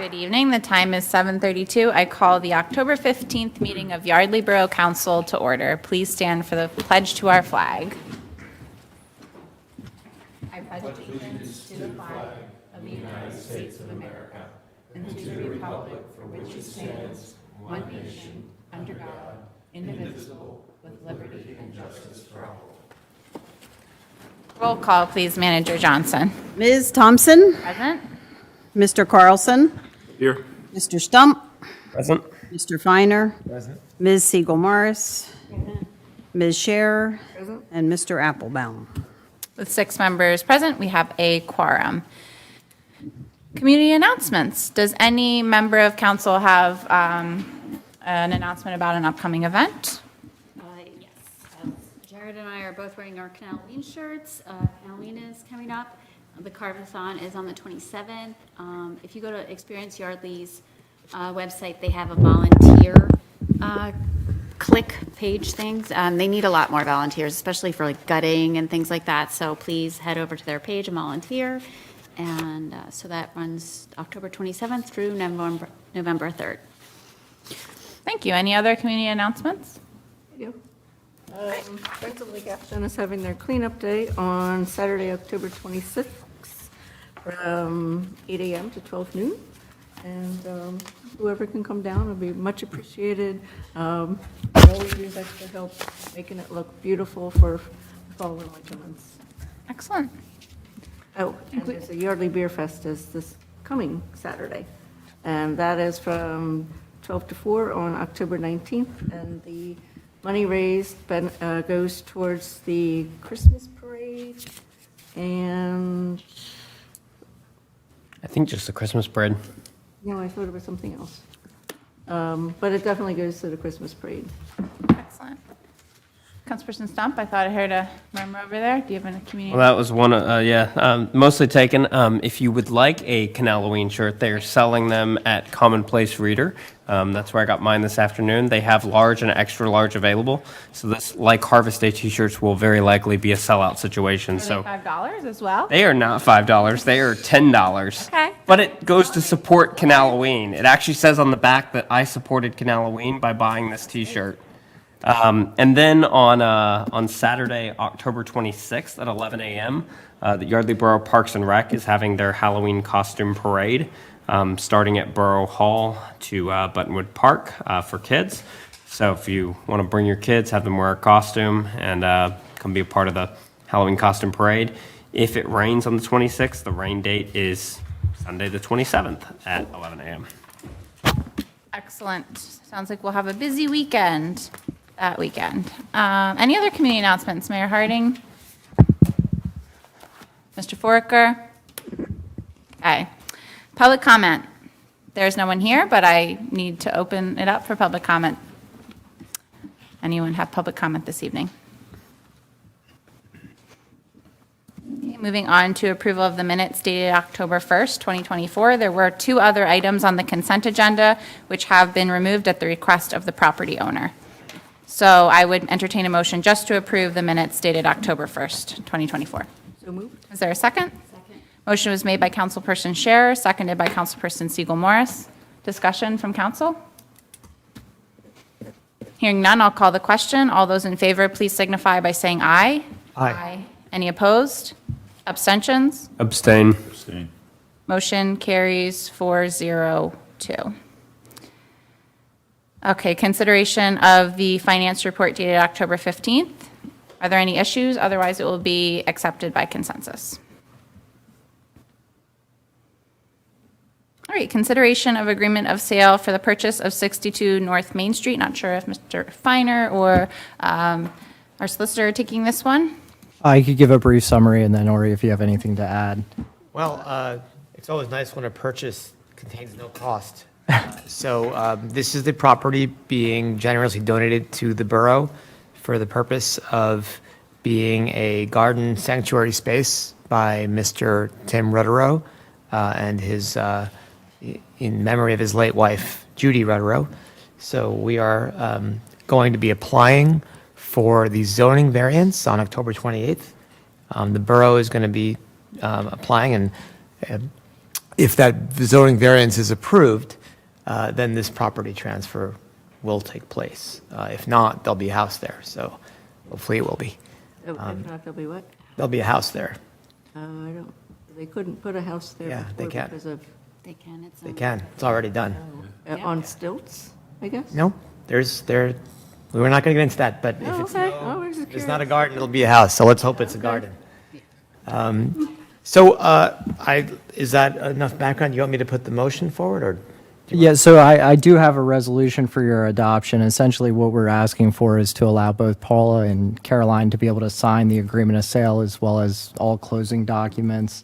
Good evening. The time is 7:32. I call the October 15th meeting of Yardley Borough Council to order. Please stand for the pledge to our flag. I pledge allegiance to the flag of the United States of America and to the republic for which it stands, one nation, under God, indivisible, with liberty and justice for all. Roll call, please, Manager Johnson. Ms. Thompson? Present. Mr. Carlson? Here. Mr. Stump? Present. Mr. Finer? Present. Ms. Siegel-Morris? Ms. Scherer? And Mr. Applebaum. With 6 members present, we have a quorum. Community announcements. Does any member of council have an announcement about an upcoming event? Yes. Jared and I are both wearing our Canal-Lean shirts. Canal-Lean is coming up. The Carve-a-thon is on the 27th. If you go to Experience Yardley's website, they have a volunteer click page things. They need a lot more volunteers, especially for like gutting and things like that. So please head over to their page and volunteer. And so that runs October 27th through November 3rd. Thank you. Any other community announcements? Friends of Lake Atherton is having their cleanup day on Saturday, October 26th, from 8 a.m. to 12 noon. And whoever can come down will be much appreciated. They always use extra help making it look beautiful for fall and winter months. Excellent. Oh, and there's a Yardley Beer Fest is this coming Saturday. And that is from 12 to 4 on October 19th. And the money raised goes towards the Christmas parade and, I think just the Christmas bread. no, I thought it was something else. But it definitely goes to the Christmas parade. Excellent. Councilperson Stump, I thought I heard a murmur over there. Do you have a community? Well, that was one, mostly taken. If you would like a Canal-Halloween shirt, they are selling them at Commonplace Reader. That's where I got mine this afternoon. They have large and extra large available. So this, like Harvest Day t-shirts, will very likely be a sellout situation. Are they So $5 as well? they are not $5. They are $10. Okay. But it goes to support Canal-Halloween. It actually says on the back that I supported Canal-Halloween by buying this t-shirt. And then on Saturday, October 26th at 11 a.m., the Yardley Borough Parks and Rec is having their Halloween costume parade, starting at Borough Hall to Buttonwood Park for kids. So if you want to bring your kids, have them wear a costume and come be a part of the Halloween costume parade. If it rains on the 26th, the rain date is Sunday the 27th at 11 a.m. Excellent. Sounds like we'll have a busy weekend that weekend. Any other community announcements, Mayor Harding? Mr. Foraker? Okay. Public comment. There's no one here, but I need to open it up for public comment. Anyone have public comment this evening? Okay, moving on to approval of the minutes dated October 1st, 2024. There were 2 other items on the consent agenda which have been removed at the request of the property owner. So I would entertain a motion just to approve the minutes dated October 1st, 2024. So moved. Is there a second? Second. Motion was made by Councilperson Scherer, seconded by Councilperson Siegel-Morris. Discussion from council? Hearing none, I'll call the question. All those in favor, please signify by saying aye. Aye. Any opposed? Abstentions? Abstain. Motion carries 4-0-2. Okay, consideration of the finance report dated October 15th. Are there any issues? Otherwise, it will be accepted by consensus. All right, consideration of agreement of sale for the purchase of 62 North Main Street. Not sure if Mr. Finer or our solicitor are taking this one. I could give a brief summary and then, Ori, if you have anything to add. Well, it's always nice when a purchase contains no cost. So this is the property being generously donated to the borough for the purpose of being a garden sanctuary space by Mr. Tim Rutterow and his, in memory of his late wife, Judy Rutterow. So we are going to be applying for the zoning variance on October 28th. The borough is going to be applying and if that zoning variance is approved, then this property transfer will take place. If not, there'll be a house there, so hopefully it will be. If not, there'll be what? There'll be a house there. They couldn't put a house there Yeah, they before can. because of, They can, it's. They can, it's already done. on stilts, I guess? No, we're not going to get into that, but if Oh, it's, okay. Oh, we're just if it's not a curious. garden, it'll be a house, so let's hope it's a garden. Is that enough background? You want me to put the motion forward, or? Yeah, so I do have a resolution for your adoption. Essentially, what we're asking for is to allow both Paula and Caroline to be able to sign the agreement of sale as well as all closing documents.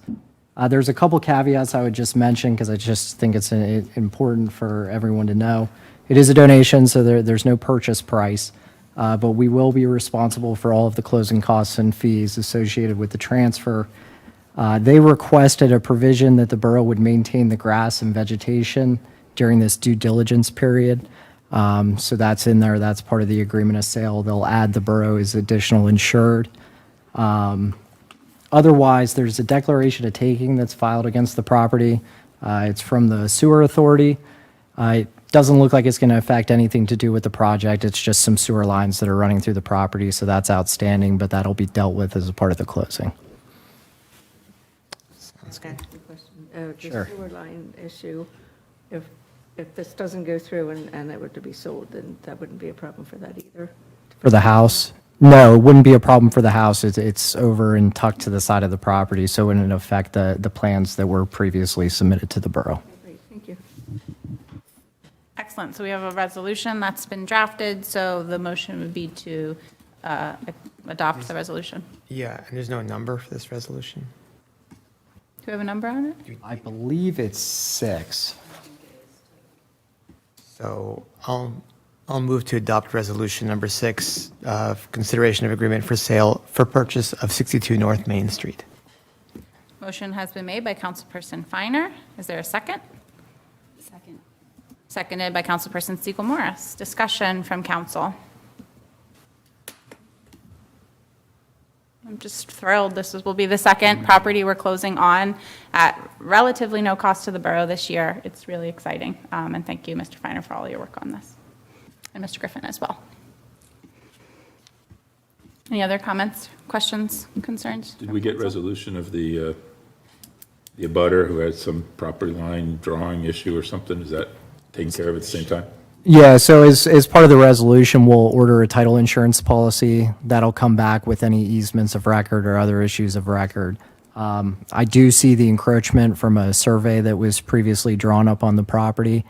There's a couple caveats I would just mention because I just think it's important for everyone to know. It is a donation, so there's no purchase price, but we will be responsible for all of the closing costs and fees associated with the transfer. They requested a provision that the borough would maintain the grass and vegetation during this due diligence period. So that's in there. That's part of the agreement of sale. They'll add the borough as additional insured. Otherwise, there's a declaration of taking that's filed against the property. It's from the sewer authority. It doesn't look like it's going to affect anything to do with the project. It's just some sewer lines that are running through the property, so that's outstanding, but that'll be dealt with as a part of the closing. Okay, good question. Sure. The sewer line issue, if this doesn't go through and it were to be sold, then that wouldn't be a problem for that either. For the house? No, it wouldn't be a problem for the house. It's over and tucked to the side of the property, so it wouldn't affect the plans that were previously submitted to the borough. Great, thank you. Excellent. So we have a resolution that's been drafted, so the motion would be to adopt the resolution. Yeah, and there's no number for this resolution? Do we have a number on it? I believe it's 6. So I'll move to adopt resolution number 6, consideration of agreement for sale for purchase of 62 North Main Street. Motion has been made by Councilperson Finer. Is there a second? Second. Seconded by Councilperson Siegel Morris. Discussion from council. I'm just thrilled. Will be the second property we're closing on at relatively no cost to the borough this year. It's really exciting. And thank you, Mr. Finer, for all your work on this. And Mr. Griffin as well. Any other comments, questions, concerns? Did we get resolution of the abutter who had some property line drawing issue or something? Is that taken care of at the same time? Yeah, so as part of the resolution, we'll order a title insurance policy that'll come back with any easements of record or other issues of record. I do see the encroachment from a survey that was previously drawn up on the property.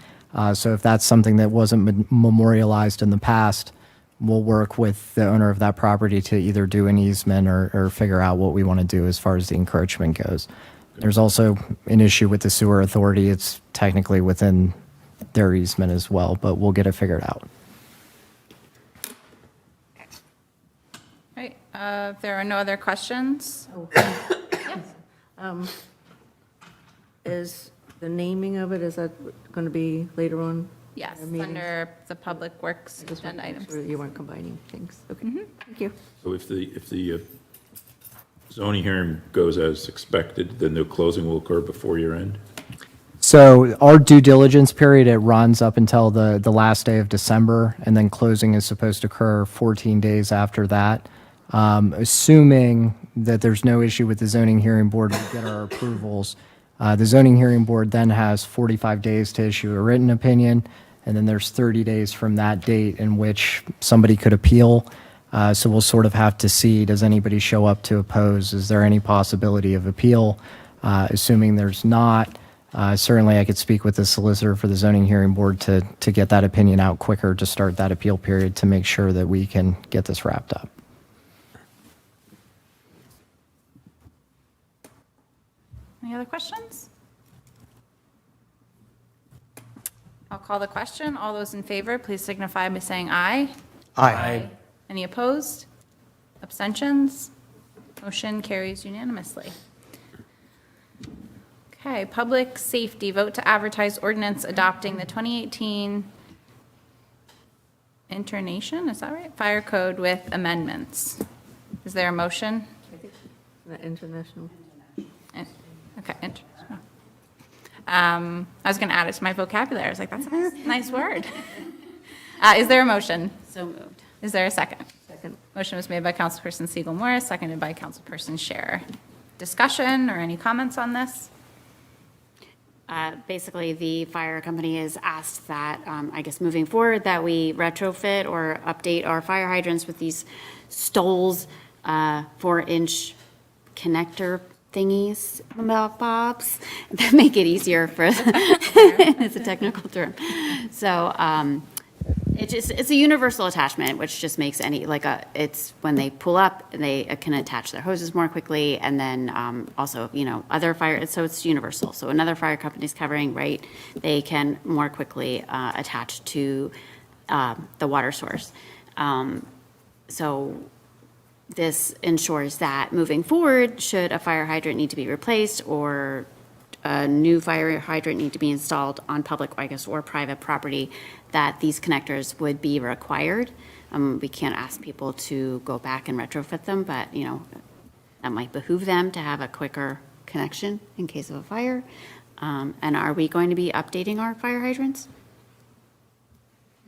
So if that's something that wasn't memorialized in the past, we'll work with the owner of that property to either do an easement or figure out what we want to do as far as the encroachment goes. There's also an issue with the sewer authority. It's technically within their easement as well, but we'll get it figured out. Right, if there are no other questions, Is the naming of it, is that going to be later on? yes, Meetings? under the Public Works Just wanted agenda to make items. sure you weren't combining things. Okay, thank you. So if the zoning hearing goes as expected, then the closing will occur before year end? So our due diligence period, it runs up until the last day of December, and then closing is supposed to occur 14 days after that. Assuming that there's no issue with the zoning hearing board, we get our approvals. The zoning hearing board then has 45 days to issue a written opinion, and then there's 30 days from that date in which somebody could appeal. So we'll sort of have to see, does anybody show up to oppose? Is there any possibility of appeal? Assuming there's not, certainly I could speak with the solicitor for the zoning hearing board to get that opinion out quicker to start that appeal period to make sure that we can get this wrapped up. Any other questions? I'll call the question. All those in favor, please signify by saying aye. Aye. Any opposed? Abstentions? Motion carries unanimously. Okay, public safety, vote to advertise ordinance adopting the 2018 Internation, is that right? Fire code with amendments. Is there a motion? The international. Okay, international. I was going to add it to my vocabulary. I was like, that's a nice word. Is there a motion? So moved. Is there a second? Second. Motion was made by Councilperson Siegel Morris, seconded by Councilperson Scherer. Discussion or any comments on this? Basically, the fire company has asked that, I guess moving forward, that we retrofit or update our fire hydrants with these Stoles 4-inch connector thingies, bobs, that make it easier for, it's a technical term. So it's a universal attachment, which just makes it's when they pull up, they can attach their hoses more quickly, and then also, other fire, so it's universal. So another fire company's covering, right, they can more quickly attach to the water source. So this ensures that moving forward, should a fire hydrant need to be replaced or a new fire hydrant need to be installed on public, I guess, or private property, that these connectors would be required. We can't ask people to go back and retrofit them, but, that might behoove them to have a quicker connection in case of a fire. And are we going to be updating our fire hydrants?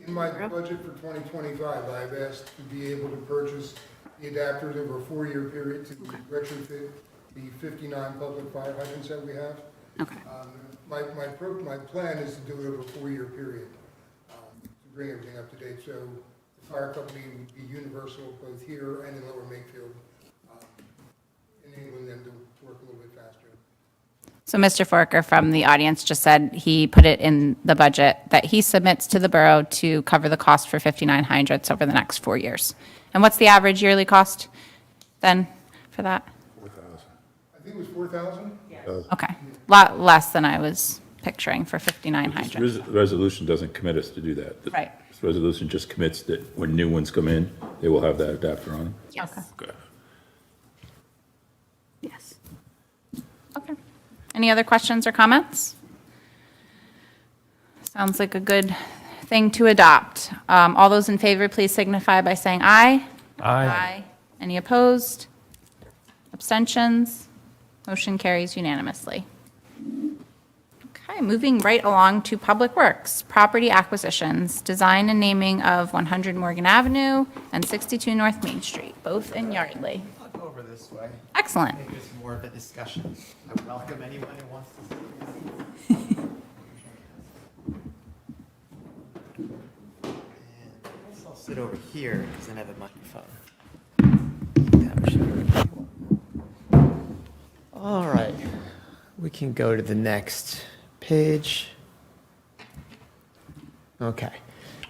In my budget for 2025, I've asked to be able to purchase the adapters over a 4-year period to retrofit the 59 public fire hydrants that we have. Okay. My plan is to do it over a 4-year period to bring everything up to date. So the fire company would be universal both here and in Lower Makefield, enabling them to work a little bit faster. So Mr. Forker from the audience just said he put it in the budget that he submits to the borough to cover the cost for 59 hydrants over the next 4 years. And what's the average yearly cost then for that? I think it was 4,000? Okay, lot less than I was picturing for 59 This hydrants. resolution doesn't commit us to do that. Right. This resolution just commits that when new ones come in, they will have that adapter on them. Yes. Okay. Yes. Okay. Any other questions or comments? Sounds like a good thing to adopt. All those in favor, please signify by saying aye. Aye. Any opposed? Abstentions? Motion carries unanimously. Okay, moving right along to Public Works, property acquisitions, design and naming of 100 Morgan Avenue and 62 North Main Street, both in Yardley. I'll go over this way. Excellent. Make this more of a discussion. I welcome anyone who wants to see this. And I guess I'll sit over here because I have a microphone. All right, we can go to the next page. Okay,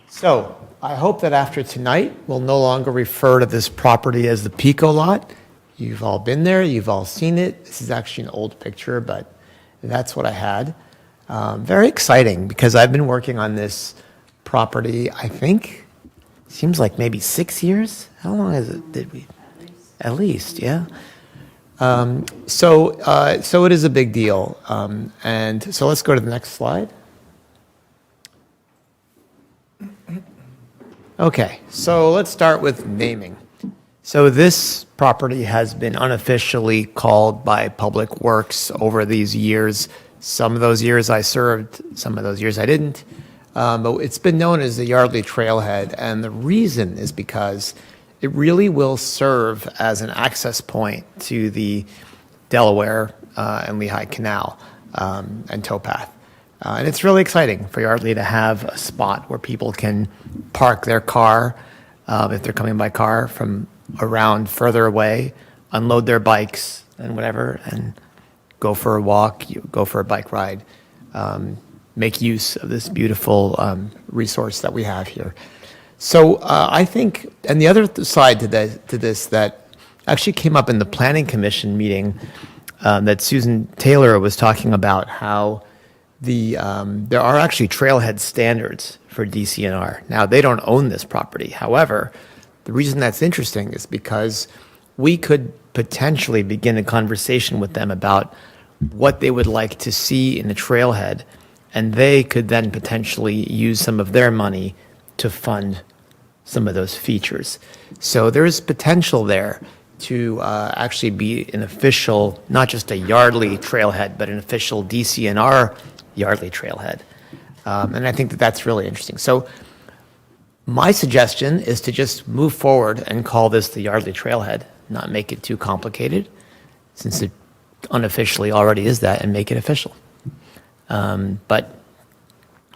so I hope that after tonight, we'll no longer refer to this property as the Pico Lot. You've all been there, you've all seen it. This is actually an old picture, but that's what I had. Very exciting because I've been working on this property, I think, seems like maybe 6 years. How long is it? Did we? At least, yeah. So it is a big deal. And so let's go to the next slide. Okay, so let's start with naming. So this property has been unofficially called by Public Works over these years. Some of those years I served, some of those years I didn't. But it's been known as the Yardley Trailhead, and the reason is because it really will serve as an access point to the Delaware and Lehigh Canal and towpath. And it's really exciting for Yardley to have a spot where people can park their car if they're coming by car from around further away, unload their bikes and whatever, and go for a walk, go for a bike ride, make use of this beautiful resource that we have here. So I think, and the other side to this that actually came up in the Planning Commission meeting that Susan Taylor was talking about, how there are actually trailhead standards for DCNR. Now, they don't own this property. However, the reason that's interesting is because we could potentially begin a conversation with them about what they would like to see in the trailhead, and they could then potentially use some of their money to fund some of those features. So there's potential there to actually be an official, not just a Yardley trailhead, but an official DCNR Yardley Trailhead. And I think that that's really interesting. So my suggestion is to just move forward and call this the Yardley Trailhead, not make it too complicated, since it unofficially already is that, and make it official. But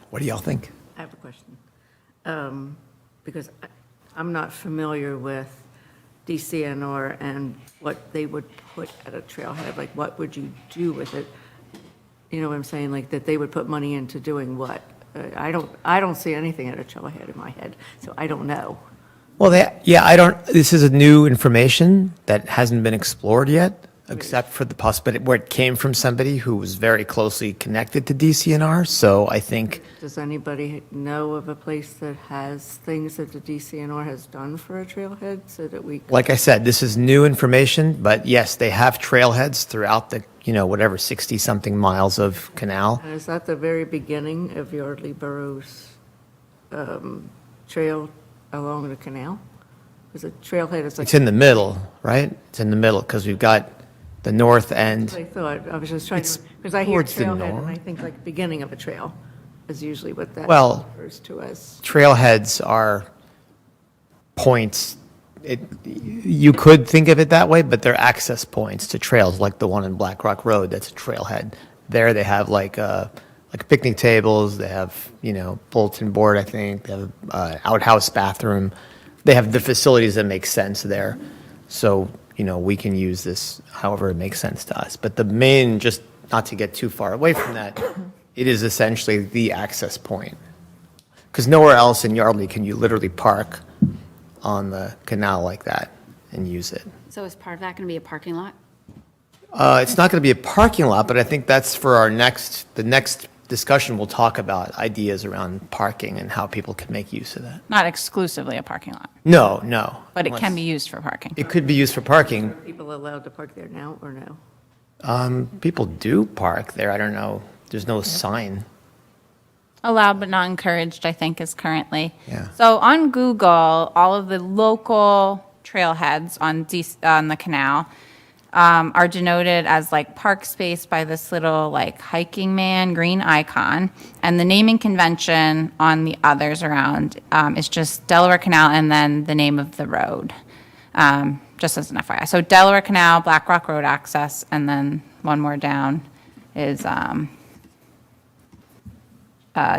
what do y'all think? I have a question. Because I'm not familiar with DCNR and what they would put at a trailhead. Like, what would you do with it? You know what I'm saying? Like, that they would put money into doing what? I don't see anything at a trailhead in my head, so I don't know. Well, this is a new information that hasn't been explored yet, except for the possibility where it came from somebody who was very closely connected to DCNR. So I think, Does anybody know of a place that has things that the DCNR has done for a trailhead so that we? like I said, this is new information, but yes, they have trailheads throughout the, whatever, 60-something miles of canal. And is that the very beginning of Yardley Borough's trail along the canal? Because a trailhead is like. It's in the middle, right? It's in the middle because we've got the north end. I thought, I was just trying It's to, because I hear towards the trailhead and I north. think like beginning of a trail is usually what that Well- refers to as. Trailheads are points. You could think of it that way, but they're access points to trails, like the one in Black Rock Road. That's a trailhead. There, they have like picnic tables. They have bulletin board. I think they have outhouse bathroom. They have the facilities that make sense there. So we can use this however it makes sense to us. But the main, just not to get too far away from that, it is essentially the access point. Because nowhere else in Yardley can you literally park on the canal like that and use it. So is part of that going to be a parking lot? It's not going to be a parking lot, but I think that's for the next discussion. We'll talk about ideas around parking and how people can make use of that. Not exclusively a parking lot, No. but it can be used for parking. It could be used for parking. People allowed to park there now or no? People do park there. I don't know. There's no sign. Allowed but not encouraged, I think, is currently. Yeah. So on Google, all of the local trailheads on the canal are denoted as like park space by this little like hiking man green icon. And the naming convention on the others around is just Delaware Canal and then the name of the road, just as an FYI. So Delaware Canal, Black Rock Road access, and then one more down is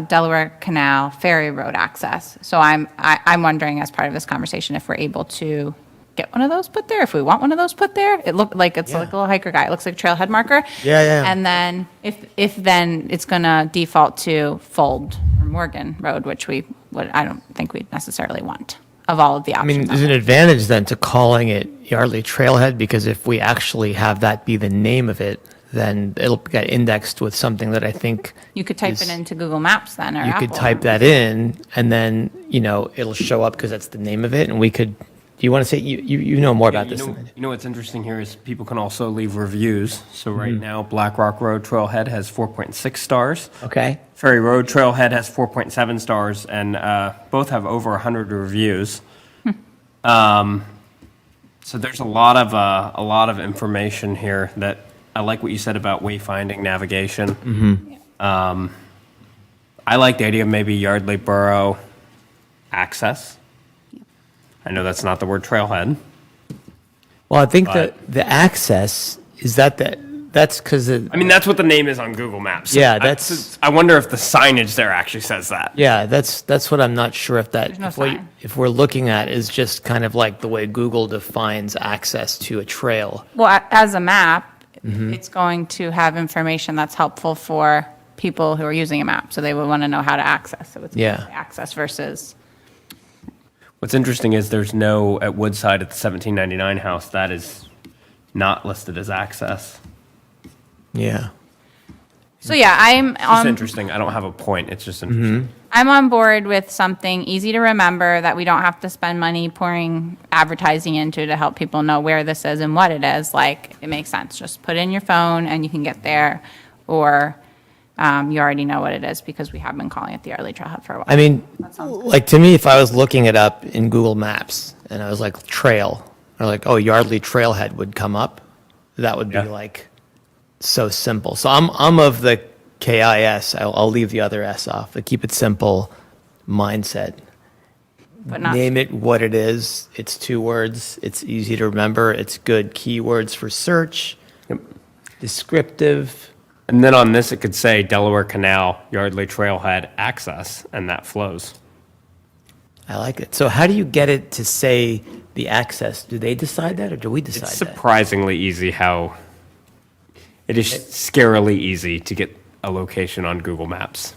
Delaware Canal Ferry Road access. So I'm wondering, as part of this conversation, if we're able to get one of those put there, if we want one of those put there. It looked like it's like a little hiker guy. It looks like a trailhead marker. Yeah. And then if then it's going to default to Fold or Morgan Road, which I don't think we necessarily want of all of the I options. mean, out there's an there. advantage then to calling it Yardley Trailhead, because if we actually have that be the name of it, then it'll get indexed with something that I think You could type it into Google Maps then, or you could Apple. type that in, and then it'll show up because that's the name of it, and we could. Do you want to say you know more about this? Than I do. You know what's interesting here is people can also leave reviews. So right now, Black Rock Road Trailhead has 4.6 stars. Okay. Ferry Road Trailhead has 4.7 stars, and both have over 100 reviews. So there's a lot of information here that I like what you said about wayfinding navigation. I like the idea of maybe Yardley Borough access. I know that's not the word trailhead. Well, I think But- that the access is that's because I mean, that's what the name is on Google Maps. Yeah, that's- I wonder if the signage there actually says that. yeah, that's what I'm not sure if There's no sign. if we're looking at is just kind of like the way Google defines access to a trail. Well, as a map, Mm-hmm. it's going to have information that's helpful for people who are using a map. So they would want to know how to access. So it's Yeah. access versus. What's interesting is there's no, at Woodside at the 1799 house, that is not listed as access. Yeah. So yeah, It's just interesting. I don't have a point. It's just interesting. I'm on board with something easy to remember that we don't have to spend money pouring advertising into to help people know where this is and what it is. Like, it makes sense. Just put in your phone and you can get there, or you already know what it is because we have been calling it the Yardley Trailhead for a while. I mean, like to me, if I was looking it up in Google Maps and I was like trail, or like, oh, Yardley Trailhead would come up, that would be Yeah. like so simple. So I'm of the KIS. I'll leave the other S off, but keep it simple mindset. But not, Name it what it is. It's 2 words. It's easy to remember. It's good keywords for search. Descriptive. And then on this, it could say Delaware Canal, Yardley Trailhead access, and that flows. I like it. So how do you get it to say the access? Do they decide that or do we decide It's that? surprisingly easy how, it is scarily easy to get a location on Google Maps.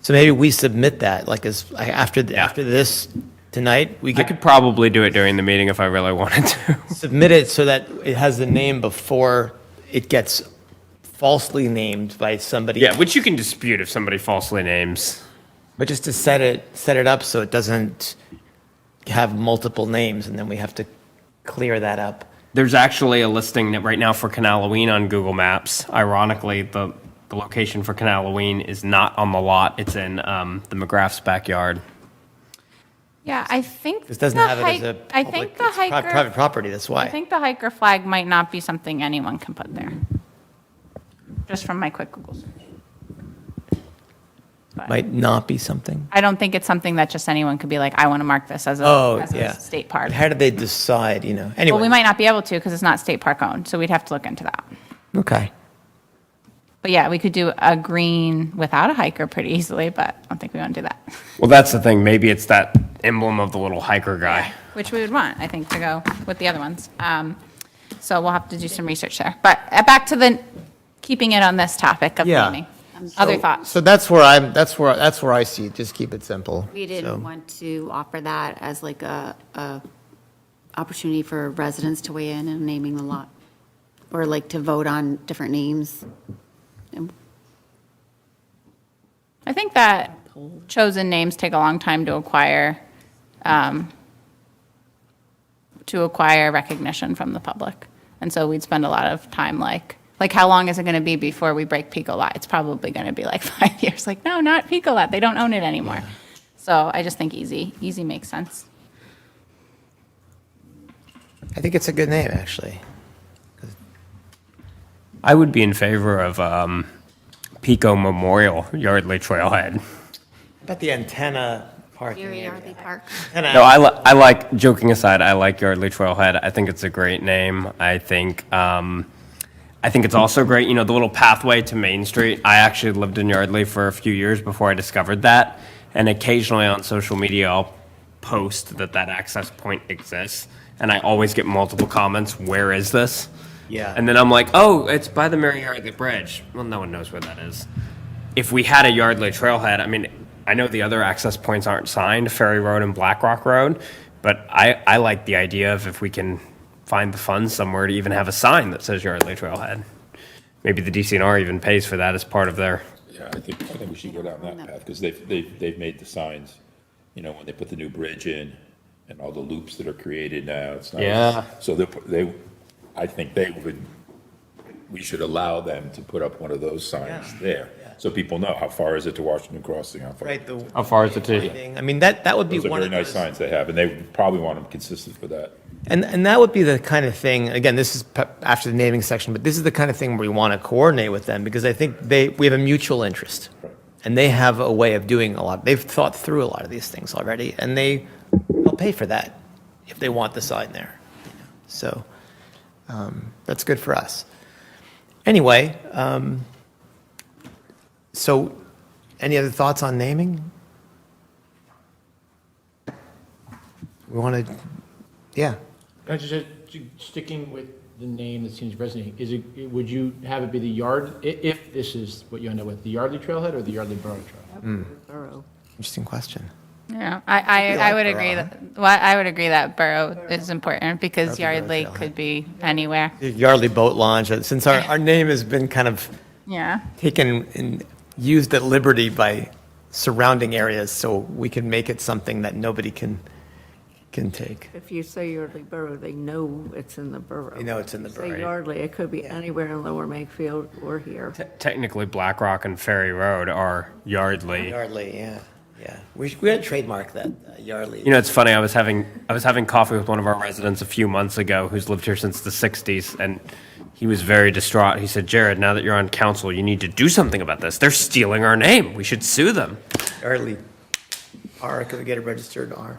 So maybe we submit that, like after this tonight, we I could could probably do it during the meeting if I really wanted to. submit it so that it has the name before it gets falsely named by somebody. Yeah, which you can dispute if somebody falsely names. But just to set it up so it doesn't have multiple names, and then we have to clear that up. There's actually a listing that right now for Canaloween on Google Maps. Ironically, the location for Canaloween is not on the lot. It's in the McGrath's backyard. yeah, I think. This doesn't the have it as a I public, think the it's pri- hiker. private property, that's I why. think the hiker flag might not be something anyone can put there. Just from my quick Google search. But Might not be something. I don't think it's something that just anyone could be like, I want to mark this as a, as yeah. a state park. How do they decide, Anyway. Well, we might not be able to because it's not state park owned, so we'd have to look into that. Okay. But yeah, we could do a green without a hiker pretty easily, but I don't think we want to do that. Well, that's the thing. Maybe it's that emblem of the little hiker guy. Which we would want, I think, to go with the other ones. So we'll have to do some research there. But back to keeping it on this topic of Yeah. naming. Other thoughts? So that's where I see it. Just keep it simple. We So- didn't want to offer that as like a opportunity for residents to weigh in and naming the lot, or like to vote on different names. I think that chosen names take a long time to acquire recognition from the public. And so we'd spend a lot of time like how long is it going to be before we break Picolat? It's probably going to be like 5 years. Like, no, not Picolat. They don't own it anymore. So I just think easy makes sense. I think it's a good name, actually. I would be in favor of Pico Memorial Yardley Trailhead. About the antenna parking Erie area. Yardley Park. No, I like, joking aside, I like Yardley Trailhead. I think it's a great name. I think it's also great, the little pathway to Main Street. I actually lived in Yardley for a few years before I discovered that. And occasionally on social media, I'll post that access point exists. And I always get multiple comments, where is this? Yeah. And then I'm like, oh, it's by the Mary Yardley Bridge. Well, no one knows where that is. If we had a Yardley Trailhead, I mean, I know the other access points aren't signed, Ferry Road and Black Rock Road, but I like the idea of if we can find the funds somewhere to even have a sign that says Yardley Trailhead. Maybe the DCNR even pays for that as part of their. Yeah, I think we should go down that path, because they've made the signs, when they put the new bridge in and all the loops that are created now, it's nice. Yeah. So I think we should allow them to put up one of those signs there, so people know how far is it to Washington Crossing, how far. Right. How far is it to? I mean, that would be Those are one very of nice those. signs they have, and they would probably want them consistent with that. And that would be the kind of thing, again, this is after the naming section, but this is the kind of thing where we want to coordinate with them, because I think we have a mutual interest. And they have a way of doing a lot. They've thought through a lot of these things already, and they'll pay for that if they want the sign there. So that's good for us. Anyway, so any other thoughts on naming? We want to, yeah. Just sticking with the name that seems resonating, would you have it be the if this is what you end up with, the Yardley Trailhead or the Yardley Borough Trail? Borough. Interesting question. Yeah, I would like agree Borough, I would agree that Borough is important because Yardley Yardley Borough could be anywhere. The Yardley Boat Launch, since our name has been kind of Yeah. taken and used at liberty by surrounding areas, so we can make it something that nobody can take. If you say Yardley Borough, they know it's in the borough. They know it's in the borough. Say Yardley, it could be anywhere in Lower Makefield or here. Technically, Black Rock and Ferry Road are Yardley. Yardley, yeah. We had to trademark that, Yardley. It's funny. I was having coffee with one of our residents a few months ago who's lived here since the '60s, and he was very distraught. He said, Jared, now that you're on council, you need to do something about this. They're stealing our name. We should sue them. Yardley R, could we get it registered R?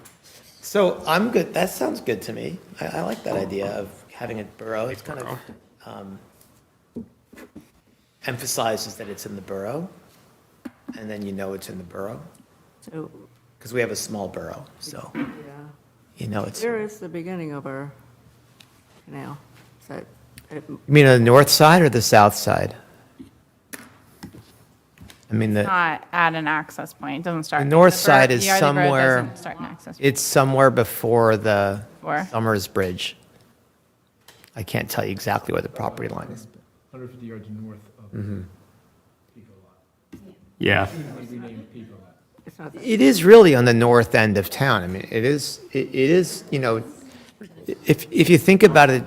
So I'm good, that sounds good to me. I like that idea of having it borough. It's kind of emphasizes that it's in the borough, and then you know it's in the borough, So, because we have a small borough, so yeah, you know it's. where is the beginning of our canal? Is that, You mean on the north side or the south side? I mean, Not at an access point. It doesn't start. The north bur- side is Yardley Borough somewhere- doesn't start an access point. it's somewhere before the Before? Summers Bridge. I can't tell you exactly where the property line is. 150 yards north of Pico Lot. Yeah. Renamed Pico Lot. it's not, It is really on the north end of town. I mean, it is, you know, if you think about it,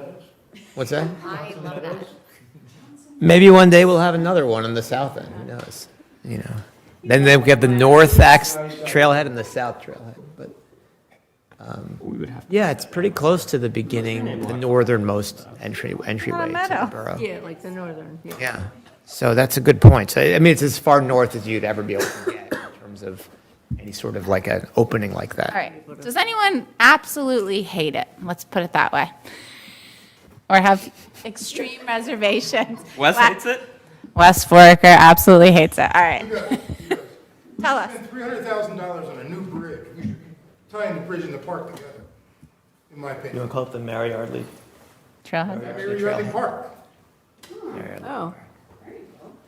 what's that? I love that. Maybe one day we'll have another one on the south end, who knows, you know? Then we have the north trailhead and the south trailhead, but, yeah, it's pretty close to the beginning, the northernmost entryway to the borough. yeah, like the northern, yeah. Yeah, so that's a good point. So, I mean, it's as far north as you'd ever be able to get in terms of any sort of like an opening like that. All right. Does anyone absolutely hate it? Let's put it that way. Or have extreme reservations? Wes hates it? Wes Foraker absolutely hates it. All right. Tell us. Spend $300,000 on a new bridge. We should be tying the bridge and the park together, in my You want opinion. to call it the Mary Yardley? Trailhead. Mary Yardley Park. Oh,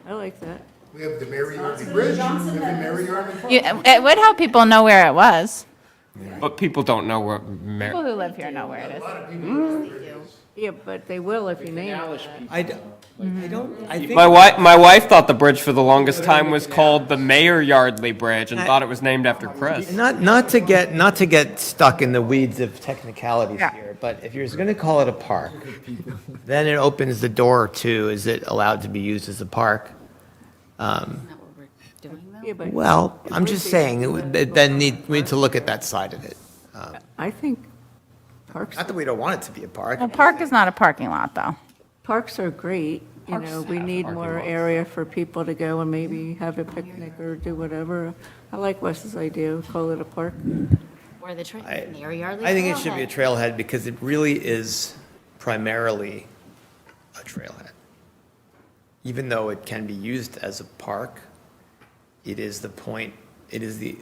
I like that. We have the Mary Yardley Bridge, we have the Mary Yardley Park. It would help people know where it was. But people don't know where. People who live here know where it is. A lot of people know where it is. Yeah, but they will if you name it. I think. My wife thought the bridge for the longest time was called the Mayor Yardley Bridge and thought it was named after Chris. Not to get stuck in the weeds of technicalities Yeah. here, but if you're going to call it a park, then it opens the door to, is it allowed to be used as a park? Yeah, but Well, I'm just saying, then we need to look at that side of it. I think parks, Not that we don't want it to be a park. A park is not a parking lot, though. parks are great. You know, we need more area for people to go and maybe have a picnic or do whatever. I like Wes's idea, call it a park. Or the I Mary Yardley. I think it should be a Trailhead. trailhead because it really is primarily a trailhead. Even though it can be used as a park, it is the point, it is the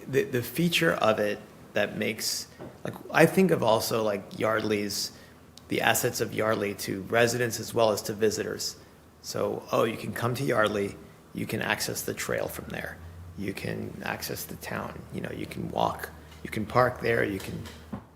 feature of it that makes, like, I think of also like Yardley's, the assets of Yardley to residents as well as to visitors. So, you can come to Yardley, you can access the trail from there. You can access the town, you know, you can walk, you can park there, you can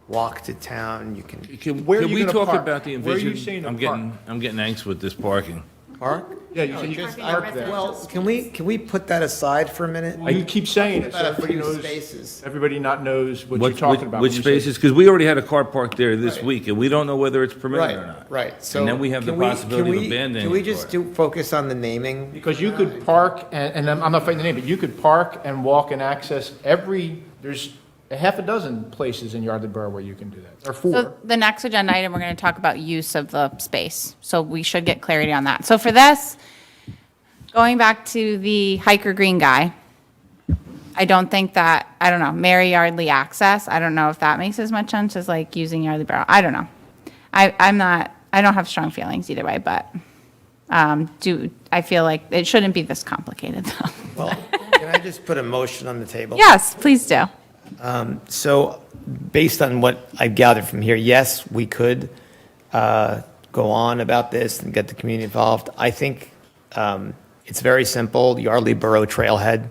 walk to town, you can Can Where are can you we gonna talk park? about the Where are you envision? saying to I'm getting angst with this parking. park. Yeah, you said you can park there. Well, can we put that aside for a minute? You keep saying it, so About a everybody few knows, spaces. everybody not knows what you're talking about. Which when you say- spaces? Because we already had a car parked there this week, and we don't know whether it's permitted or Right, not. right. So And then we have the can we- possibility of can we- abandoning Can we the just car. focus on the naming? Because you could park, and I'm not fighting the name, but you could park and walk and access there's a half a dozen places in Yardley Borough where you can do that, or So four. the next agenda item, we're going to talk about use of the space. So we should get clarity on that. So for this, going back to the hiker green guy, I don't think that, I don't know, Mary Yardley access, I don't know if that makes as much sense as like using Yardley Borough. I don't know. I don't have strong feelings either way, but I feel like it shouldn't be this complicated though. Well, can I just put a motion on the table? Yes, please do. So based on what I gathered from here, yes, we could go on about this and get the community involved. I think it's very simple. Yardley Borough Trailhead,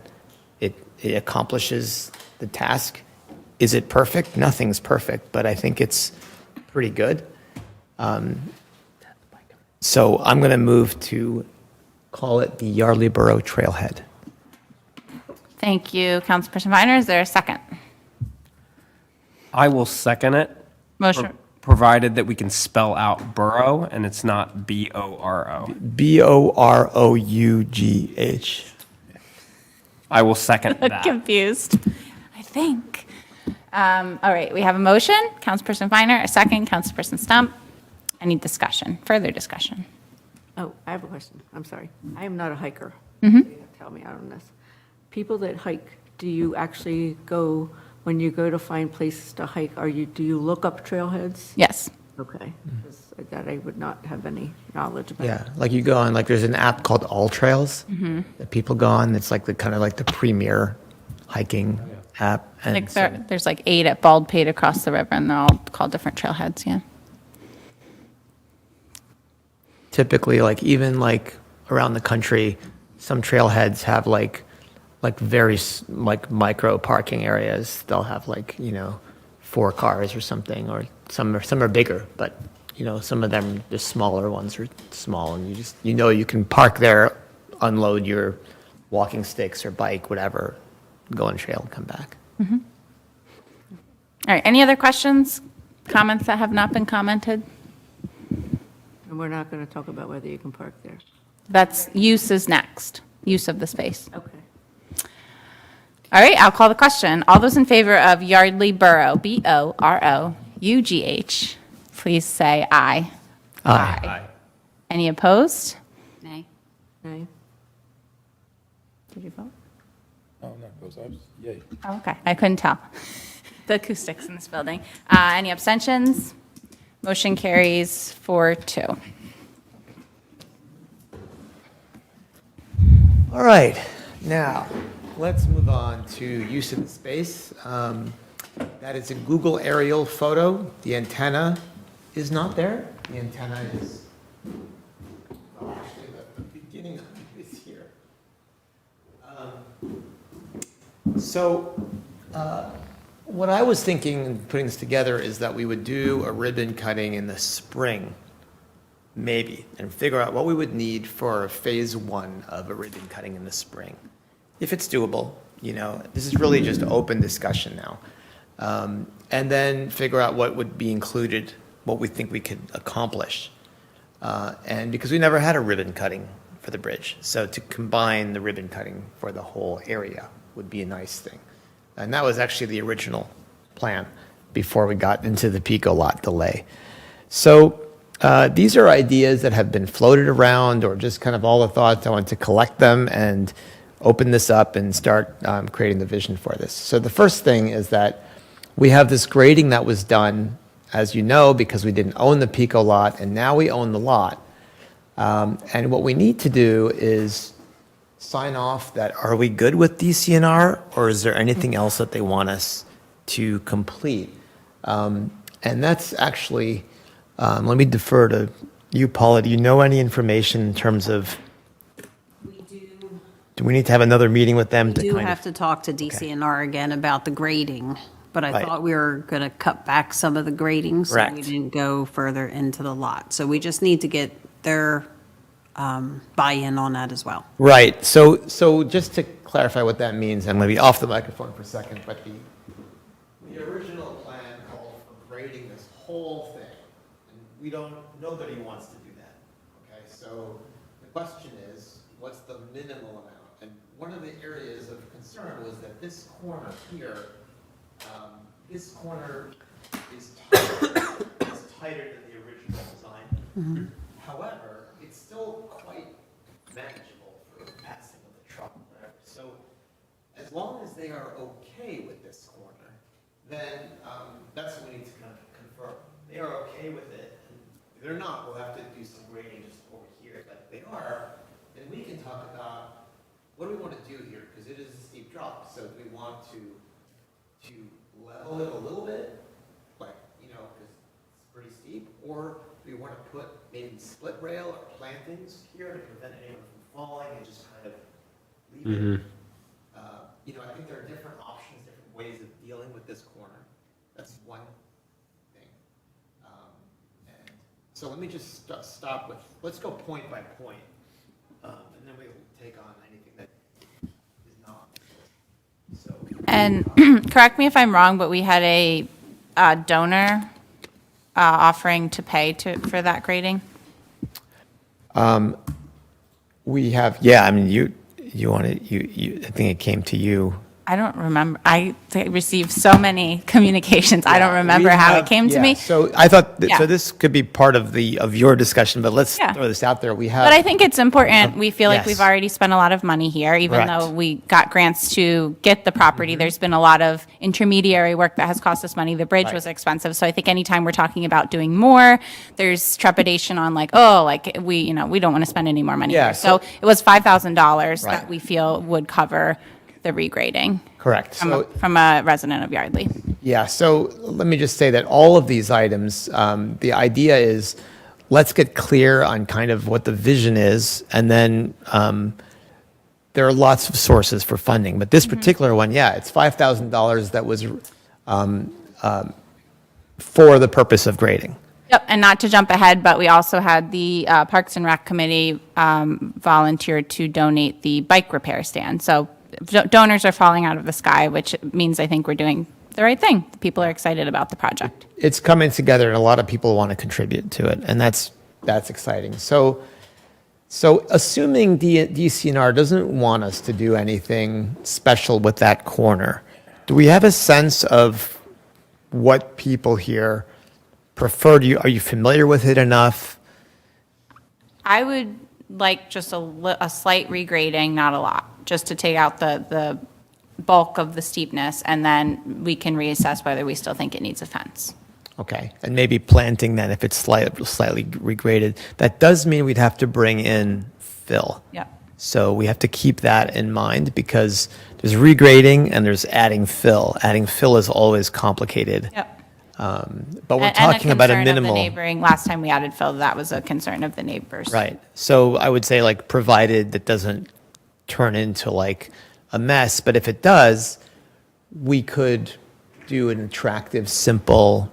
it accomplishes the task. Is it perfect? Nothing's perfect, but I think it's pretty good. So I'm going to move to call it the Yardley Borough Trailhead. Thank you, Councilperson Viner. Is there a second? I will second it. Motion. Provided that we can spell out borough and it's not B-O-R-O. Borough. I will second that. Confused, I think. All right, we have a motion, Councilperson Viner, a second, Councilperson Stump. Any discussion, further discussion? Oh, I have a question. I'm sorry. I am not a hiker. You have to tell me out on this. People that hike, do you actually go, when you go to find places to hike, do you look up trailheads? Yes. Okay. 'Cause that I would not have any knowledge about. Yeah, like you go on, like there's an app called All Trails that people go on. It's like the kind of like the premier hiking app. And Like so- there's like 8 at Baldpate across the river, and they're all called different trailheads, yeah. typically, like even like around the country, some trailheads have like very like micro parking areas. They'll have like 4 cars or something, or some are bigger, but some of them, the smaller ones are small, and you can park there, unload your walking sticks or bike, whatever, go on trail and come back. All right, any other questions, comments that have not been commented? And we're not going to talk about whether you can park there. That's, use is next, use of the space. Okay. All right, I'll call the question. All those in favor of Yardley Borough, BOROUGH, please say aye. Aye. Any opposed? Nay. Nay. Did you vote? Oh, no, those are, yay. Oh, okay, I couldn't tell. The acoustics in this building. Any abstentions? Motion carries 4-2. All right, now, let's move on to use of the space. That is a Google aerial photo. The antenna is not there. The antenna is, well, actually, the beginning of it is here. What I was thinking in putting this together is that we would do a ribbon cutting in the spring, maybe, and figure out what we would need for phase 1 of a ribbon cutting in the spring. If it's doable, this is really just open discussion now. And then figure out what would be included, what we think we could accomplish. And because we never had a ribbon cutting for the bridge, so to combine the ribbon cutting for the whole area would be a nice thing. And that was actually the original plan before we got into the Pico lot delay. So these are ideas that have been floated around, or just kind of all the thoughts. I want to collect them and open this up and start creating the vision for this. So the first thing is that we have this grading that was done, as you know, because we didn't own the Pico lot, and now we own the lot. And what we need to do is sign off that, are we good with DCNR, or is there anything else that they want us to complete? And that's actually, let me defer to you, Paula. Do you know any information in terms of, do we need to have another meeting with them? We do kind have to talk to DCNR again about the grading, but I Right. thought we were going to cut back some of the grading, so we Correct. didn't go further into the lot. So we just need to get their buy-in on that as well. Right, so just to clarify what that means, I'm going to be off the microphone for a second, but the original plan called for grading this whole thing, and nobody wants to do that, okay? So the question is, what's the minimal amount? And one of the areas of concern was that this corner here, this corner is tighter than the original design. However, it's still quite manageable for passing of the truck, whatever. So as long as they are okay with this corner, then that's what we need to kind of confirm. They are okay with it. And if they're not, we'll have to do some grading just over here. But if they are, then we can talk about what do we want to do here, because it is a steep drop. So do we want to level it a little bit, like, because it's pretty steep, or do we want to put maybe split rail or plantings here to prevent anyone from falling and just kind of leave it? I think there are different options, different ways of dealing with this corner. That's one thing. And so let me just stop with, let's go point by point, and then we'll take on anything that is not. So. And correct me if I'm wrong, but we had a donor offering to pay for that grading? We have, yeah, I mean, you wanted, I think it came to you. I don't remember. I received so many communications. I don't remember how it came to me. So I thought, Yeah. so this could be part of your discussion, but let's Yeah. throw this out there. We have. But I think it's important. We feel like yes. we've already spent a lot of money here, even Correct. though we got grants to get the property. There's been a lot of intermediary work that has cost us money. The bridge Right. was expensive. So I think anytime we're talking about doing more, there's trepidation on like, oh, like we don't want to spend any more money Yeah, here. So so- it was $5,000 Right. that we feel would cover the regrading. Correct. From a resident of Yardley. Yeah, so let me just say that all of these items, the idea is, let's get clear on kind of what the vision is, and then there are lots of sources for funding. But this particular one, yeah, it's $5,000 that was for the purpose of grading. Yep, and not to jump ahead, but we also had the Parks and Rec Committee volunteer to donate the bike repair stand. So donors are falling out of the sky, which means I think we're doing the right thing. People are excited about the project. It's coming together, and a lot of people want to contribute to it, and that's exciting. So assuming DCNR doesn't want us to do anything special with that corner, do we have a sense of what people here prefer? Are you familiar with it enough? I would like just a slight regrading, not a lot, just to take out the bulk of the steepness, and then we can reassess whether we still think it needs a fence. Okay, and maybe planting then if it's slightly regraded. That does mean we'd have to bring in fill. Yep. So we have to keep that in mind, because there's regrading and there's adding fill. Adding fill is always complicated. Yep. But we're And talking about a concern of minimal. the neighboring, last time we added fill, that was a concern of the neighbors. Right. So I would say, like, provided that doesn't turn into like a mess, but if it does, we could do an attractive, simple,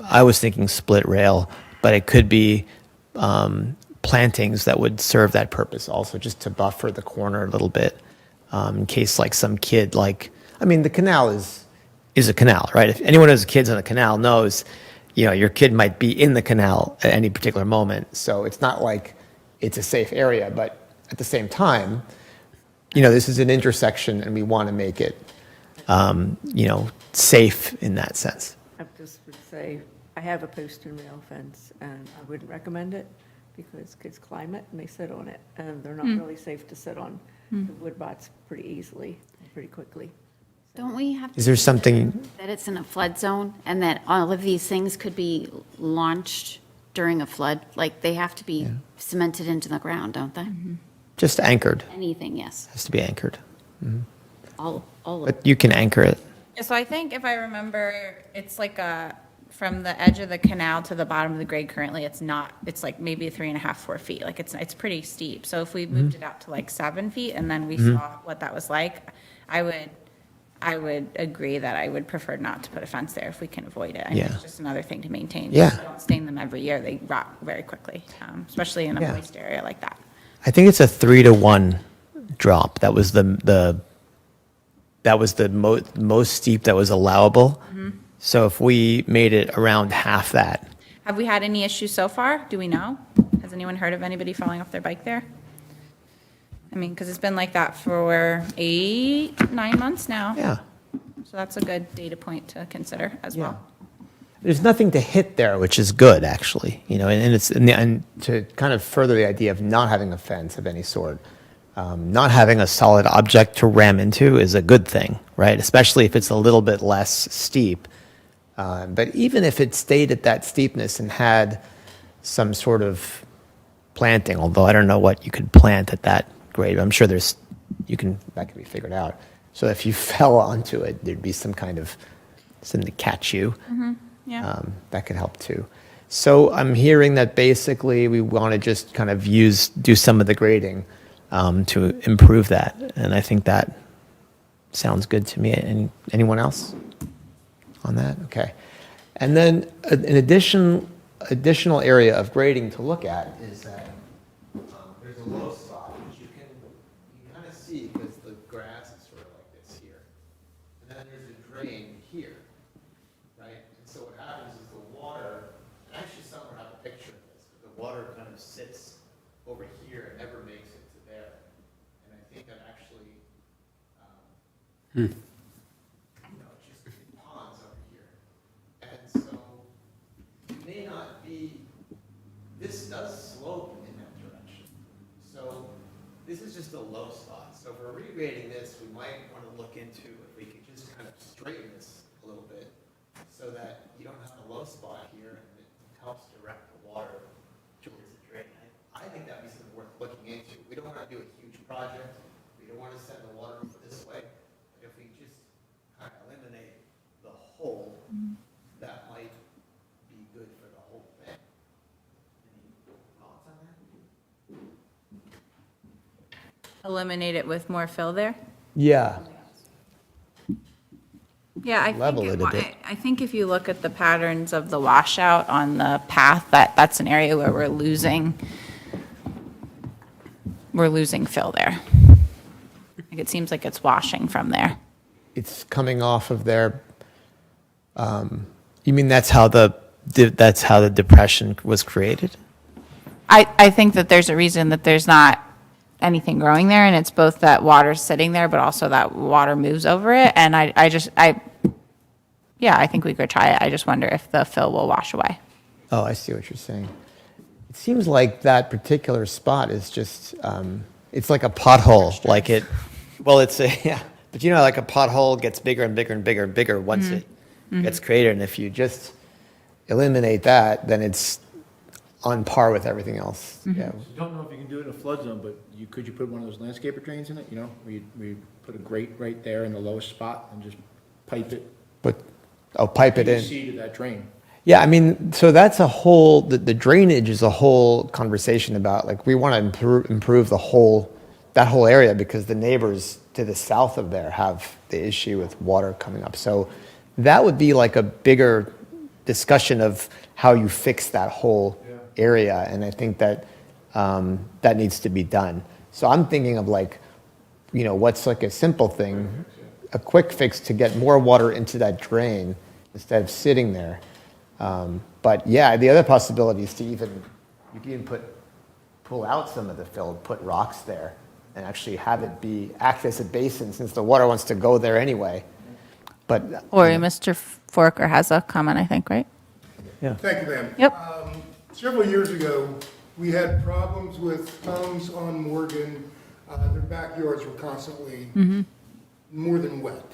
I was thinking split rail, but it could be plantings that would serve that purpose also, just to buffer the corner a little bit, in case like some kid, the canal is a canal, right? If anyone who has kids on a canal knows, your kid might be in the canal at any particular moment. So it's not like it's a safe area, but at the same time, this is an intersection and we want to make it, safe in that sense. I just would say, I have a post and rail fence, and I wouldn't recommend it because kids climb it and they sit on it, and they're not really safe to sit on. The wood rots pretty easily, pretty quickly. Don't we have to? Is there something, That it's in a flood zone and that all of these things could be launched during a flood? Like, they have to be cemented into the ground, don't they? just anchored, Anything, yes. has to be anchored, All of but you can anchor it. So I think if I remember, it's like from the edge of the canal to the bottom of the grade currently, it's like maybe 3.5, 4 feet. Like it's pretty steep. So if we moved it out to like 7 feet and then we saw what that was like, I would agree that I would prefer not to put a fence there if we can avoid it. I think Yeah. it's just another thing to maintain. Yeah. You don't stain them every year. They rot very quickly, especially in a Yeah. moist area like that. I think it's a 3-to-1 drop. That was the most steep that was allowable. So if we made it around half that, Have we had any issues so far? Do we know? Has anyone heard of anybody falling off their bike there? I mean, because it's been like that for 8, 9 months now. yeah. So that's a good data point to consider as well. There's nothing to hit there, which is good, actually. And to kind of further the idea of not having a fence of any sort, not having a solid object to ram into is a good thing, right? Especially if it's a little bit less steep. But even if it stayed at that steepness and had some sort of planting, although I don't know what you could plant at that grade, I'm sure that could be figured out. So if you fell onto it, there'd be some kind of something to catch you. Yeah. That could help too. So I'm hearing that basically we want to just kind of do some of the grading to improve that, and I think that sounds good to me. Anyone else on that? Okay. And then an additional area of grading to look at is that there's a low spot, which you can kind of see because the grass is sort of like this here, and then there's a drain here. Right? And so what happens is the water, and actually somewhere I have a picture of this, but the water kind of sits over here and never makes it to there. And I think I've actually You know, just ponds over here. And so you may not be, this does slope in that direction. So this is just a low spot. So if we're regrading this, we might want to look into if we could just kind of straighten this a little bit so that you don't have a low spot here and it helps direct the water towards the drain. I think that'd be something worth looking into. We don't want to do a huge project. We don't want to send the water this way. But if we just kind of eliminate the hole, that might be good for the whole thing. Any thoughts on that? Eliminate it with more fill there? Yeah. Yeah, I Level think, it a bit. I think if you look at the patterns of the washout on the path, that's an area where we're losing fill there. Like, it seems like it's washing from there. It's coming off of their, you mean that's how the depression was created? I think that there's a reason that there's not anything growing there, and it's both that water's sitting there, but also that water moves over it, and yeah, I think we could try it. I just wonder if the fill will wash away. Oh, I see what you're saying. It seems like that particular spot is just, it's like a pothole, like it, well, it's a, yeah, but you know, like a pothole gets bigger and bigger and bigger and bigger once it gets created, and if you just eliminate that, then it's on par with everything else. Yeah. So don't know if you can do it in a flood zone, but could you put one of those landscaper drains in it, you know, where you put a grate right there in the lowest spot and just pipe it? But, oh, pipe it in. See to that drain. Yeah, I mean, so that's a whole, the drainage is a whole conversation about, like, we want to improve that whole area because the neighbors to the south of there have the issue with water coming up. So that would be like a bigger discussion of how you fix that whole area, and I think that that needs to be done. So I'm thinking of, like, you know, what's like a simple thing, a quick fix to get more water into that drain instead of sitting there. But yeah, the other possibility is to you can even pull out some of the fill, put rocks there, and actually have it act as a basin since the water wants to go there anyway. But Or Mr. Forker has a comment, I think, right? Thank you, ma'am. Yep. Several years ago, we had problems with homes on Morgan. Their backyards were constantly more than wet.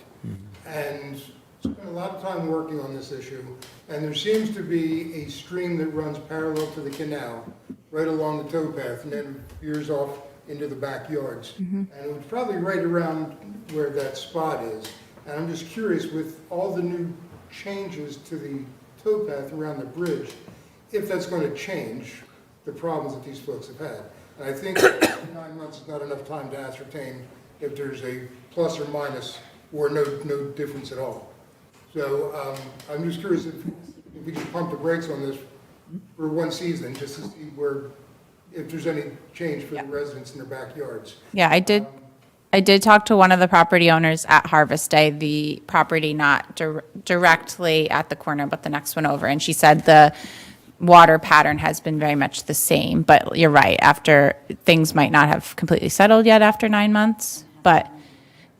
And spent a lot of time working on this issue. And there seems to be a stream that runs parallel to the canal, right along the towpath, and then veers off into the backyards. And it was probably right around where that spot is. And I'm just curious, with all the new changes to the towpath around the bridge, if that's going to change the problems that these folks have had. And I think 9 months is not enough time to ascertain if there's a plus or minus or no difference at all. So I'm just curious if we could pump the brakes on this for one season, just to see if there's any change for the residents in their backyards. Yeah, I did talk to one of the property owners at Harvest Day, the property not directly at the corner, but the next one over, and she said the water pattern has been very much the same, but you're right, after, things might not have completely settled yet after 9 months, but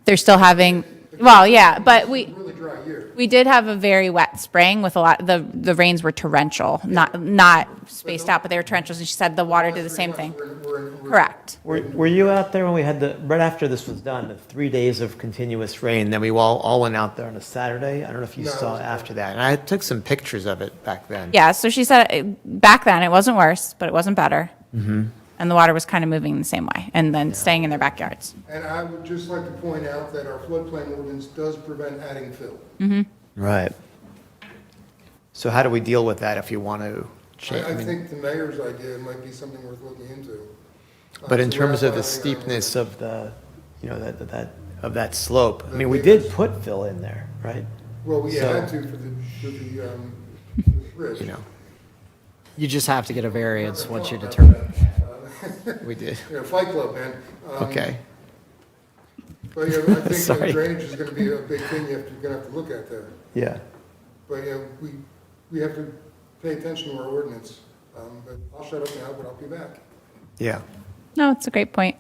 they're still having, well, yeah, but Really dry year. we did have a very wet spring with a lot, the rains were torrential, not spaced out, but they were torrential, and she said the water did the same thing. Correct. Were you out there when we had right after this was done, the 3 days of continuous rain, then we all went out there on a Saturday? I don't know if you saw after that. And I took some pictures of it back then. Yeah, so she said back then it wasn't worse, but it wasn't better. And the water was kind of moving the same way, and then staying in their backyards. And I would just like to point out that our floodplain ordinance does prevent adding fill. Right. So how do we deal with that if you want to change? I think the mayor's idea might be something worth looking into. But in So terms we're of the outlining our steepness of the, you know, that slope, I mean, we did put fill in there, right? Well, we So- had to for the bridge. You know, You just have to get a variance once you determine. we did. You know, Fight Club, man. Okay. But, you know, I think Sorry. drainage is gonna be a big thing you're gonna have to look at there. Yeah. But, you know, we have to pay attention to our ordinance. But I'll shut up now, but I'll be back. Yeah. No, it's a great point.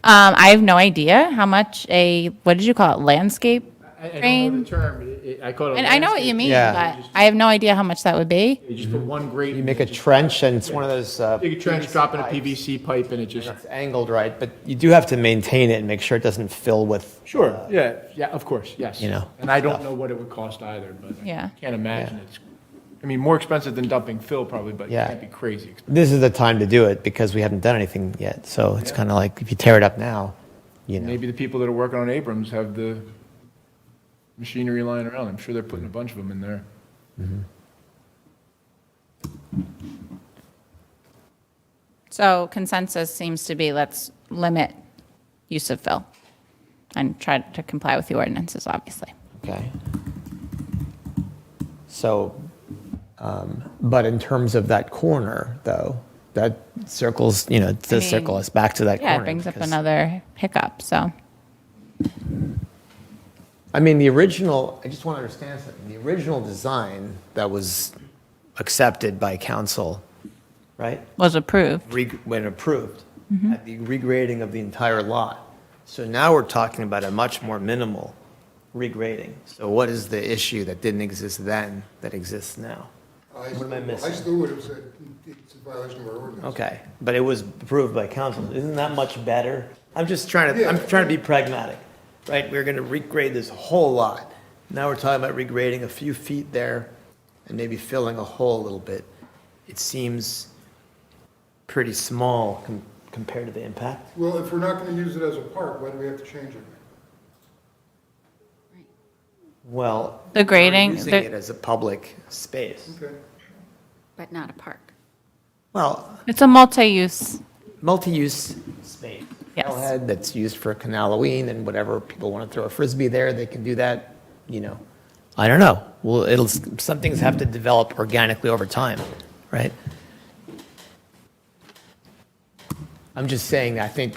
I have no idea how much what did you call it, landscape I don't know drain? the term. I call it a And I know what landscape. you mean, Yeah. but I have no idea how much that would be. You just put one grate. You make a trench, and it's one of those. Dig a trench, drop in a pipes. PVC pipe, and it just. It's angled right, but you do have to maintain it and make sure it doesn't fill with. Sure, yeah, of course, yes. You know, And I don't know what it would cost either, but Yeah. I can't imagine it's, I mean, more expensive than dumping fill probably, but it Yeah. can't be crazy expensive. This is the time to do it because we haven't done anything yet. So it's kind of like if you tear it up now, you know. Maybe the people that are working on Abrams have the machinery lying around. I'm sure they're putting a bunch of them in there. So consensus seems to be let's limit use of fill and try to comply with the ordinances, obviously. Okay. So, but in terms of that corner, though, that circles, you know, does mean, circle us back to that corner. Yeah, it brings up because- another hiccup, so. I mean, the original, I just want to understand something. The original design that was accepted by council, right? Was approved. When approved, at the regrading of the entire lot. So now we're talking about a much more minimal regrading. So what is the issue that didn't exist then that exists now? What am I missing? I still would have said it's a violation of our ordinance. Okay, but it was approved by council. Isn't that much better? I'm trying to be pragmatic, right? We're gonna regrade this whole lot. Now we're talking about regrading a few feet there and maybe filling a hole a little bit. It seems pretty small compared to the impact. Well, if we're not going to use it as a park, why do we have to change it? Well. The grading- we're using the- it as a public space. Okay. But not a park. Well, It's a multi-use. multi-use space. Yes. Trailhead that's used for Canaloween and whatever, people want to throw a Frisbee there, they can do that, you know. I don't know. Well, some things have to develop organically over time, right? I'm just saying, I think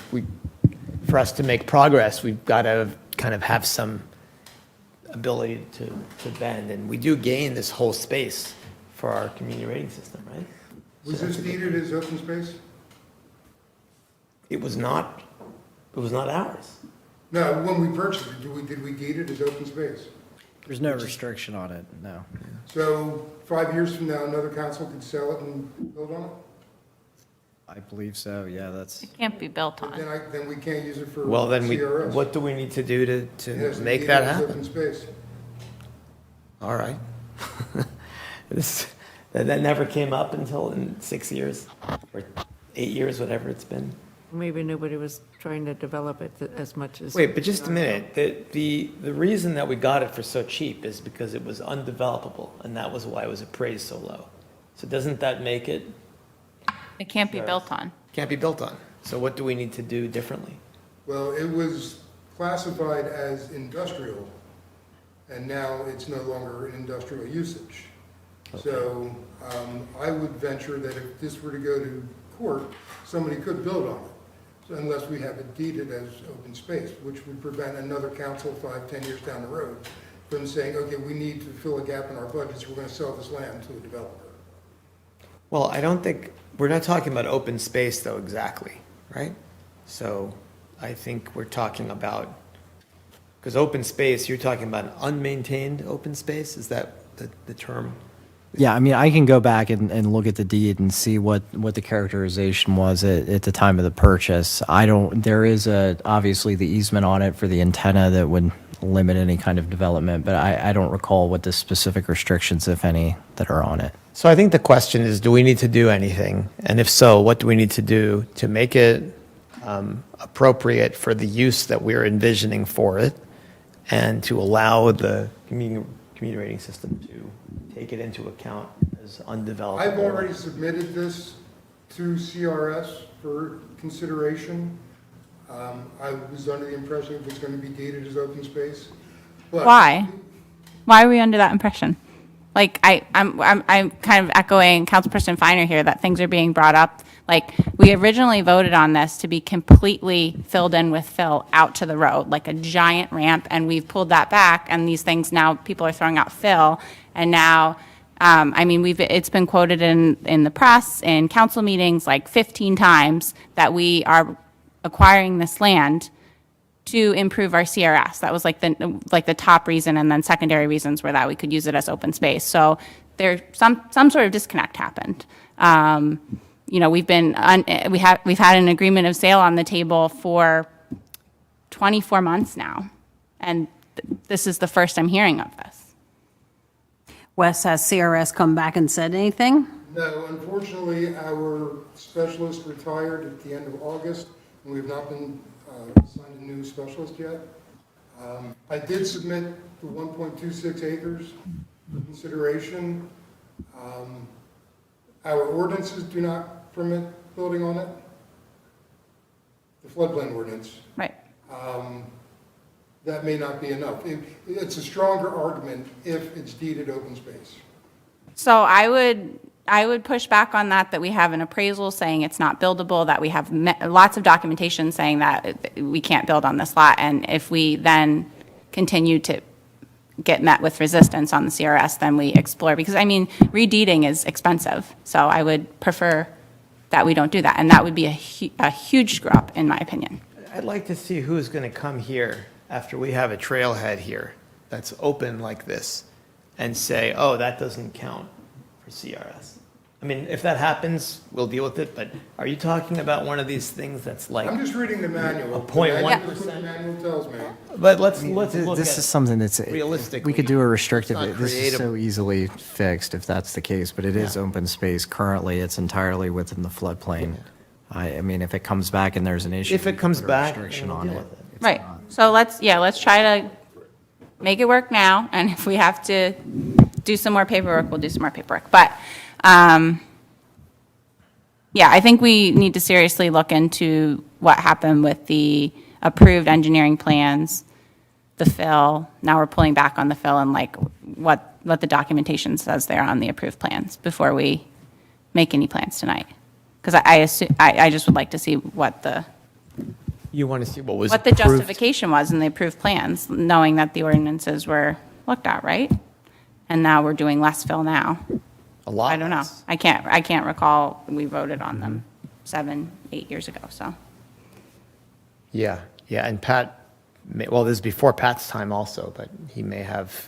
for us to make progress, we've got to kind of have some ability to bend, and we do gain this whole space for our community rating system, right? Was this deeded as open space? It was not ours. No, when we purchased it, did we deed it as open space? There's no restriction on it, no. So 5 years from now, another council could sell it and build on it? I believe so, yeah, that's. It can't be built on. Then we can't use it for Well, then CRS. what do we need to do It has to to be make deeded that as happen? Open space. All right. That never came up until in 6 years, or 8 years, whatever it's been. Maybe nobody was trying to develop it as much as. Wait, but just a minute. The reason that we got it for so cheap is because it was undevelopable, and that was why it was appraised so low. So doesn't that make it It can't be built on. can't be built on? So what do we need to do differently? Well, it was classified as industrial, and now it's no longer an industrial usage. So I would venture that if this were to go to court, somebody could build on it, so unless we have it deeded as open space, which would prevent another council 5-10 years down the road from saying, okay, we need to fill a gap in our budgets, we're going to sell this land to a developer. Well, I don't think, we're not talking about open space though exactly, right? So I think we're talking about, because open space, you're talking about an unmaintained open space? Is that the term? Yeah, I mean, I can go back and look at the deed and see what the characterization was at the time of the purchase. There is obviously the easement on it for the antenna that would limit any kind of development, but I don't recall what the specific restrictions, if any, that are on it. So I think the question is, do we need to do anything? And if so, what do we need to do to make it appropriate for the use that we're envisioning for it and to allow the community rating system to take it into account as undeveloped? I've already submitted this to CRS for consideration. I was under the impression it was going to be deeded as open space. But Why? Why are we under that impression? Like, I'm kind of echoing Councilperson Finer here that things are being brought up. Like, we originally voted on this to be completely filled in with fill out to the road, like a giant ramp, and we've pulled that back, and these things now, people are throwing out fill, and now, I mean, it's been quoted in the press, in council meetings, like 15 times, that we are acquiring this land to improve our CRS. That was like the top reason, and then secondary reasons were that we could use it as open space. So there, some sort of disconnect happened. You know, we've had an agreement of sale on the table for 24 months now, and this is the first I'm hearing of this. Wes, has CRS come back and said anything? No, unfortunately, our specialist retired at the end of August, and we have not been assigned a new specialist yet. I did submit the 1.26 acres for consideration. Our ordinances do not permit building on it. The floodplain ordinance. Right. That may not be enough. It's a stronger argument if it's deeded open space. So I would push back on that we have an appraisal saying it's not buildable, that we have lots of documentation saying that we can't build on this lot, and if we then continue to get met with resistance on the CRS, then we explore, because I mean, redeeding is expensive, so I would prefer that we don't do that, and that would be a huge screw up, in my opinion. I'd like to see who's going to come here after we have a trailhead here that's open like this and say, oh, that doesn't count for CRS. I mean, if that happens, we'll deal with it, but are you talking about one of these things that's like, I'm just reading the manual. A 0.1%? That's what the manual tells me. but let's look This is at something that's, realistically. we could do a restrictive, It's not this is creative. so easily fixed if that's the case, but it is Yeah. open space currently, it's entirely within the floodplain. I mean, if it comes back and there's an issue. If it we comes put a back, restriction then we'll on deal it. with it. It's Right, not- so let's try to make it work now, and if we have to do some more paperwork, we'll do some more paperwork. But, yeah, I think we need to seriously look into what happened with the approved engineering plans, the fill. Now we're pulling back on the fill, and like what the documentation says there on the approved plans before we make any plans tonight. Because I just would like to see what the You want to see what was what the approved? justification was in the approved plans, knowing that the ordinances were looked at, right? And now we're doing less fill now. A lot I don't know. less. I can't recall we voted on them 7, 8 years ago, so. Yeah, and Pat, well, this is before Pat's time also, but he may have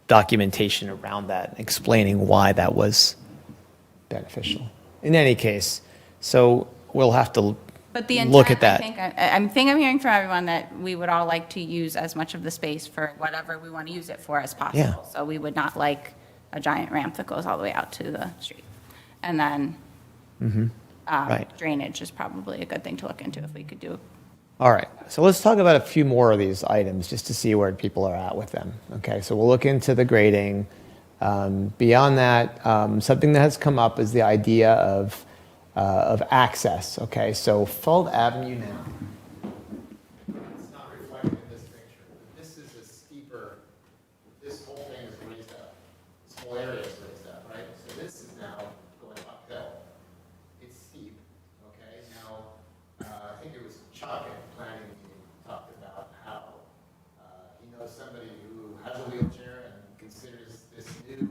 documentation around that, explaining why that was beneficial. In any case, so we'll have to But the intent, look at that. I think I'm hearing from everyone that we would all like to use as much of the space for whatever we want to use it for as possible. Yeah. So we would not like a giant ramp that goes all the way out to the street. And then Right. drainage is probably a good thing to look into if we could do. All right, so let's talk about a few more of these items just to see where people are at with them. Okay, so we'll look into the grading. Beyond that, something that has come up is the idea of access. Okay, so Fuld Avenue now. It's not reflected in this picture. This is a steeper. This whole thing is raised up. This whole area is raised up, right? So this is now going uphill. It's steep. Okay, now I think it was Chuck at the planning meeting talked about how he knows somebody who has a wheelchair and considers this new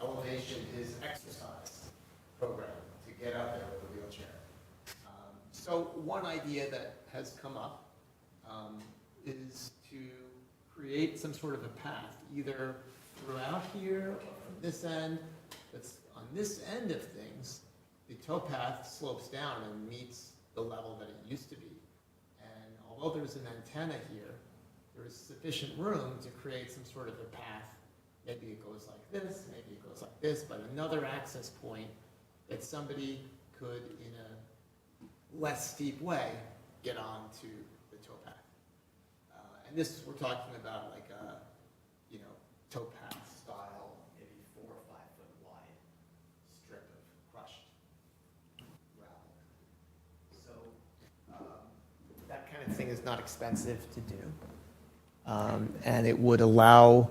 elevation his exercise program to get up there with a wheelchair. So one idea that has come up is to create some sort of a path, either throughout here or from this end. That's on this end of things, the towpath slopes down and meets the level that it used to be. And although there's an antenna here, there is sufficient room to create some sort of a path. Maybe it goes like this, maybe it goes like this, but another access point that somebody could, in a less steep way, get onto the towpath. And this, we're talking about like a, towpath style, maybe 4 or 5 foot wide strip of crushed gravel. So that kind of thing is not expensive to do. And it would allow,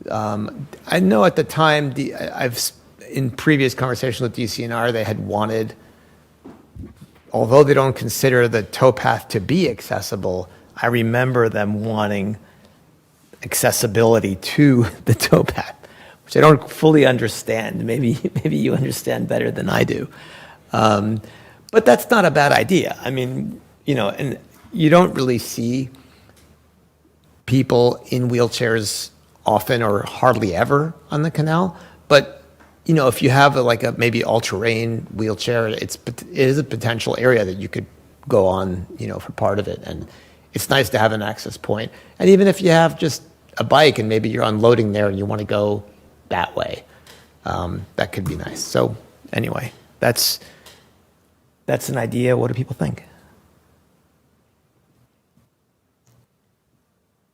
I know at the time, in previous conversations with DCNR, they had wanted, although they don't consider the towpath to be accessible, I remember them wanting accessibility to the towpath, which I don't fully understand. Maybe you understand better than I do. But that's not a bad idea. I mean, and you don't really see people in wheelchairs often or hardly ever on the canal. But, if you have like a maybe all-terrain wheelchair, it is a potential area that you could go on, for part of it. And it's nice to have an access point. And even if you have just a bike and maybe you're unloading there and you want to go that way, that could be nice. So anyway, that's an idea. What do people think?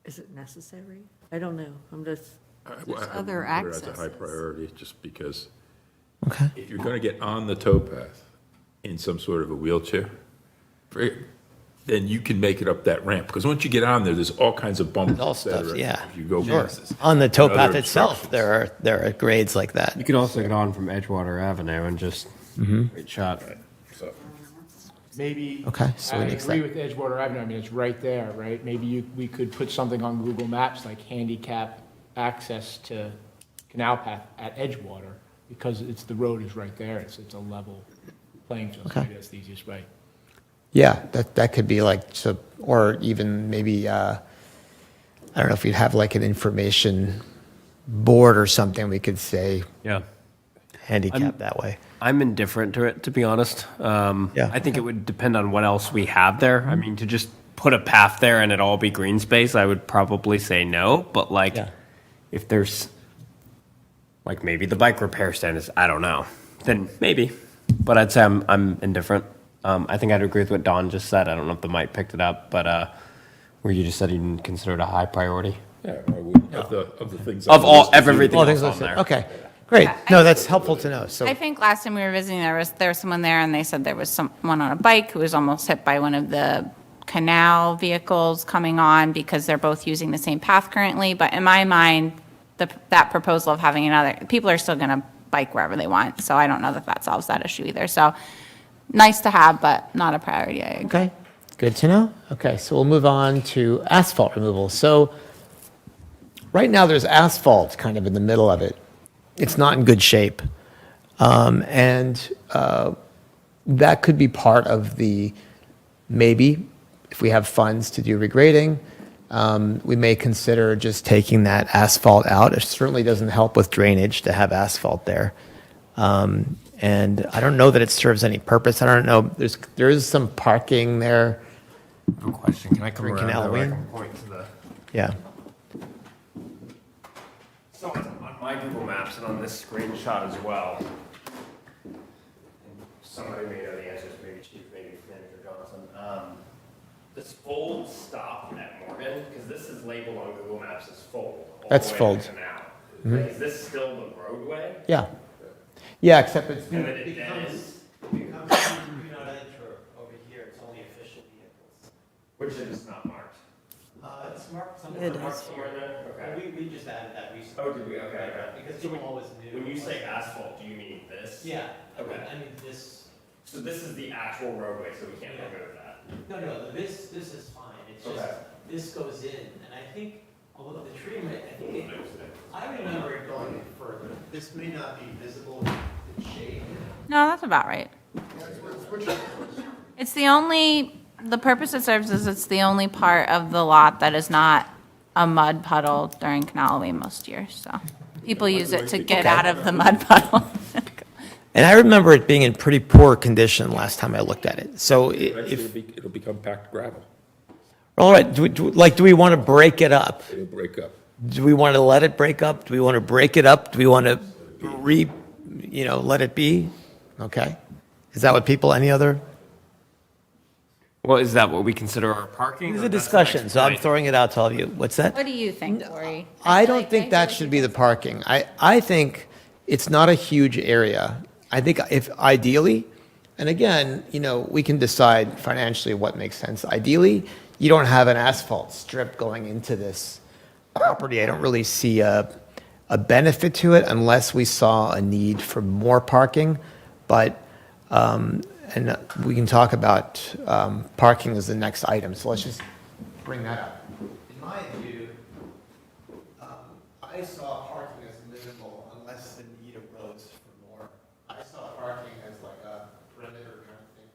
Is it necessary? I don't know. I'm just, other Put it as a high accesses. priority, just because Okay. if you're going to get on the towpath in some sort of a wheelchair, then you can make it up that ramp. Because once you get on there, there's all kinds of bumps. All et cetera, stuff, yeah. If you go Sure. past this. On the And towpath other itself, obstructions. there are grades like that. You could also get on from Edgewater Avenue and just straight shot. So, Maybe. Okay, so I we nix agree that. with Edgewater Avenue, I mean, it's right there, right? Maybe we could put something on Google Maps, like handicap access to Canal Path at Edgewater, because the road is right there, it's a level playing field, so Okay. maybe that's the easiest way. Yeah, that could be like, so, or even maybe, I don't know if you'd have like an information board or something, we could say Yeah. handicap that way. I'm indifferent to it, to be honest. Yeah. I think it would depend on what else we have there. I mean, to just put a path there and it all be green space, I would probably say no. But like, Yeah. if there's, like maybe the bike repair stand is, I don't know, then maybe. But I'd say I'm indifferent. I think I'd agree with what Don just said. I don't know if the mic picked it up, but where you just said you didn't consider it a high priority. yeah, of the things. Of on the list, if you- everything All else things on listed. there. Okay, great. Yeah, No, that's helpful to know. So, I think last time we were visiting, there was someone there, and they said there was someone on a bike who was almost hit by one of the canal vehicles coming on because they're both using the same path currently. But in my mind, that proposal of having people are still going to bike wherever they want. So I don't know that solves that issue either. So nice to have, but not a priority. I agree. okay, good to know. Okay, so we'll move on to asphalt removal. So right now, there's asphalt kind of in the middle of it. It's not in good shape. And that could be part of maybe, if we have funds to do regrading, we may consider just taking that asphalt out. It certainly doesn't help with drainage to have asphalt there. And I don't know that it serves any purpose. I don't know, there is some parking there. No question. Can I come Drinking around there? I Halloween? can point to the. Yeah. So on my Google Maps and on this screenshot as well, and somebody may know the answers, maybe Chief, maybe Manager Johnson. Does Fold stop at Morgan? Because this is labeled on Google Maps as Fold. all That's the way Fold. to now. Like, is this still the roadway? Yeah. Yeah, except it's, And then it then is, Becomes do not enter over here, it's only official vehicles. which is not marked. It's marked, some It of marked is. Somewhere in there? Okay. We just added that recently. Oh, did we? Okay, okay. Because So people always knew. When you say asphalt, do you mean this? Yeah, Okay. I mean, this, So this is the actual roadway, so we can't remove that. no, this is fine, it's just, Okay. this goes in, and I think, although the tree might, I remember it going further. This may not be visible in shade. No, that's about right. It's the purpose it serves is it's the only part of the lot that is not a mud puddle during Canalaway most years, so. People use it to get out of the mud puddle. and I remember it being in pretty poor condition last time I looked at it. So Eventually, if, it'll become packed gravel. all right, do we want to break it up? It'll break up. Do we want to let it break up? Do we want to break it up? Do we want to let it be? Okay. Is that what any other? Well, is that what we consider our parking? It's or a that's discussion, next so I'm point? throwing it out to all of you. What's that? What do you think, Lori? I feel don't like think I that feel should like be the parking. I think it's not a huge area. I think if ideally, and again, we can decide financially what makes sense. Ideally, you don't have an asphalt strip going into this property. I don't really see a benefit to it unless we saw a need for more parking. But, and we can talk about parking as the next item. So let's just bring that up. In my view, I saw parking as minimal unless the need arose for more. I saw parking as like a perimeter kind of thing.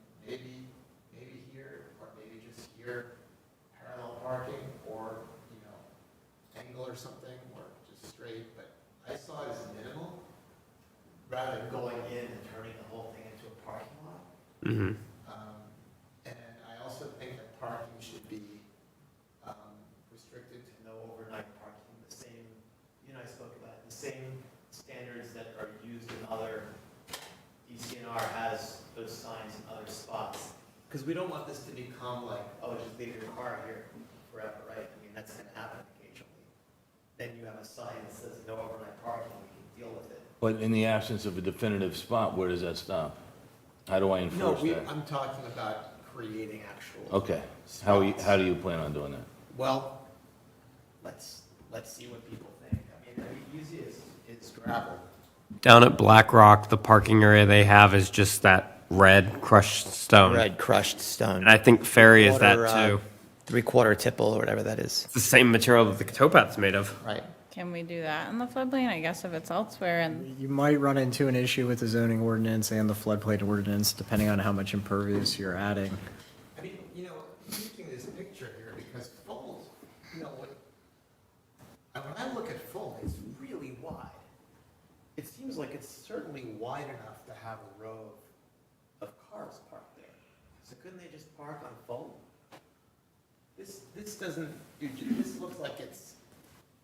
either parallel parking or, angle or something, or just straight, but I saw it as minimal, rather than going in and turning the whole thing into a parking lot. Mm-hmm. And I also think that parking should be restricted to no overnight parking, the same, you and I spoke about it, the same standards that are used in other, DCNR has those signs in other spots. Because we don't want this to become like, oh, just leave your car here forever, right? I mean, that's going to happen occasionally. Then you have a sign that says no overnight parking, we can deal with it. But in the absence of a definitive spot, where does that stop? How do I enforce that? I'm talking about creating actual. Okay, spots. how do you plan on doing that? Well, let's see what people think. I mean, the easiest is gravel. Down at Black Rock, the parking area they have is just that red crushed stone. Red crushed stone. And I think Ferry is that Quarter, too. 3/4 tipple or whatever that is. It's the same material that the towpath's made of. Right. Can we do that in the floodplain? I guess if it's elsewhere and You might run into an issue with the zoning ordinance and the floodplain ordinance, depending on how much impervious you're adding. I mean, using this picture here, because Fold, when I look at Fold, it's really wide. It seems like it's certainly wide enough to have a row of cars parked there. So couldn't they just park on Fold? This doesn't, this looks like it's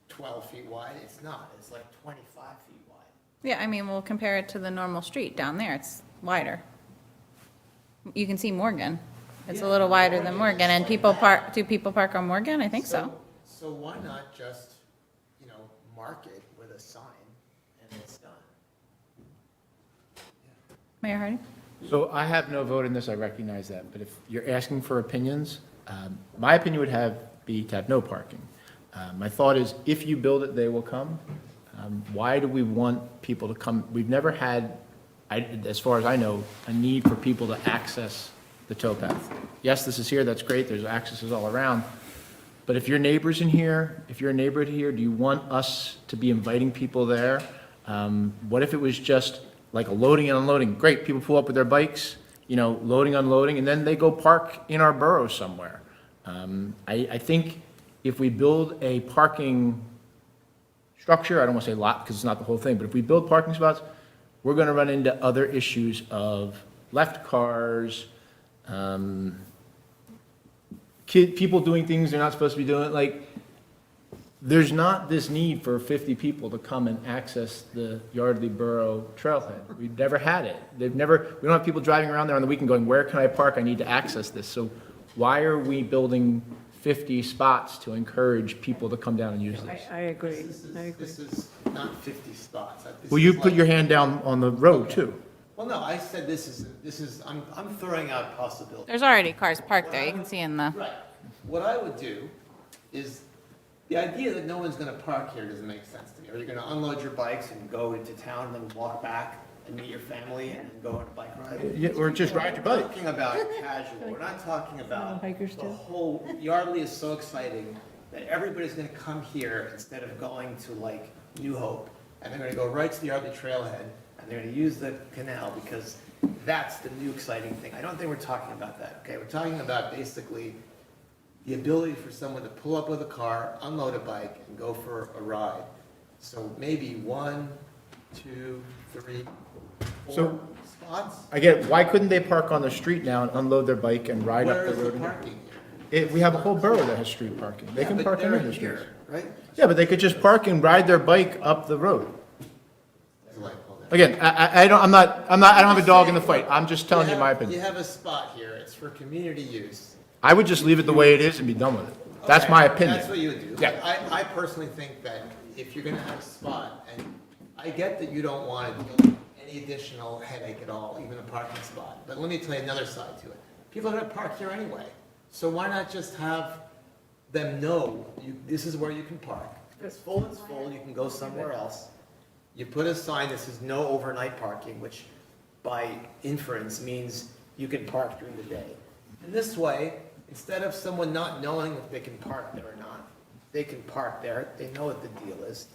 12 feet wide. It's not. It's like 25 feet wide. yeah, I mean, we'll compare it to the normal street down there. It's wider. You can see Morgan. It's a little wider than Morgan, and people park, do people park on Morgan? I think so. So why not just, mark it with a sign and it's done? Mayor Hardy? So I have no vote in this, I recognize that, but if you're asking for opinions, my opinion would be to have no parking. My thought is, if you build it, they will come. Why do we want people to come? We've never had, as far as I know, a need for people to access the towpath. Yes, this is here, that's great, there's accesses all around, but if your neighbor's in here, if you're a neighbor here, do you want us to be inviting people there? What if it was just like a loading and unloading? Great, people pull up with their bikes, loading, unloading, and then they go park in our borough somewhere. I think if we build a parking structure, I don't want to say lot because it's not the whole thing, but if we build parking spots, we're going to run into other issues of left cars, people doing things they're not supposed to be doing. Like, there's not this need for 50 people to come and access the Yardley Borough trailhead. We've never had it. We don't have people driving around there on the weekend going, where can I park? I need to access this. So why are we building 50 spots to encourage people to come down and use this? I agree. This is not 50 spots. This Well, you is put like- your hand down on the road too. Well, no, I said this is, I'm throwing out possibilities. There's already cars parked there. You can see in the, Right. What I would do is, the idea that no one's gonna park here doesn't make sense to me. Or you're gonna unload your bikes and go into town, and then walk back and meet your family and then go on a bike ride. Yeah, or just ride your We're bike. talking about casual, we're not talking about Hikers the too. whole, Yardley is so exciting that everybody's gonna come here instead of going to like New Hope. And they're gonna go right to the Yardley trailhead, and they're gonna use the canal because that's the new exciting thing. I don't think we're talking about that, okay? We're talking about basically the ability for someone to pull up with a car, unload a bike, and go for a ride. So maybe 1, 2, 3, 4 So- spots? I get, why couldn't they park on the street now and unload their bike and ride up Where the is the road? again? parking here? We have a whole borough that has street parking. They Yeah, can but park they're in the streets. here, right? Yeah, but they could just park and ride their bike up the road. There's a light pole there. Again, I don't have a dog in the fight. I'm just telling you my You opinion. have a spot here, it's for community use. I would just leave it the way it is and be done with it. That's Okay, my opinion. That's what you would do. Yeah. I personally think that if you're gonna have a spot, and I get that you don't want to deal with any additional headache at all, even a parking spot, but let me tell you another side to it. People are gonna park here anyway, so why not just have them know, this is where you can park. If it's full, it's full, you can go somewhere else. You put a sign that says no overnight parking, which by inference means you can park during the day. And this way, instead of someone not knowing if they can park there or not, they can park there, they know what the deal is.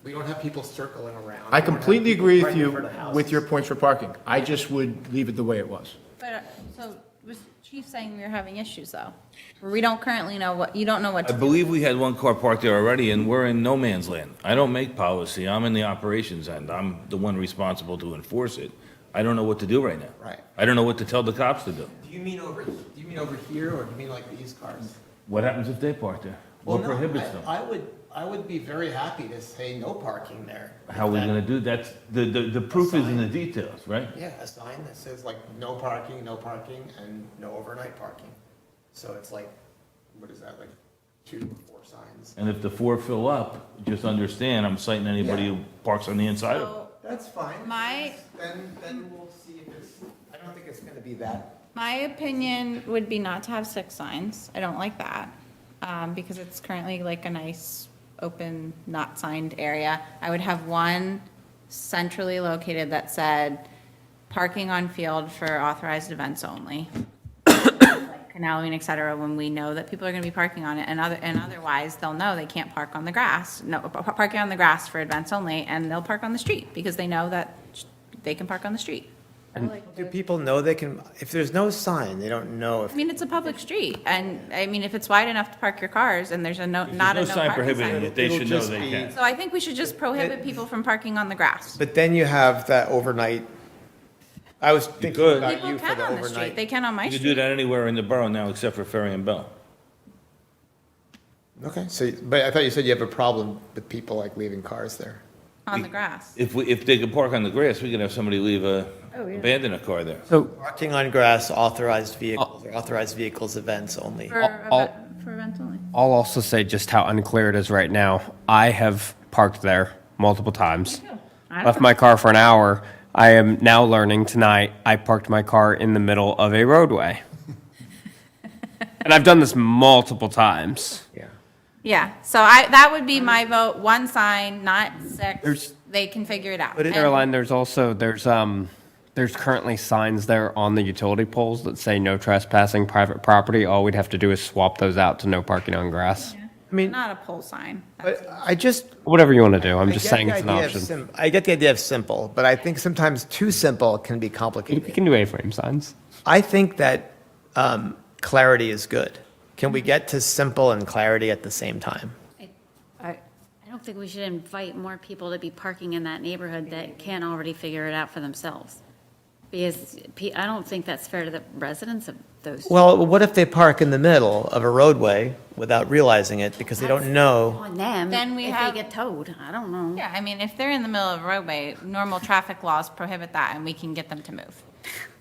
We don't have people circling around. I completely agree with Right in you front of houses. with your points for parking. I just would leave it the way it was. but, so was Chief saying we were having issues, though? Where we don't currently know what, you don't know what I to do. believe we had one car parked there already, and we're in no man's land. I don't make policy, I'm in the operations end, I'm the one responsible to enforce it. I don't know what to do right now. Right. I don't know what to tell the cops to do. Do you mean over here, or do you mean like these cars? What happens if they park there? What No, prohibits them? I would be very happy to say no parking there. How are we gonna do that? The proof is in the details, right? Yeah, a sign that says like no parking, and no overnight parking. So it's like, what is that, like 2 or 4 signs? And if the 4 fill up, just understand, I'm citing anybody who parks on the inside of it. So, That's fine. My- Then we'll see if it's, I don't think it's gonna be that. My opinion would be not to have 6 signs. I don't like that, because it's currently like a nice, open, not signed area. I would have one centrally located that said, parking on field for authorized events only. Like Canalween, et cetera, when we know that people are gonna be parking on it, and otherwise, they'll know they can't park on the grass. No, parking on the grass for events only, and they'll park on the street, because they know that they can park on the street. Do people know they can, if there's no sign, they don't know if I mean, it's a public street, and, I mean, if it's wide enough to park your cars, and there's a no, not a There's no no sign parking prohibiting sign. it, they It'll should know just they be- can. So I think we should just prohibit people from parking on the grass. But then you have that overnight, I was thinking could. about People you for can the on the street, overnight. they can on my You can do street, that anywhere in the borough now except for Ferry and Bell. Okay, so, but I thought you said you have a problem with people like leaving cars there. on the grass. If they could park on the grass, we could have somebody leave abandon a car there. So Parking on grass, authorized vehicles, or authorized vehicles events only. For events only. I'll also say just how unclear it is right now. I have parked there multiple times. Left my car for an hour. I am now learning tonight, I parked my car in the middle of a roadway. And I've done this multiple times. Yeah. Yeah, so that would be my vote, 1 sign, not 6, they can figure it out. But in Caroline, there's currently signs there on the utility poles that say no trespassing private property. All we'd have to do is swap those out to no parking on grass. I mean, Not a pole sign. but I just, Whatever you want to do, I'm I just get saying the it's an idea of option. I get the idea of simple, but I think sometimes too simple can be You complicated. can do A-frame signs. I think that clarity is good. Can we get to simple and clarity at the same time? I don't think we should invite more people to be parking in that neighborhood that can't already figure it out for themselves. Because I don't think that's fair to the residents of those. Well, what if they park in the middle of a roadway without realizing it because they don't know? On them, Then we if have- they get towed, I don't know. Yeah, I mean, if they're in the middle of a roadway, normal traffic laws prohibit that, and we can get them to move.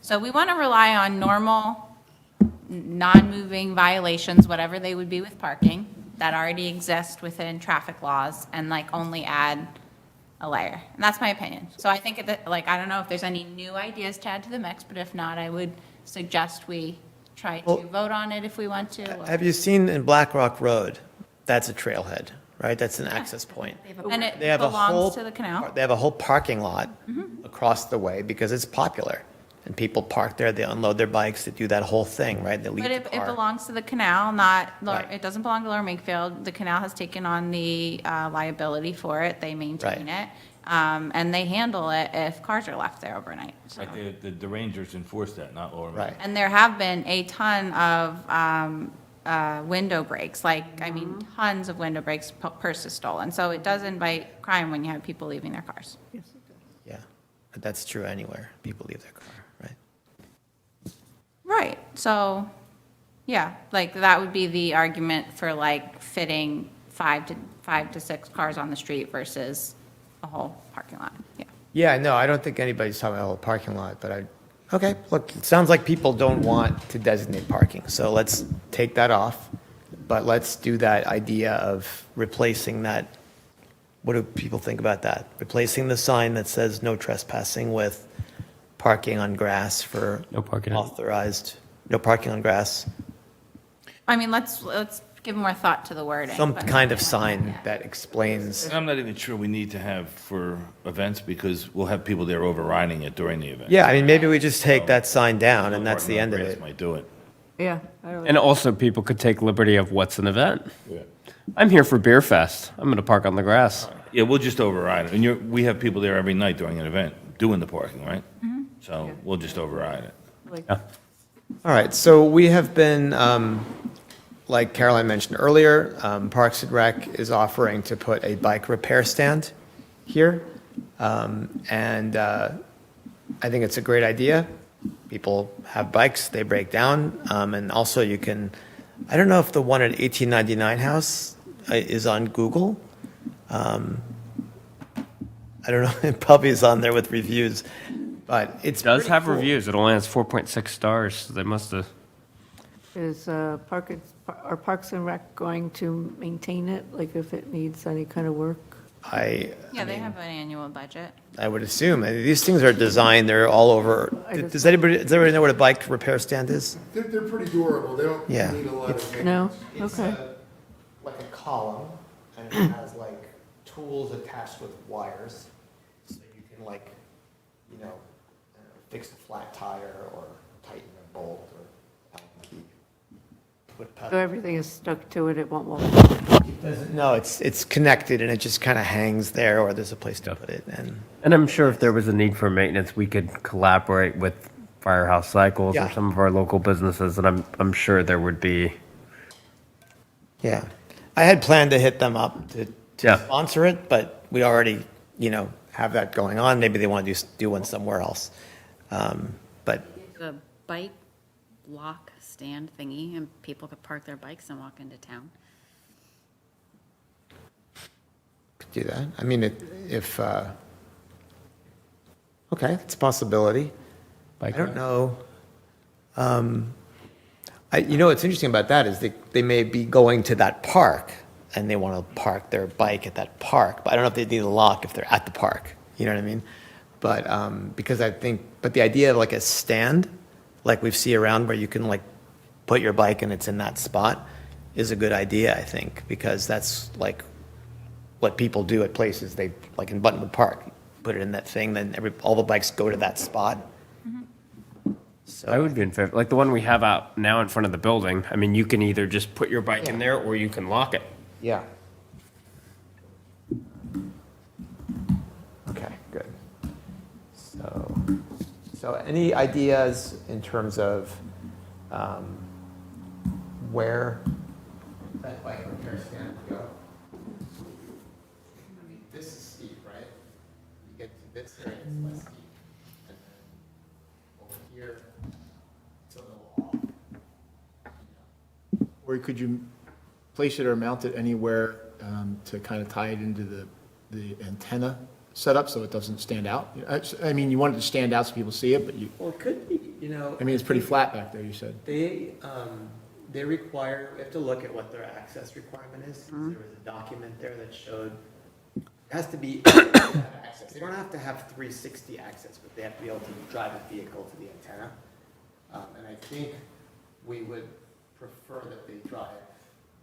So we want to rely on normal, non-moving violations, whatever they would be with parking, that already exist within traffic laws, and like only add a layer. And that's my opinion. So I think, like, I don't know if there's any new ideas to add to the mix, but if not, I would suggest we try to vote on it if we want to. or- Have you seen in Black Rock Road? That's a trailhead, right? That's an access point. And it They have a whole, belongs to the canal. they have a whole parking lot across the way because it's popular. And people park there, they unload their bikes, they do that whole thing, right? They leave But the it car. belongs to the canal, not, Right. it doesn't belong to Lower Makefield. The canal has taken on the liability for it. They maintain it. And they handle it if cars are left there overnight. so. Like the Rangers enforce that, not Lower Right. And there have been a ton of window breaks, like, I mean, tons of window breaks, purses stolen. So it does invite crime when you have people leaving their cars. Yeah, but that's true anywhere. People leave their car, right? Right, so, yeah, like, that would be the argument for like fitting 5 to 6 cars on the street versus a whole parking lot, yeah. Yeah, no, I don't think anybody's talking about a whole parking lot, but okay, look, it sounds like people don't want to designate parking, so let's take that off. But let's do that idea of replacing that. What do people think about that? Replacing the sign that says no trespassing with parking on grass for No parking. authorized, no parking on grass. I mean, let's give more thought to the wording. Some but- kind of sign that explains. And I'm not even sure we need to have for events because we'll have people there overriding it during the event. Yeah, I mean, maybe we just take that sign down and that's the end of Parking on it. grass Might do it. Yeah. I don't- And also, people could take liberty of what's an event. Yeah. I'm here for Beer Fest. I'm going to park on the grass. Yeah, we'll just override it. And we have people there every night during an event doing the parking, right? So we'll just override it. like- Yeah. All right, so we have been, like Caroline mentioned earlier, Parks and Rec is offering to put a bike repair stand here. And I think it's a great idea. People have bikes, they break down. And also you can, I don't know if the one at 1899 House is on Google. I don't know, it probably is on there with reviews, but it's It does pretty have cool. reviews. It only has 4.6 stars. So they must have. Is are Parks and Rec going to maintain it, like if it needs any kind of work? Yeah, they have an annual budget. I would assume. I mean, these things are designed, they're all over. Does everybody know what a bike repair stand is? They're pretty durable, they don't Yeah. need a lot of maintenance. No? It's Okay. like a column, and it has like tools attached with wires, so you can like, fix a flat tire or tighten a bolt or key. So everything is stuck to it, it won't walk? No, it's connected and it just kind of hangs there, or there's a place to put it. And I'm sure if there was a need for maintenance, we could collaborate with Firehouse Cycles or Yeah. some of our local businesses, and I'm sure there would be. Yeah. I had planned to hit them up to Yeah. sponsor it, but we already, have that going on. Maybe they want to do one somewhere else. But The bike lock stand thingy, and people could park their bikes and walk into town. could do that. I mean, okay, it's a possibility. I don't know. What's interesting about that is they may be going to that park and they want to park their bike at that park, but I don't know if they need a lock if they're at the park. You know what I mean? But because but the idea of like a stand, like we see around where you can like put your bike and it's in that spot, is a good idea, I think, because that's like what people do at places. They, like in Buttonwood Park, put it in that thing, then all the bikes go to that spot. I would be in favor, like the one we have out now in front of the building. I mean, you can either just put your bike in there or you can lock it. Yeah. Okay, good. So any ideas in terms of where that bike repair stand would go? I mean, this is steep, right? You get to this area, it's less steep. And then over here, it's a little off. Or could you place it or mount it anywhere to kind of tie it into the antenna setup so it doesn't stand out? I mean, you want it to stand out so people see it, but Well, it could be, I mean, it's pretty flat back there, you said. They require, we have to look at what their access requirement is. There was a document there that showed, it has to be access. They don't have to have 360 access, but they have to be able to drive a vehicle to the antenna. And I think we would prefer that they drive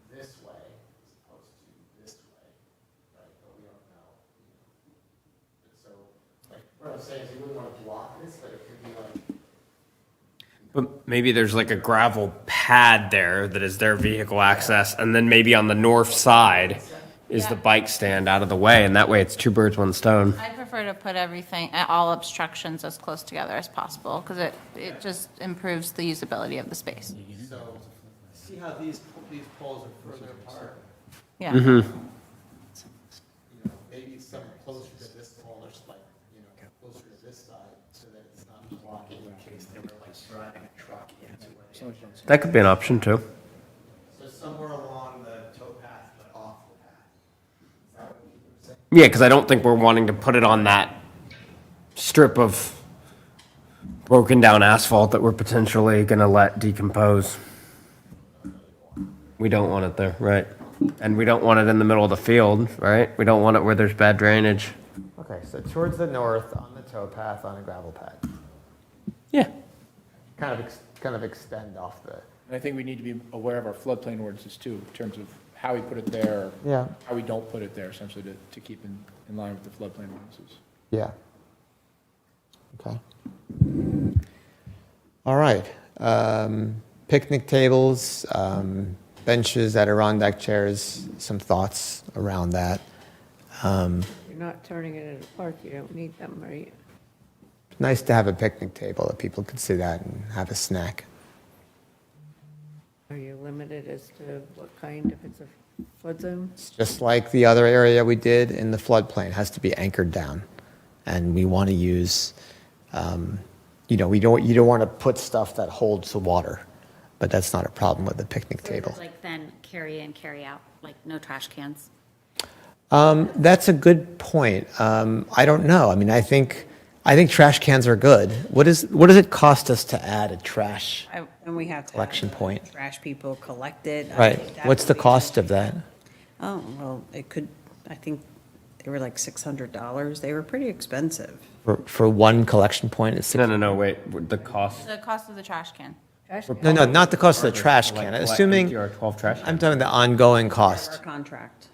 this way as opposed to this way, right? But we don't know. So, like, what I'm saying is you wouldn't want to block this, but it could be like, But maybe there's like a gravel pad there that is their vehicle access, and then maybe on the north side is the bike stand out of the way, and that way it's two birds, one stone. I prefer to put everything, all obstructions as close together as possible, because it just improves the usability of the space. So, see how these poles are further apart? Yeah. Maybe some closer to this pole, or like, closer to this side, so that it's not blocking in case they were like driving a truck into it. That could be an option too. So somewhere along the towpath, but off the path. Is that what you were saying? Yeah, because I don't think we're wanting to put it on that strip of broken down asphalt that we're potentially going to let decompose. We don't want it there, right? And we don't want it in the middle of the field, right? We don't want it where there's bad drainage. okay, so towards the north on the towpath on a gravel pad. Yeah. Kind of extend off the. And I think we need to be aware of our floodplain ordinances too, in terms of how we put it there, Yeah. how we don't put it there, essentially, to keep in line with the floodplain ordinances. Yeah. Okay. All right. Picnic tables, benches, Adirondack chairs, some thoughts around that. You're not turning it into a park, you don't need them, right? Nice to have a picnic table that people could sit at and have a snack. Are you limited as to what kind, if it's a flood zone? It's just like the other area we did in the floodplain, has to be anchored down. And we want to use, you don't want to put stuff that holds the water, but that's not a problem with the picnic table. Like then carry in, carry out, like no trash cans. That's a good point. I don't know. I mean, I think trash cans are good. What does it cost us to add a trash? And we have to. Collection have, point. Trash people collect it. I Right. think that What's the would be- cost of that? Oh, well, it could, I think they were like $600. They were pretty expensive. For one collection point, it's No, wait, the cost. The cost of the trash can. No, not the cost of the trash can. Assuming, Your 12 trash I'm cans. talking the ongoing Our cost. contract.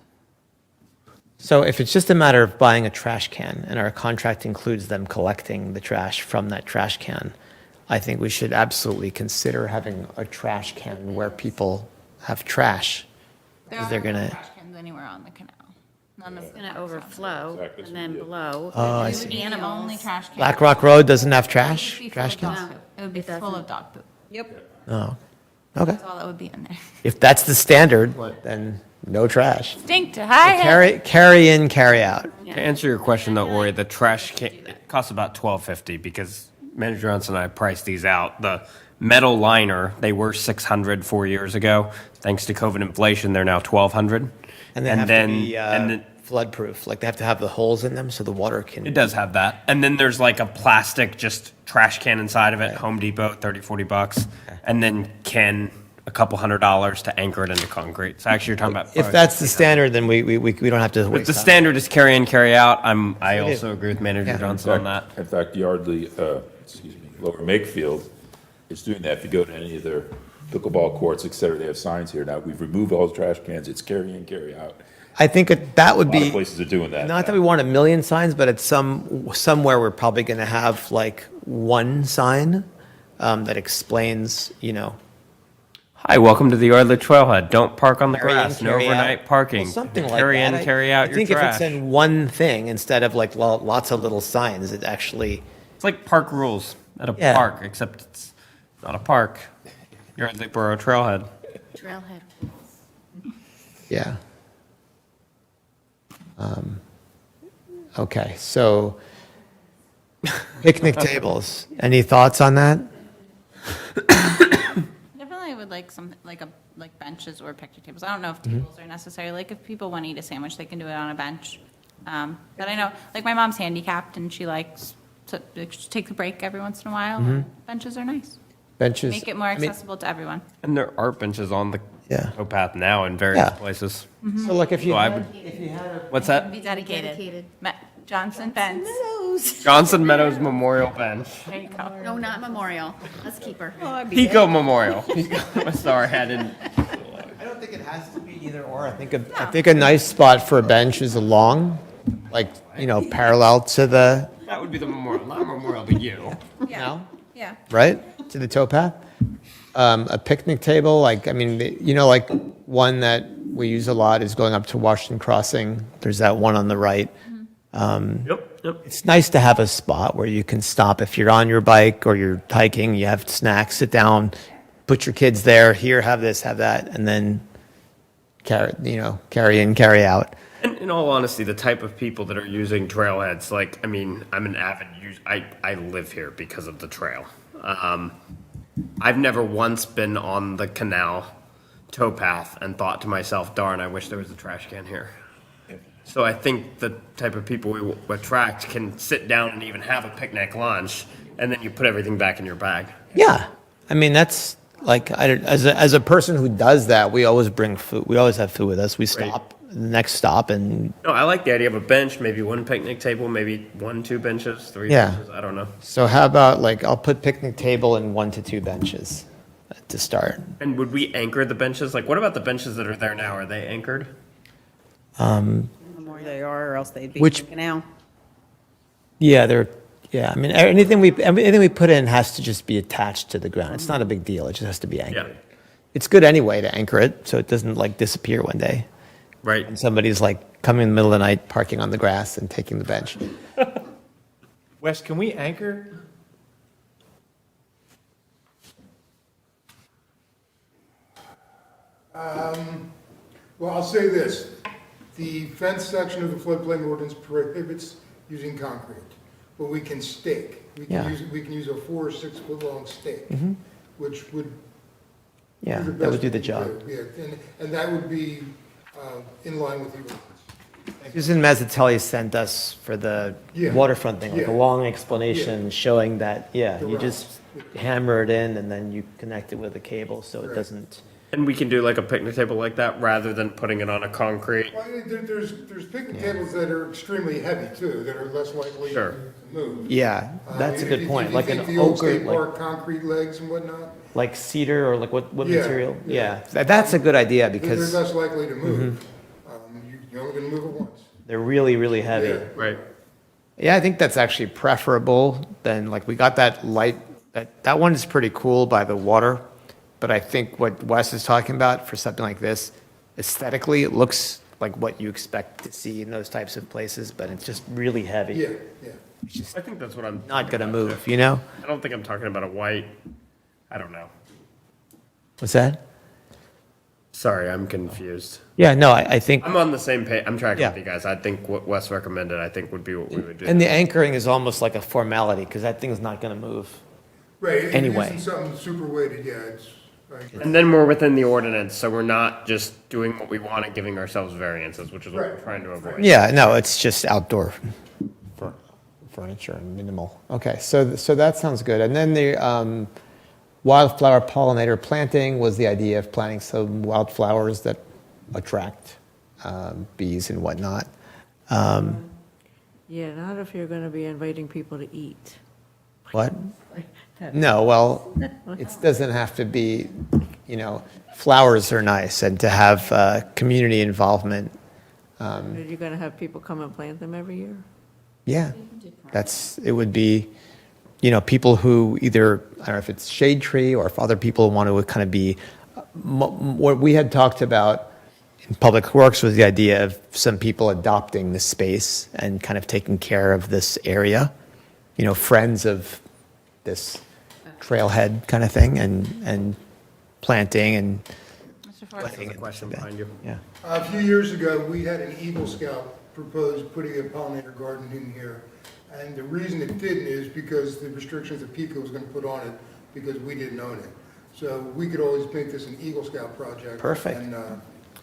So if it's just a matter of buying a trash can and our contract includes them collecting the trash from that trash can, I think we should absolutely consider having a trash can where people have trash. There Because they're are no gonna, trash cans anywhere on the canal. None of It's gonna overflow Exactly. and then below. Oh, I It see. would be the only Animals. trash can. Black Rock Road doesn't have It trash? would be full Trash of cans? dog poop. It would be It full doesn't. of dog poop. Yep. Oh, okay. That's all that would be in there. If that's the standard, then no trash. Stink to high head. Carry in, carry out. To answer your question though, Ori, the trash can, it costs about $12.50 because Manager Johnson and I priced these out. The metal liner, they were $600 4 years ago. Thanks to COVID inflation, they're now $1,200. And they have to be and then flood-proof, like they have to have the holes in them so the water can. it does have that. And then there's like a plastic just trash can inside of it, Home Depot, $30-$40. And then a couple $100 to anchor it into concrete. So actually you're talking about. If that's the standard, then we don't have to If waste the time. standard is carry in, carry out, I we do. also agree with Manager Yeah. Johnson on that. In fact, Yardley, Lower Makefield is doing that. If you go to any of their pickleball courts, et cetera, they have signs here now. We've removed all the trash cans. It's carry in, carry out. I think that would A lot be. of places are doing that. Not that we want a million signs, but at somewhere we're probably going to have like one sign that explains, Hi, welcome to the Yardley Trailhead. Don't park on the carry in, grass. No carry out. overnight parking. Well, something like Carry that. in, carry out I your think trash. if it's in one thing instead of like lots of little signs, it actually. It's like park rules at a Yeah. park, except it's not a park. Yardley Borough Trailhead. Trailhead. Yeah. Okay, so picnic tables. Any thoughts on that? Definitely would like some, like benches or picnic tables. I don't know if tables are necessary. Like if people want to eat a sandwich, they can do it on a bench. But I know, like my mom's handicapped and she likes to take the break every once in a while. Benches are nice. Benches? Make it more I mean, accessible to everyone. And there are benches on the Yeah. towpath now in various Yeah. places. So like if you So I had, would, what's that? Be dedicated. Dedicated. Johnson Bench. Johnson Meadows Memorial Bench. There you go. No, not memorial. Let's keep her. Pico Memorial. Sorry, I didn't. I don't think it has to be either or. I think a nice spot for a bench is along, like, parallel to the, That would be the memorial, not memorial, but you. Yeah. Yeah. right? To the towpath. A picnic table, like one that we use a lot is going up to Washington Crossing. There's that one on the right. Yep. It's nice to have a spot where you can stop if you're on your bike or you're hiking, you have snacks, sit down, put your kids there, here, have this, have that, and then carry in, carry out. And in all honesty, the type of people that are using trailheads, I'm an avid user. I live here because of the trail. I've never once been on the canal towpath and thought to myself, darn, I wish there was a trash can here. So I think the type of people we attract can sit down and even have a picnic lunch, and then you put everything back in your bag. Yeah. I mean, that's like, as a person who does that, we always bring food. We always have food with us. We stop, the next stop, and No, I like the idea of a bench, maybe one picnic table, maybe 1-2 benches, 3 Yeah. benches, I don't know. so how about I'll put picnic table and 1 to 2 benches to start. And would we anchor the benches? Like, what about the benches that are there now? Are they anchored? The more they are, or else they'd be Which- taken out. Yeah, I mean, anything we put in has to just be attached to the ground. It's not a big deal. It just has to be anchored. Yeah. It's good anyway to anchor it so it doesn't disappear one day. Right. And somebody's coming in the middle of the night, parking on the grass and taking the bench. Wes, can we anchor? Well, I'll say this, the fence section of the floodplain ordinance prohibits using concrete, but we can stake. Yeah. We can use a 4 or 6 foot long stake, which would. Yeah, do the that best would do we the can job. do. Yeah, and that would be in line with the ordinance. Susan Mazzatelli sent us for the Yeah. waterfront thing, like a Yeah. long explanation showing that, yeah, The you just hammer it in and then you connect it with a cable so it Right. doesn't. And we can do like a picnic table like that rather than putting it on a concrete. Well, there's picnic tables that are extremely heavy too, that are less likely Sure. to move. Yeah, that's a If good you- point, if you like think an the old oak or State like, Park concrete legs and whatnot, like cedar or like what Yeah, material? yeah. Yeah, that's a good idea they're because less likely to move. You're only gonna move it once. they're really, really heavy. Yeah. Right. Yeah, I think that's actually preferable than, like, we got that light, that one is pretty cool by the water, but I think what Wes is talking about for something like this, aesthetically, it looks like what you expect to see in those types of places, but it's just really heavy. Yeah, yeah. It's just I think that's what I'm. not gonna talking move, about. you know? I don't think I'm talking about a white, I don't know. What's that? Sorry, I'm confused. Yeah, no, I think, I'm on the same page. I'm tracking Yeah. with you guys. I think what Wes recommended, I think would be what we would do. and the anchoring is almost like a formality, because that thing's not gonna move. Right, it Anyway. isn't something super weighted, yeah, it's, right. And then we're within the ordinance, so we're not just doing what we want and giving ourselves variances, which is what we're Right. trying to avoid. Yeah, no, it's just outdoor furniture, minimal. Okay, so that sounds good. And then the wildflower pollinator planting was the idea of planting some wildflowers that attract bees and whatnot. Yeah, not if you're going to be inviting people to eat. What? No, well, it doesn't have to be, flowers are nice, and to have community involvement. Are you going to have people come and plant them every year? Yeah, it would be, people who either, I don't know if it's shade tree or if other people want to kind of be, what we had talked about in Public Works was the idea of some people adopting the space and kind of taking care of this area, friends of this trailhead kind of thing and planting and, Mr. Forrest? There's a question behind you. yeah. A few years ago, we had an Eagle Scout propose putting a pollinator garden in here. And the reason it didn't is because the restrictions that PICO was gonna put on it, because we didn't own it. So we could always make this an Eagle Scout project. Perfect. And,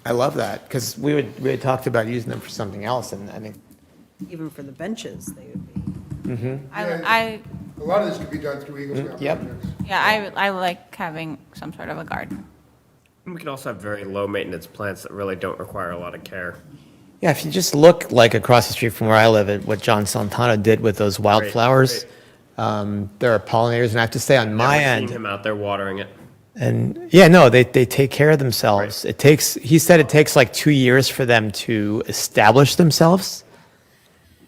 I love that, because we had talked about using them for something else, and I think, Even for the benches, they would be. I, a lot of this could be done through Eagle Scout yep. projects. I like having some sort of a garden. We could also have very low maintenance plants that really don't require a lot of care. yeah, if you just look like across the street from where I live at what John Santana did with those wildflowers, there are pollinators, and I have to say on my Never end, seen him out there watering it. and yeah, no, they take care of themselves. He said it takes like 2 years for them to establish themselves.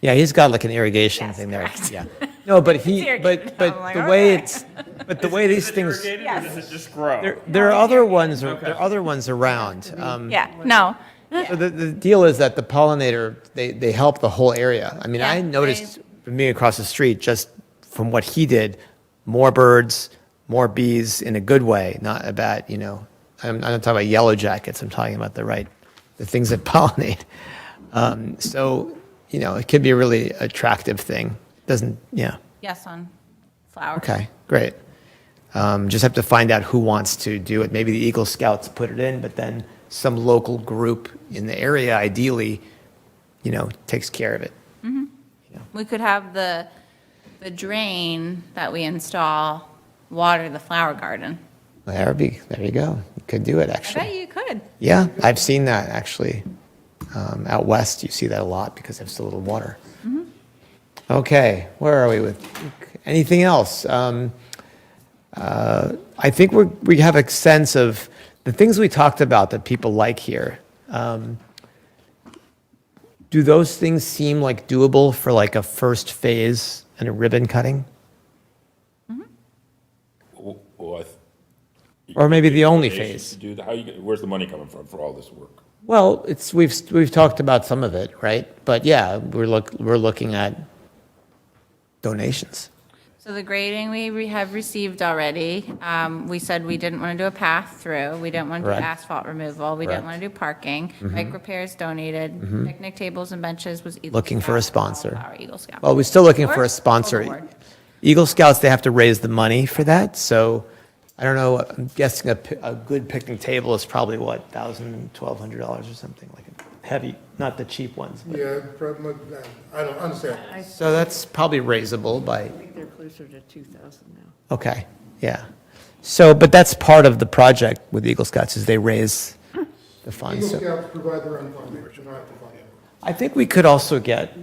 Yeah, he's got like an irrigation thing there. Yeah. No, but irrigated. but I'm like, the all way right. but the way these things, Irrigated, or does it just grow? there are other ones, around. Yeah, no. So the deal is that the pollinator, they help the whole area. I mean, Yeah, I noticed from being across the street, just from what he did, more birds, more bees in a good way, not a bad, I'm not talking about yellow jackets, I'm talking about the things that pollinate. So, it can be a really attractive thing. Yes, on flowers. Okay, great. Just have to find out who wants to do it. Maybe the Eagle Scouts put it in, but then some local group in the area ideally, takes care of it. We could have the drain that we install water the flower garden. There you go. You could do it, I actually. bet you could. Yeah, I've seen that, actually. Out west, you see that a lot because there's so little water. Okay, where are we with, anything else? I think we have a sense of the things we talked about that people like here. Do those things seem like doable for like a first phase and a ribbon cutting? Well, Or maybe the only donations phase? to do that. Where's the money coming from for all this work? Well, we've talked about some of it, right? But yeah, we're looking at donations. So the grading we have received already. We said we didn't want to do a path through. We didn't want to do Correct. asphalt removal. We didn't Correct. want to do parking. Bike repairs donated. Picnic tables and benches was Eagle Looking for a Scout, sponsor. Our Eagle Scout. Well, we're still looking for Or a sponsor. Award. Eagle Scouts, they have to raise the money for that, so I don't know, I'm guessing a good picnic table is probably what, $1,000, $1,200 or something, like a heavy, not the cheap ones. but- Yeah, probably, I don't understand. So that's probably raisable by, I think they're closer to 2,000 now. okay, yeah. So, but that's part of the project with Eagle Scouts, is they raise the funds. Eagle So Scouts provide their own funding, we don't have to fund it. I think we could also get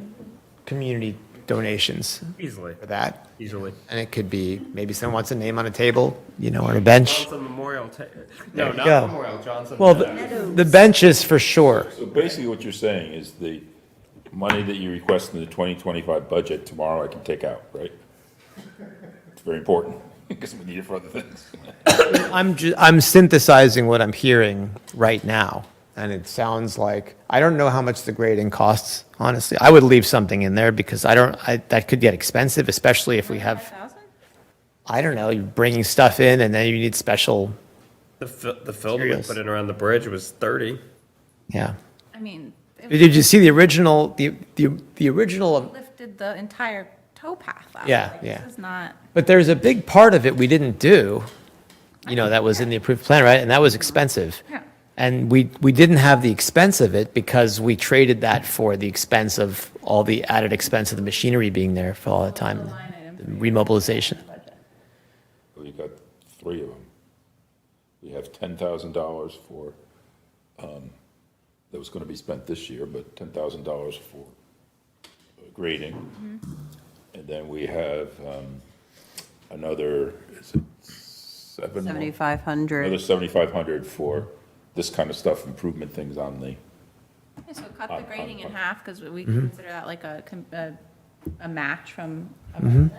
community donations Easily. for that. Easily. And it could be, maybe someone wants a name on a table, on a bench. Johnson Memorial. There No, you not go. Memorial, Johnson. Well, the benches for sure. So basically what you're saying is the money that you request in the 2025 budget, tomorrow I can take out, right? It's very important, because we need it for other things. I'm synthesizing what I'm hearing right now, and it sounds like, I don't know how much the grading costs, honestly. I would leave something in there because that could get expensive, especially if we have, 5,000? I don't know, you're bringing stuff in and then you need special, The fill that we Materials. put in around the bridge was 30. yeah. I mean, Did you see the original, the original, we lifted the entire towpath out. Yeah, Like, yeah. This is not, but there's a big part of it we didn't do, that was in the approved plan, right? And that was expensive. Yeah. And we didn't have the expense of it because we traded that for the expense of all the added expense of the machinery being there for all the time, the remobilization. We got three of them. We have $10,000 for, that was going to be spent this year, but $10,000 for grading. And then we have another, is it 7? more? 7,500. Another 7,500 for this kind of stuff, improvement things on the, okay, so cut the On- grading in on- half, because we consider that like a match from a resident,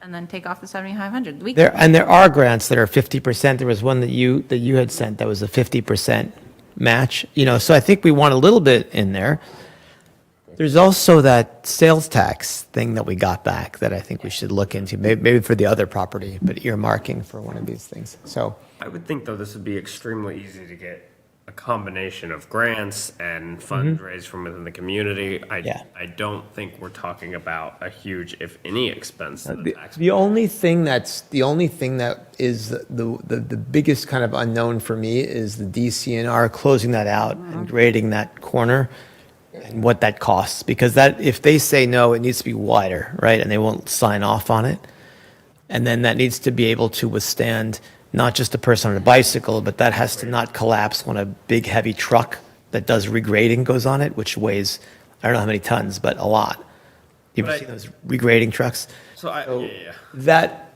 and then take off the 7,500. We There are grants that are 50%. There was one that you had sent that was a 50% match, so I think we want a little bit in there. There's also that sales tax thing that we got back that I think we should look into, maybe for the other property, but earmarking for one of these things. So, I would think, though, this would be extremely easy to get a combination of grants and funds raised from within the community. Yeah. I don't think we're talking about a huge, if any, expense to the taxpayer. the only thing that is the biggest kind of unknown for me is the DCNR closing that out and grading that corner and what that costs. Because that, if they say no, it needs to be wider, right? And they won't sign off on it. And then that needs to be able to withstand not just a person on a bicycle, but that has to not collapse when a big heavy truck that does regrading goes on it, which weighs, I don't know how many tons, but a lot. You ever But seen those regrading trucks? So yeah.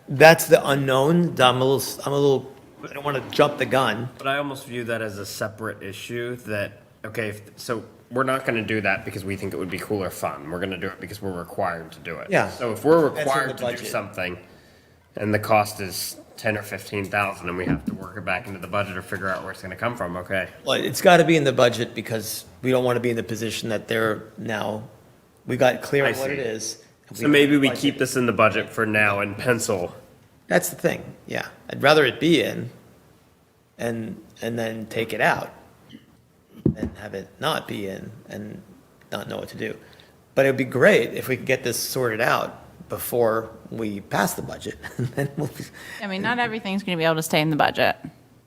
That's the unknown. I'm a little, I don't want to jump the gun. But I almost view that as a separate issue that, okay, so we're not going to do that because we think it would be cool or fun. We're going to do it because we're required to do it. Yeah. So if we're That's in the required to do budget. something and the cost is 10 or 15,000 and we have to work it back into the budget or figure out where it's going to come from, okay. Well, it's got to be in the budget because we don't want to be in the position that we got clear I on what it see. is. So maybe we keep this in the budget for now in pencil. That's the thing, yeah. I'd rather it be in and then take it out than have it not be in and not know what to do. But it'd be great if we could get this sorted out before we pass the budget. Then we'll be- I mean, not everything's going to be able to stay in the budget.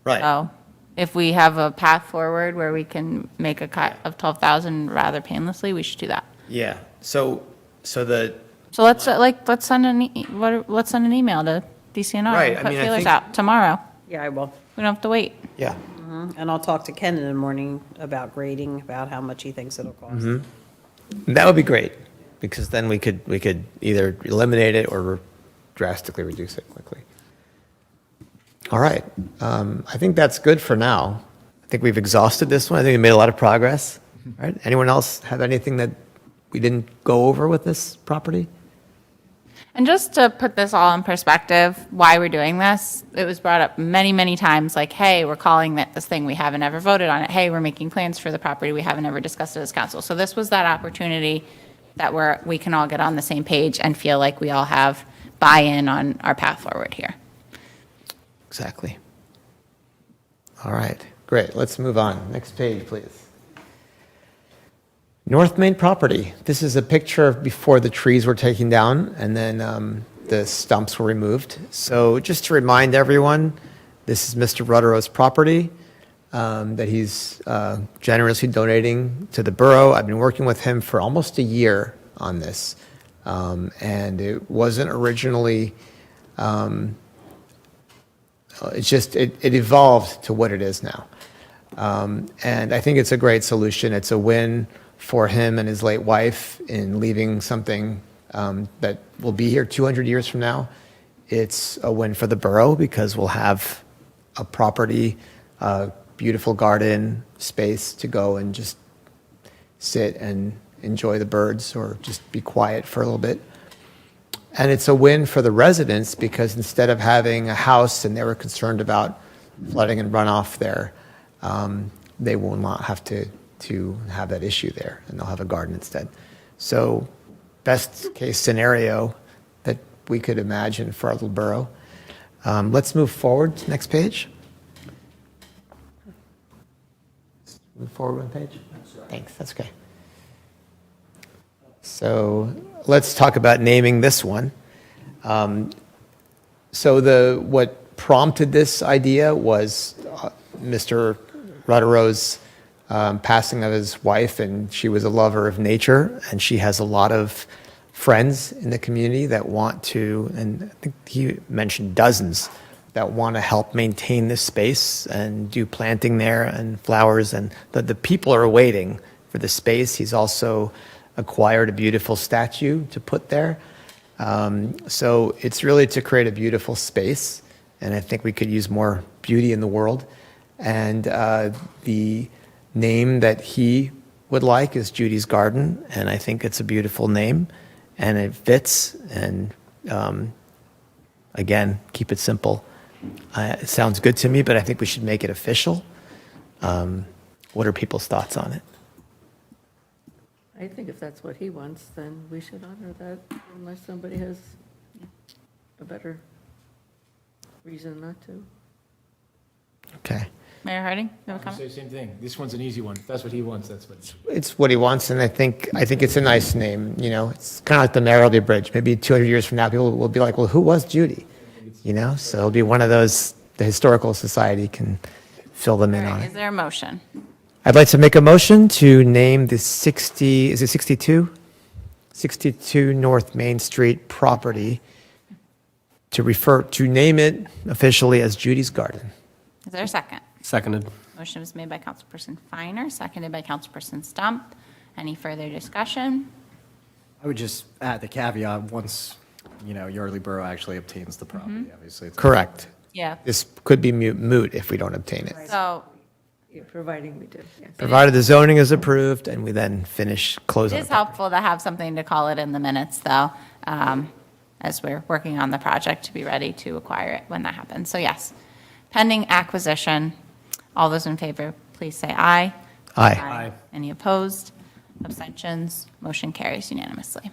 Right. So if we have a path forward where we can make a cut of 12,000 rather painlessly, we should do that. Yeah, so the, So let's send let's send an email to DCNR Right, and I put mean, I feelers think- out tomorrow. Yeah, I will. We don't have to wait. yeah. And I'll talk to Ken in the morning about grading, about how much he thinks it'll cost. That would be great, because then we could either eliminate it or drastically reduce it quickly. All right, I think that's good for now. I think we've exhausted this one. I think we made a lot of progress. All right, anyone else have anything that we didn't go over with this property? And just to put this all in perspective, why we're doing this, it was brought up many, many times, like, hey, we're calling it this thing, we haven't ever voted on it. Hey, we're making plans for the property, we haven't ever discussed it as council. So this was that opportunity that we can all get on the same page and feel like we all have buy-in on our path forward here. Exactly. All right, great. Let's move on. Next page, please. North Main property. This is a picture of before the trees were taken down and then the stumps were removed. So just to remind everyone, this is Mr. Ruttero's property that he's generously donating to the borough. I've been working with him for almost a year on this. And it wasn't originally, it evolved to what it is now. And I think it's a great solution. It's a win for him and his late wife in leaving something that will be here 200 years from now. It's a win for the borough because we'll have a property, a beautiful garden space to go and just sit and enjoy the birds or just be quiet for a little bit. And it's a win for the residents because instead of having a house and they were concerned about flooding and runoff there, they will not have to have that issue there, and they'll have a garden instead. So best case scenario that we could imagine for our little borough. Let's move forward to the next page. Move forward one page. Thanks, that's okay. So let's talk about naming this one. So what prompted this idea was Mr. Ruttero's passing of his wife, and she was a lover of nature, and she has a lot of friends in the community that want to, and I think he mentioned dozens, that want to help maintain this space and do planting there and flowers, and the people are waiting for the space. He's also acquired a beautiful statue to put there. So it's really to create a beautiful space, and I think we could use more beauty in the world. And the name that he would like is Judy's Garden, and I think it's a beautiful name, and it fits, and again, keep it simple. It sounds good to me, but I think we should make it official. What are people's thoughts on it? I think if that's what he wants, then we should honor that unless somebody has a better reason not to. Okay. Mayor Harding, you have a I comment? say the same thing. This one's an easy one. If that's what he wants, that's what. It's what he wants, and I think it's a nice name. You know, it's kind of like the Yarrdley Bridge. Maybe 200 years from now, people will be like, well, who was Judy? You know, so it'll be one of those, the Historical Society can fill them in All on right, it. is there a motion? I'd like to make a motion to name the 62 North Main Street property to name it officially as Judy's Garden. Is there a second? Seconded. Motion was made by Councilperson Finer, seconded by Councilperson Stump. Any further discussion? I would just add the caveat, once, Yardley Borough actually obtains the property, obviously. It's Correct. Yeah. This could be moot if we don't obtain it. So Yeah, providing we do, yes. Provided the zoning is approved and we then finish it closing. is helpful to have something to call it in the minutes, though, as we're working on the project to be ready to acquire it when that happens. So yes, pending acquisition. All those in favor, please say aye. Aye. Any opposed? Abstentions? Motion carries unanimously.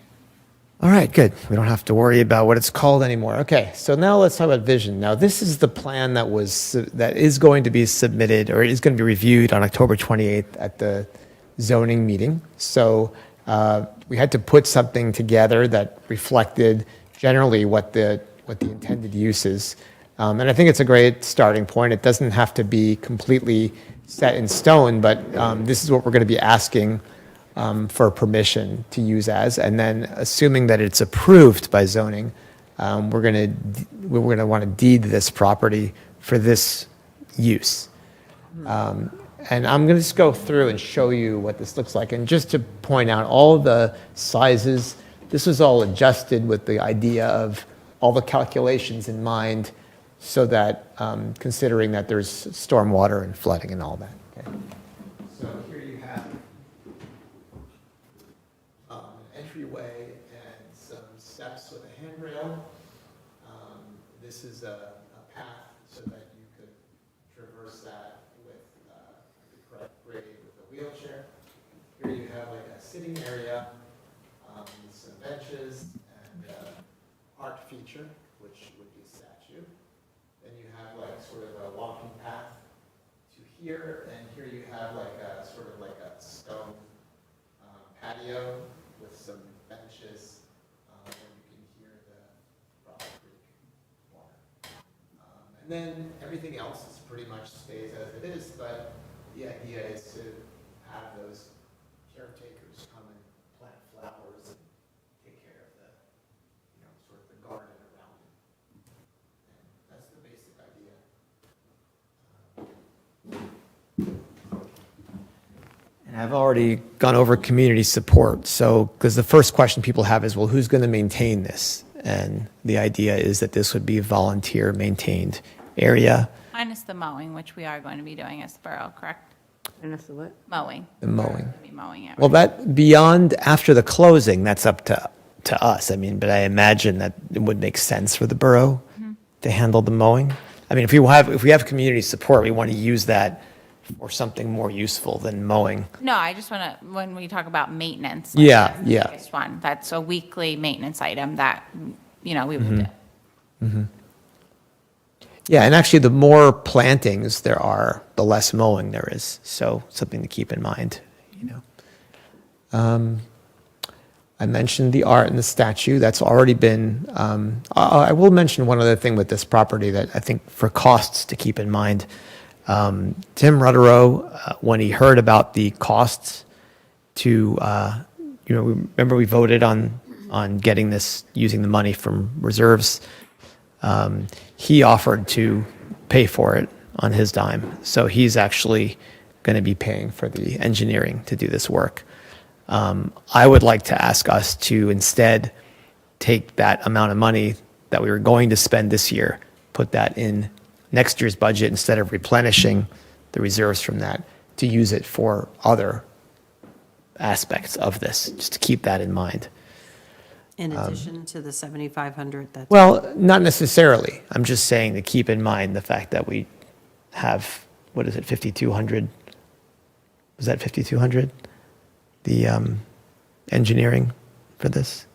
All right, good. We don't have to worry about what it's called anymore. Okay, so now let's talk about vision. Now, this is the plan that is going to be submitted or is going to be reviewed on October 28th at the zoning meeting. So we had to put something together that reflected generally what the intended use is. And I think it's a great starting point. It doesn't have to be completely set in stone, but this is what we're going to be asking for permission to use as, and then assuming that it's approved by zoning, we're going to want to deed this property for this use. And I'm going to just go through and show you what this looks like. And just to point out all the sizes, this was all adjusted with the idea of all the calculations in mind, so that considering that there's stormwater and flooding and all that. Okay. So here you have an entryway and some steps with a handrail. This is a path so that you could traverse that with the correct grade with a wheelchair. Here you have like a sitting area, some benches, and art feature, which would be a statue. Then you have like sort of a walking path to here, and here you have like a sort of like a stone patio with some benches, where you can hear the Rock Creek water. And then everything else is pretty much stays as it is, but the idea is to have those caretakers come and plant flowers and take care of the, sort of the garden around it. And that's the basic idea. And I've already gone over community support. So, because the first question people have is, well, who's going to maintain this? And the idea is that this would be a volunteer maintained area. Minus the mowing, which we are going to be doing as the borough, correct? And that's the what? Mowing. The mowing. We're gonna be mowing it. Well, that beyond after the closing, that's up to us. I mean, but I imagine that it would make sense for the borough to handle the mowing. I mean, if we have community support, we want to use that for something more useful than mowing. No, I just want to, when we talk about maintenance. Yeah, that's the yeah. biggest one. That's a weekly maintenance item that, we will do. Yeah, and actually, the more plantings there are, the less mowing there is. So something to keep in mind. I mentioned the art and the statue. That's already been. I will mention one other thing with this property that I think for costs to keep in mind. Tim Rutterow, when he heard about the costs to, remember we voted on getting this using the money from reserves. He offered to pay for it on his dime. So he's actually going to be paying for the engineering to do this work. I would like to ask us to instead take that amount of money that we were going to spend this year, put that in next year's budget instead of replenishing the reserves from that, to use it for other aspects of this, just to keep that in mind. In addition to the 7,500 that's. Well, not necessarily. I'm just saying to keep in mind the fact that we have, 5,200? Was that 5,200? The engineering for this?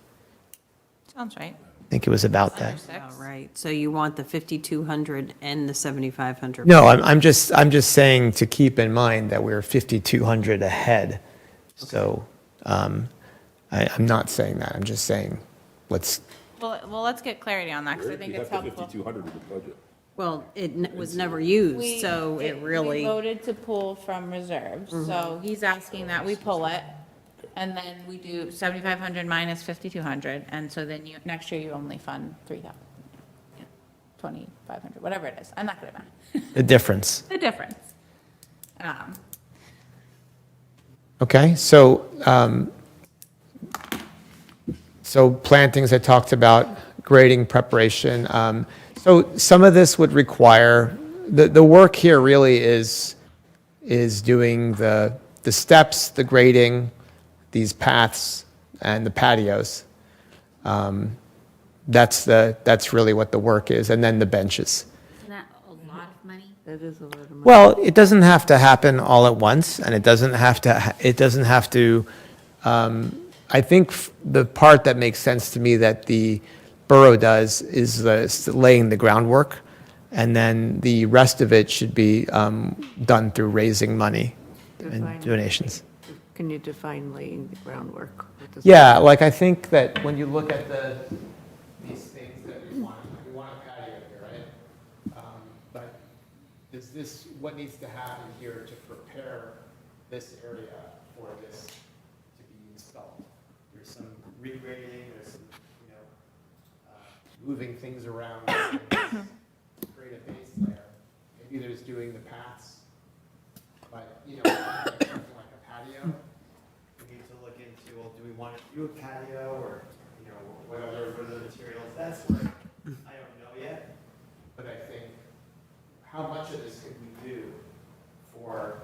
Sounds right. I think it was about that. Oh, right. So you want the 5,200 and the 7,500? No, I'm just saying to keep in mind that we're 5,200 ahead. So I'm not saying that. I'm just saying let's. Well, let's get clarity on that, because I think it's helpful. 5,200 in the budget. Well, it was never used, so it We really, voted to pull from reserves, so he's asking that we pull it, and then we do 7,500 minus 5,200, and so then next year you only fund 3,000, 2,500, whatever it is. I'm not good at math. The difference. The difference. Okay, so plantings I talked about, grading preparation. So some of this would require, the work here really is doing the steps, the grading, these paths, and the patios. That's really what the work is, and then the benches. Isn't that a lot of money? That is a lot of money. Well, it doesn't have to happen all at once, and it doesn't have to, I think the part that makes sense to me that the borough does is laying the groundwork, and then the rest of it should be done through raising money and Define- donations. Can you define laying the groundwork? What does Yeah, like I think that when you look at these things that we want a patio here, right? But is this what needs to happen here to prepare this area for this to be installed? There's some regrading, there's some, moving things around to create a base layer. Maybe there's doing the paths, but, something like a patio. We need to look into, well, do we want to do a patio or, what are the materials? That's what I don't know yet. But I think, how much of this could we do for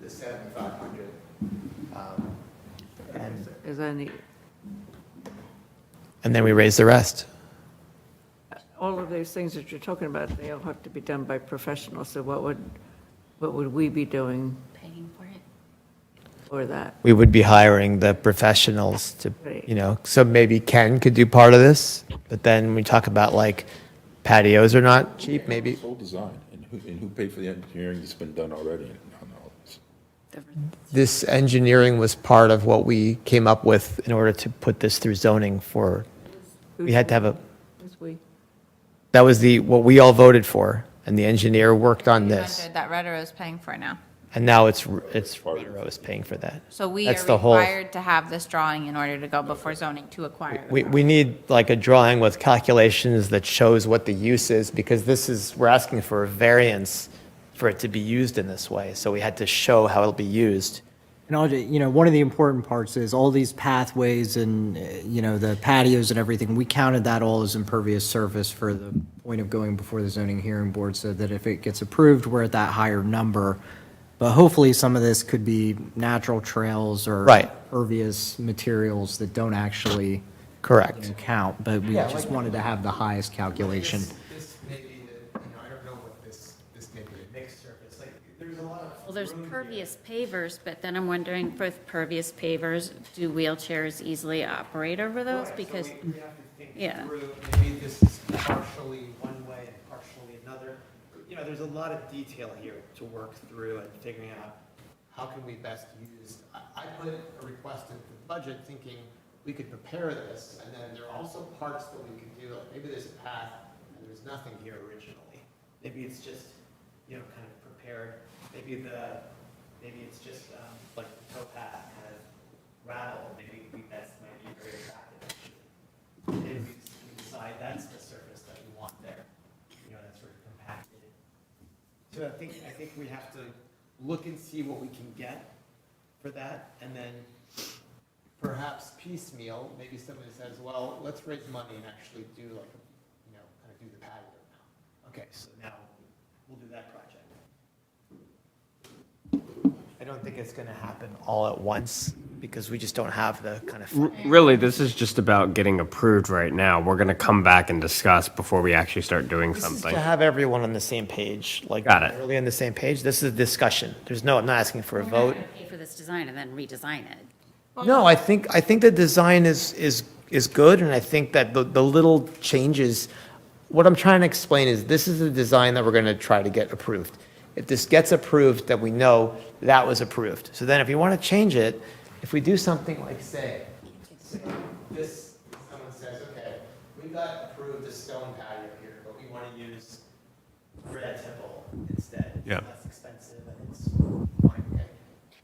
the 7,500? Is any, And then we raise the rest. all of those things that you're talking about, they all have to be done by professionals, so what would we be doing? Paying for it? for that? We would be hiring the professionals to, Right. so maybe Ken could do part of this, but then when we talk about like patios are not cheap, maybe. Full design, and who paid for the engineering that's been done already on all this? This engineering was part of what we came up with in order to put this through zoning for, we had to have a, This week? that was what we all voted for, and the engineer worked on this. 100 that Red Arrow is paying for now. And now it's Red Arrow is paying for that. So we That's are the whole- required to have this drawing in order to go before zoning to acquire. We need like a drawing with calculations that shows what the use is, because we're asking for a variance for it to be used in this way. So we had to show how it'll be used. And one of the important parts is all these pathways and, the patios and everything, we counted that all as impervious surface for the point of going before the zoning hearing board, so that if it gets approved, we're at that higher number. But hopefully some of this could be natural trails or Right. pervious materials that don't actually Correct. count, but we Yeah, just like- wanted to have the highest calculation. This may be, I don't know what this may be a mixed surface, like, there's a lot of. Well, there's room here. pervious pavers, but then I'm wondering, for pervious pavers, do wheelchairs easily operate over those? Right, so Because, we have to think yeah. through, maybe this is partially one way and partially another. There's a lot of detail here to work through and figuring out how can we best use. I put a request into the budget thinking we could prepare this, and then there are also parts that we could do, like maybe there's a path and there's nothing here originally. Maybe it's just, kind of prepared. Maybe it's just like the towpath kind of rattle. Maybe that's might be very attractive. Actually. Maybe we decide that's the surface that we want there. That's sort of compacted. So I think we have to look and see what we can get for that, and then perhaps piecemeal. Maybe somebody says, "Well, let's raise money and actually do like, kind of do the patio now." Okay, so now we'll do that project. I don't think it's going to happen All at once, because we just don't have the kind of. Really, this is just about getting approved right now. We're going to come back and discuss before we actually start doing This is something. to have everyone on the same page, like. Got it. Really on the same page. This is a discussion. I'm not asking for a vote. Pay for this design and then redesign it. No, I think the design is good, and I think that the little changes, what I'm trying to explain is this is the design that we're going to try to get approved. If this gets approved, then we know that was approved. So then if you want to change it, if we do something like say this, someone says, okay, we got approved a stone patio here, but we want to use red tipple instead. It's Yeah. less expensive and it's fine, okay.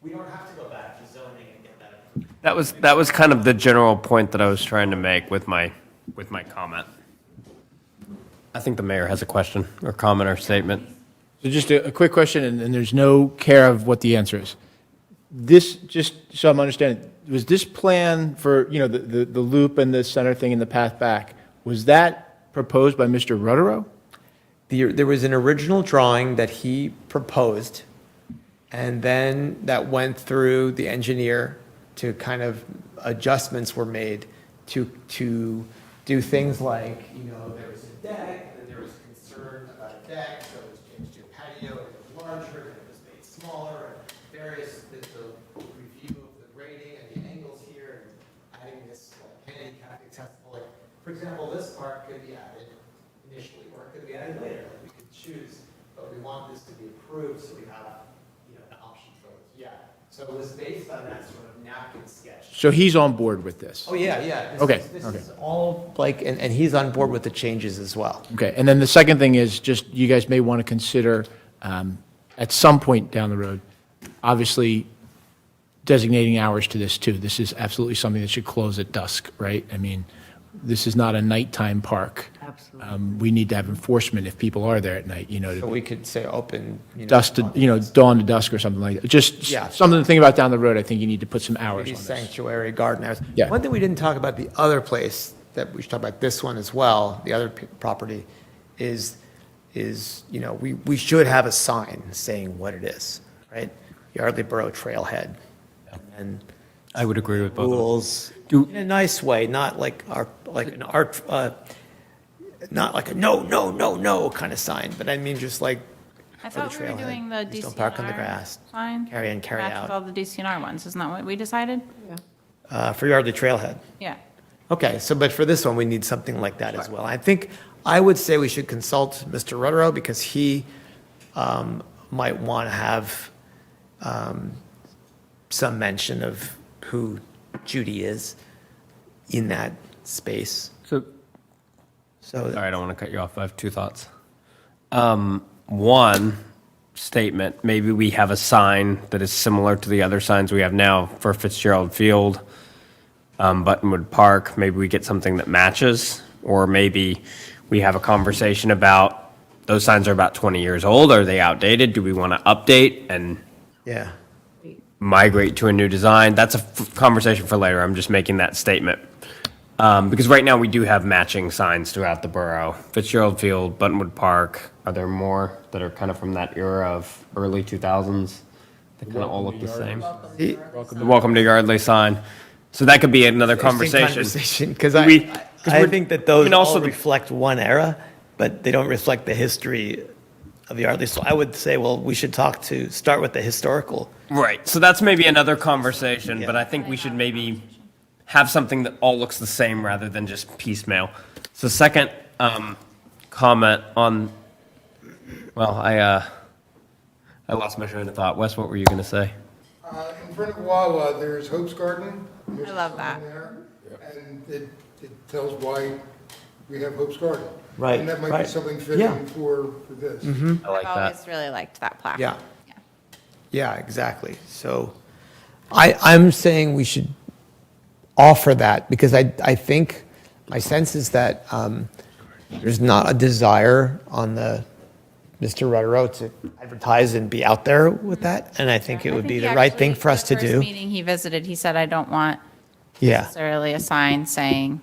We don't have to go back to zoning and get that approved. That was kind of the general point that I was trying to make with my comment. I think the mayor has a question or comment or statement. So just a quick question, and there's no care of what the answer is. This, just so I'm understanding, was this plan for, the loop and the center thing and the path back, was that proposed by Mr. Rutterow? There was an original drawing that he proposed, and then that went through the engineer to kind of adjustments were made to do things like, there was a deck, and then there was concern about a deck, so it was changed to a patio, and it was larger, and it was made smaller, and various, the review of the grading and the angles here, and adding this like handicap accessible, like, for example, this part could be added initially, or it could be added later, like we could choose, but we want this to be approved, so we have, an option for it. Yeah, so it was based on that sort of napkin sketch. So he's on board with this? Oh, yeah. Okay, This okay. is all, like, and he's on board with the changes as well. Okay, and then the second thing is just, you guys may want to consider, at some point down the road, obviously designating hours to this too. This is absolutely something that should close at dusk, right? I mean, this is not a nighttime park. Absolutely. We need to have enforcement if people are there at night, So we could say open, dusk to, dawn to dusk or something like that. Just Yeah. something to think about down the road. I think you need to put some hours maybe on this. sanctuary, garden hours. Yeah. One thing we didn't talk about, the other place that we should talk about, this one as well, the other property, is, we should have a sign saying what it is, right? Yardley Borough Trailhead. And I would agree with both of them. rules in a nice way, not like an art, not like a no kind of sign, but I mean just like I for the thought we were trailhead. doing the Please don't park on the DCNR grass. sign. Carry in, carry Match with out. all the DCNR ones, isn't that what we decided? For Yardley Trailhead. Yeah. Okay, so, but for this one, we need something like that as well. I think, I would say we should consult Mr. Rutterow, because he might want to have some mention of who Judy is in that space. So, So, sorry, I don't want to cut you off. I have two thoughts. One statement, maybe we have a sign that is similar to the other signs we have now for Fitzgerald Field, Buttonwood Park. Maybe we get something that matches, or maybe we have a conversation about those signs are about 20 years old. Are they outdated? Do we want to update and yeah. migrate to a new design? That's a conversation for later. I'm just making that statement. Because right now we do have matching signs throughout the borough. Fitzgerald Field, Buttonwood Park. Are there more that are kind of from that era of early 2000s? They kind of all look the same. See, The Welcome to Yardley sign. So that could be another conversation. Because We- I think that those and also all the- reflect one era, but they don't reflect the history of Yardley. So I would say, well, we should start with the historical. Right. So that's maybe another conversation, but Yeah. I think we should maybe have something that all looks the same rather than just piecemeal. So second comment on, well, I lost my train of thought. Wes, what were you going to say? In front of Wawa, there's Hope's Garden. There's I love a that. sign there, and it tells why we have Hope's Garden. Right, And that might be right. something Yeah. fitting for this. I like I've that. always really liked that plaque. Yeah. Yeah, exactly. So I'm saying we should offer that, because I think, my sense is that there's not a desire on the Mr. Rutterow to advertise and be out there with that, and I think it would be he the right thing actually- for us to The first do. meeting he visited, he said, I don't want Yeah. necessarily a sign saying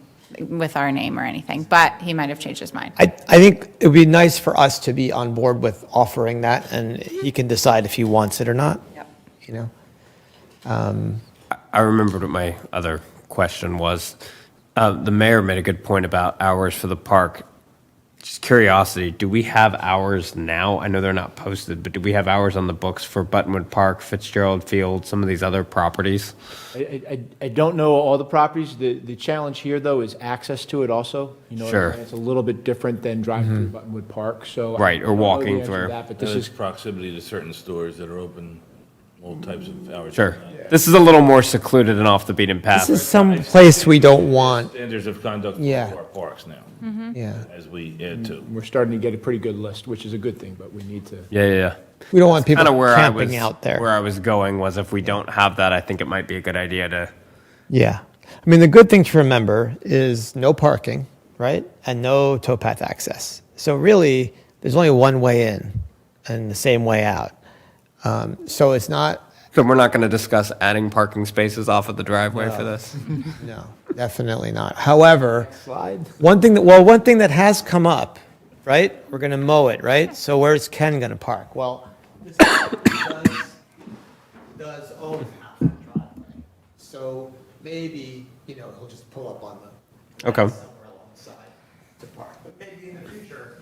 with our name or anything, but he might have changed his mind. I think it would be nice for us to be on board with offering that, and he can decide if he wants it or not. Yep. You know? I remembered what my other question was. The mayor made a good point about hours for the park. Just curiosity, do we have hours now? I know they're not posted, but do we have hours on the books for Buttonwood Park, Fitzgerald Field, some of these other properties? I don't know all the properties. The challenge here, though, is access to it also. You know, Sure. it's a little bit different than driving through Buttonwood Park, so. I Right, or don't know the walking answer to through. that, But this There's is, proximity to certain stores that are open all types of hours. Sure. This is a little more secluded and off the beaten path. This is some place we don't want, Standards of conduct Yeah. for our parks now, yeah. as we add to. we're starting to get a pretty good list, which is a good thing, but we need to. Yeah. We don't want people Kind of where I was, camping out there. where I was going was if we don't have that, I think it might be a good idea to, Yeah. I mean, the good thing to remember is no parking, right? And no towpath access. So really, there's only one way in and the same way out. So it's not, so we're not going to discuss adding parking spaces off of the driveway for this? no, definitely not. However, Slide. one thing that has come up, right? We're going to mow it, right? So where's Ken going to park? Well, this does own half the driveway. So maybe, he'll just pull up on the Okay. somewhere alongside to park. But maybe in the future,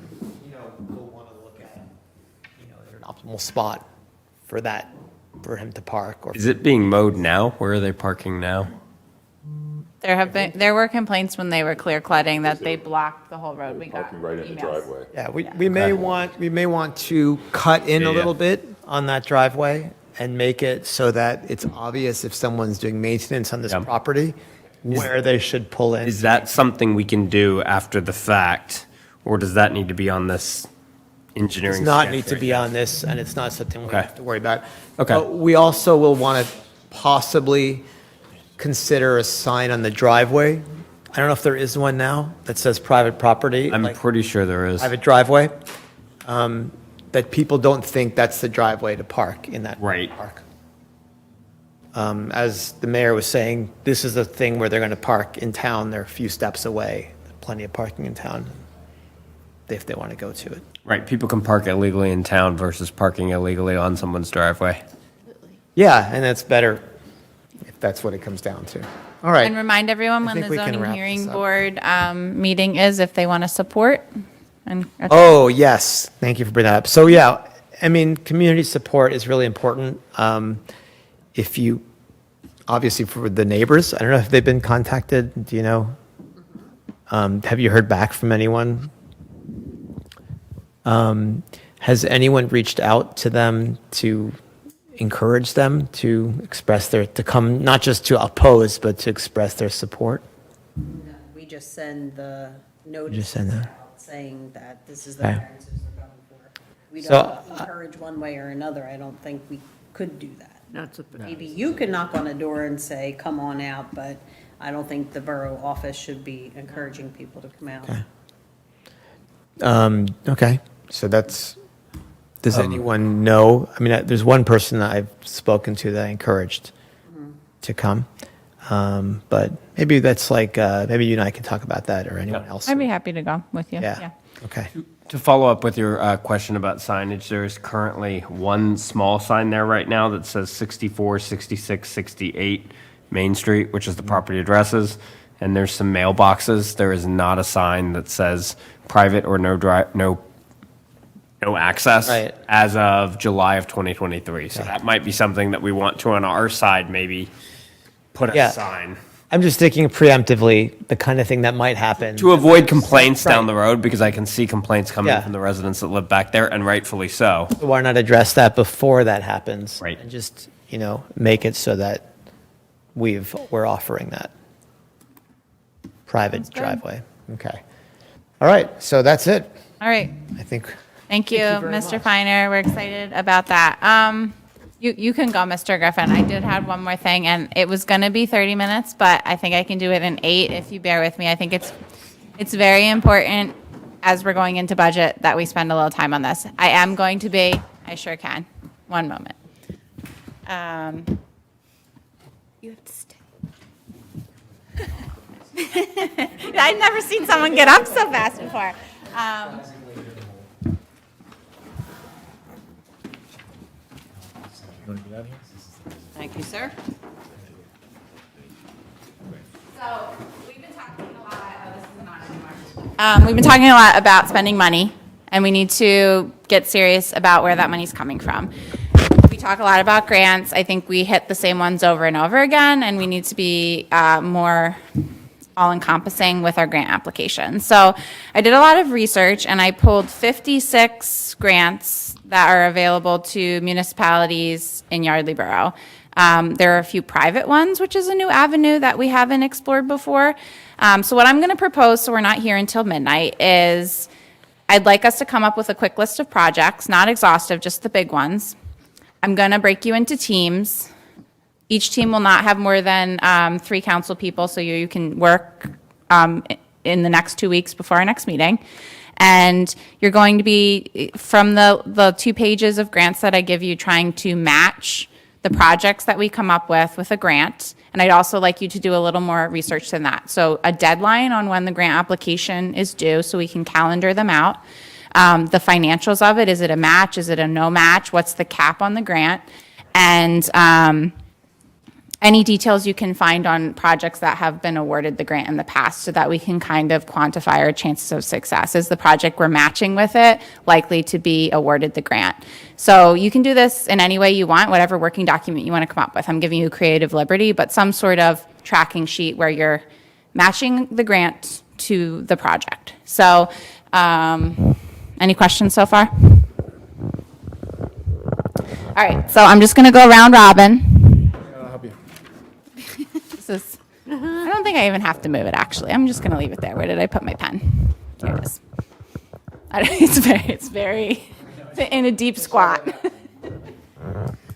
we'll want to look at, an optimal spot for that, for him to park. Or Is it being mowed now? Where are they parking now? There were complaints when they were clear cutting that they blocked the whole road. We got Parking right in the emails. driveway. Yeah, we may want to cut in Yeah, a yeah. little bit on that driveway and make it so that it's obvious if someone's doing maintenance on this Yeah. property, where they should pull in. Is that something we can do after the fact, or does that need to be on this engineering? Does not sketch need to right be now? on this, and it's not something we Okay. have to worry about. Okay. But we also will want to possibly consider a sign on the driveway. I don't know if there is one now that says private property. I'm like pretty sure there is. private driveway, that people don't think that's the driveway to park in that Right. park. As the mayor was saying, this is the thing where they're going to park in town. They're a few steps away. Plenty of parking in town if they want to go to it. Right, people can park illegally in town versus parking illegally on someone's driveway. Yeah, and that's better if that's what it comes down to. All right. And remind everyone I when think the we can zoning wrap hearing this up. board meeting is, if they want to support. And Oh, yes. Thank you for bringing that up. So, yeah, I mean, community support is really important. If you, obviously for the neighbors, I don't know if they've been contacted, do you know? Have you heard back from anyone? Has anyone reached out to them to encourage them to express to come, not just to oppose, but to express their support? We just send the Just notice send that. out saying that this is the Okay. variances they're going for. We So, don't encourage one way or another. I don't think we could do that. Not to- Maybe you could knock on a door and say, come on out, but I don't think the borough office should be encouraging people to come out. Okay, so does anyone know? I mean, there's one person that I've spoken to that I encouraged to come. But maybe that's like, maybe you and I can talk about that, or anyone else. I'd be happy to go with you. Yeah, okay. To follow up with your question about signage, there's currently one small sign there right now that says 64, 66, 68 Main Street, which is the property addresses, and there's some mailboxes. There is not a sign that says private or no access Right. as of July of 2023. So that might be something that we want to, on our side, maybe put a Yeah. sign. I'm just thinking preemptively, the kind of thing that might happen. To avoid complaints down Right. the road, because I can see complaints coming Yeah. from the residents that live back there, and rightfully so. Why not address that before that happens? Right. And just, make it so that we're offering that private driveway. Okay. All right, so that's it, All right. I think. Thank you, Thank you very Mr. much. Finer. We're excited about that. You can go, Mr. Griffin. I did have one more thing, and it was going to be 30 minutes, but I think I can do it in 8 if you bear with me. I think it's very important as we're going into budget that we spend a little time on this. I sure can. One moment. You have to stay. I've never seen someone get up so fast before. Thank you, sir. So, we've been talking a lot, this is not anymore. We've been talking a lot about spending money, and we need to get serious about where that money's coming from. We talk a lot about grants. I think we hit the same ones over and over again, and we need to be more all-encompassing with our grant applications. So I did a lot of research, and I pulled 56 grants that are available to municipalities in Yardley Borough. There are a few private ones, which is a new avenue that we haven't explored before. So what I'm going to propose, so we're not here until midnight, is I'd like us to come up with a quick list of projects, not exhaustive, just the big ones. I'm going to break you into teams. Each team will not have more than 3 council people, so you can work in the next 2 weeks before our next meeting. And you're going to be, from the 2 pages of grants that I give you, trying to match the projects that we come up with a grant. And I'd also like you to do a little more research than that. So a deadline on when the grant application is due so we can calendar them out. The financials of it, is it a match? Is it a no match? What's the cap on the grant? And any details you can find on projects that have been awarded the grant in the past so that we can kind of quantify our chances of success. Is the project we're matching with it likely to be awarded the grant? So you can do this in any way you want, whatever working document you want to come up with. I'm giving you creative liberty, but some sort of tracking sheet where you're matching the grant to the project. So any questions so far? All right, so I'm just going to go round robin. I'll help you. I don't think I even have to move it, actually. I'm just going to leave it there. Where did I put my pen? Here it is. It's very in a deep squat.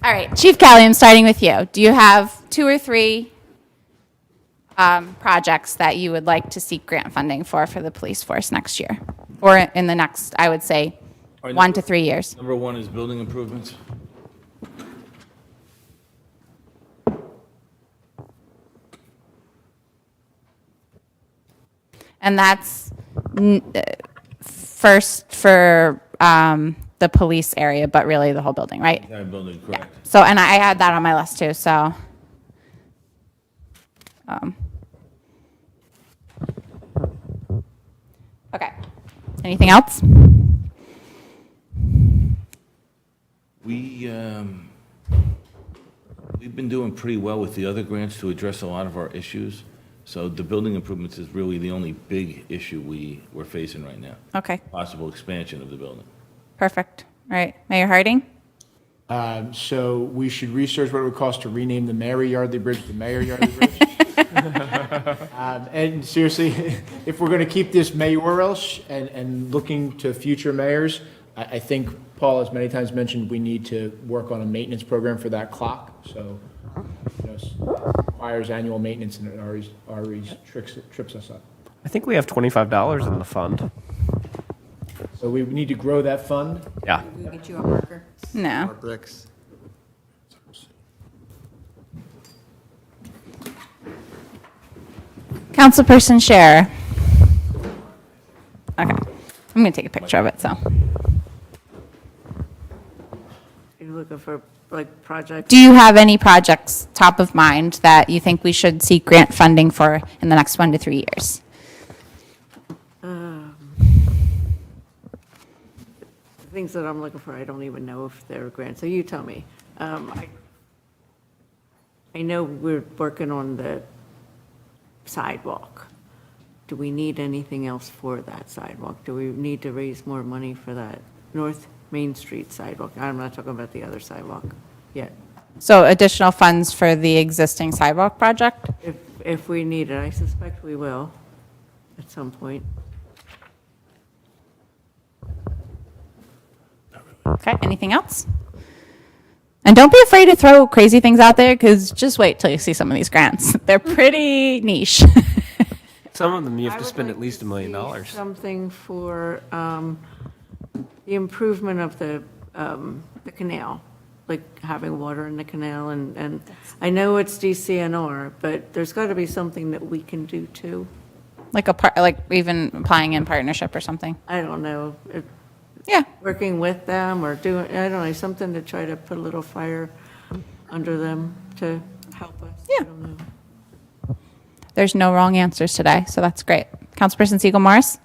All right, Chief Kelly, I'm starting with you. Do you have 2 or 3 projects that you would like to seek grant funding for the police force next year? Or in the next, I would say, 1 to 3 years? Number 1 is building improvements. And that's first for the police area, but really the whole building, right? Entire building, correct. So, and I had that on my list too, so. Okay. Anything else? We've been doing pretty well with the other grants to address a lot of our issues. So the building improvements is really the only big issue we're facing right now. Okay, Possible expansion of the building. perfect. All right, Mayor Harding? So we should research what it would cost to rename the Mary Yardley Bridge to Mayor Yardley Bridge. And seriously, if we're going to keep this mayoral and looking to future mayors, I think Paul has many times mentioned we need to work on a maintenance program for that clock. So, requires annual maintenance and it always trips us up. I think we have $25 in the fund. So we need to grow that fund. Yeah. We'll get you a marker. No. Bricks. Councilperson Scherer? Okay, I'm going to take a picture of it, so. You're looking for like projects? Do you have any projects top of mind that you think we should seek grant funding for in the next 1 to 3 years? The things that I'm looking for, I don't even know if they're grants, so you tell me. I know we're working on the sidewalk. Do we need anything else for that sidewalk? Do we need to raise more money for that North Main Street sidewalk? I'm not talking about the other sidewalk yet. So additional funds for the existing sidewalk project? If we need it, I suspect we will at some point. Okay, anything else? And don't be afraid to throw crazy things out there, because just wait till you see some of these grants. They're pretty niche. Some of them you I have to would spend like at least $1 million. see something for the improvement of the canal, like having water in the canal, and I know it's DCNR, but there's got to be something that we can do too. like even applying in partnership or something. I don't know, Yeah, working with them or doing, I don't know, something to try to put a little fire under them to help us. Yeah. I don't know. there's no wrong answers today, so that's great. Councilperson Siegel Morris?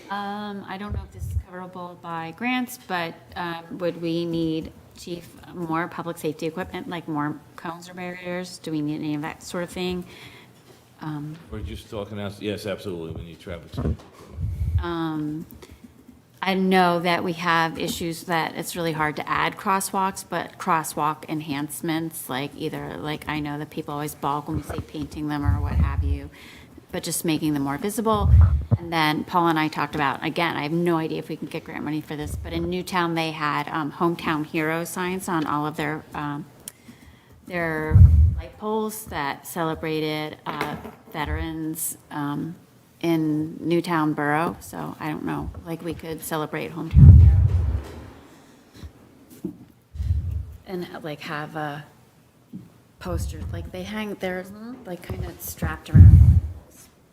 I don't know if this is coverable by grants, but would we need, Chief, more public safety equipment, like more cones or barriers? Do we need any of that sort of thing? We're just talking out, yes, absolutely, we need traffic. I know that we have issues that it's really hard to add crosswalks, but crosswalk enhancements, like I know that people always balk when we say painting them or what have you, but just making them more visible. And then Paul and I talked about, again, I have no idea if we can get grant money for this, but in Newtown, they had hometown hero signs on all of their light poles that celebrated veterans in Newtown Borough, so I don't know, like we could celebrate hometown hero. And like have a poster, like they hang, they're like kind of strapped around.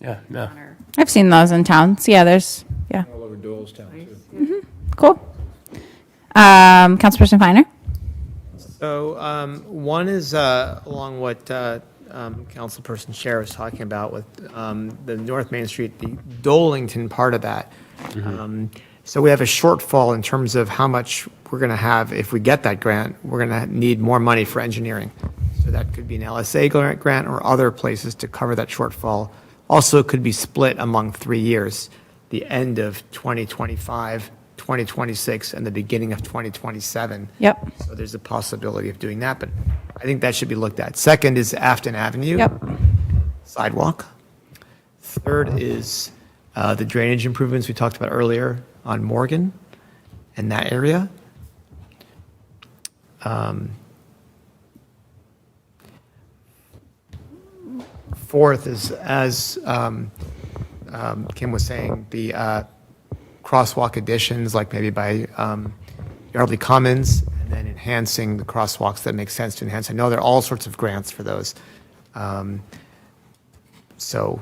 Yeah, no. Honor. I've seen those in towns. Yeah, yeah, All over Doylestown, too. cool. Councilperson Finer? So one is along what Councilperson Scherer was talking about with the North Main Street, the Dolington part of that. So we have a shortfall in terms of how much we're going to have. If we get that grant, we're going to need more money for engineering. So that could be an LSA grant or other places to cover that shortfall. Also, it could be split among 3 years, the end of 2025, 2026, and the beginning of 2027. Yep. So there's a possibility of doing that, but I think that should be looked at. Second is Afton Avenue. Yep. Sidewalk. Third is the drainage improvements we talked about earlier on Morgan and that area. Fourth is, as Kim was saying, the crosswalk additions, like maybe by Yardley Commons, and then enhancing the crosswalks that make sense to enhance. I know there are all sorts of grants for those. So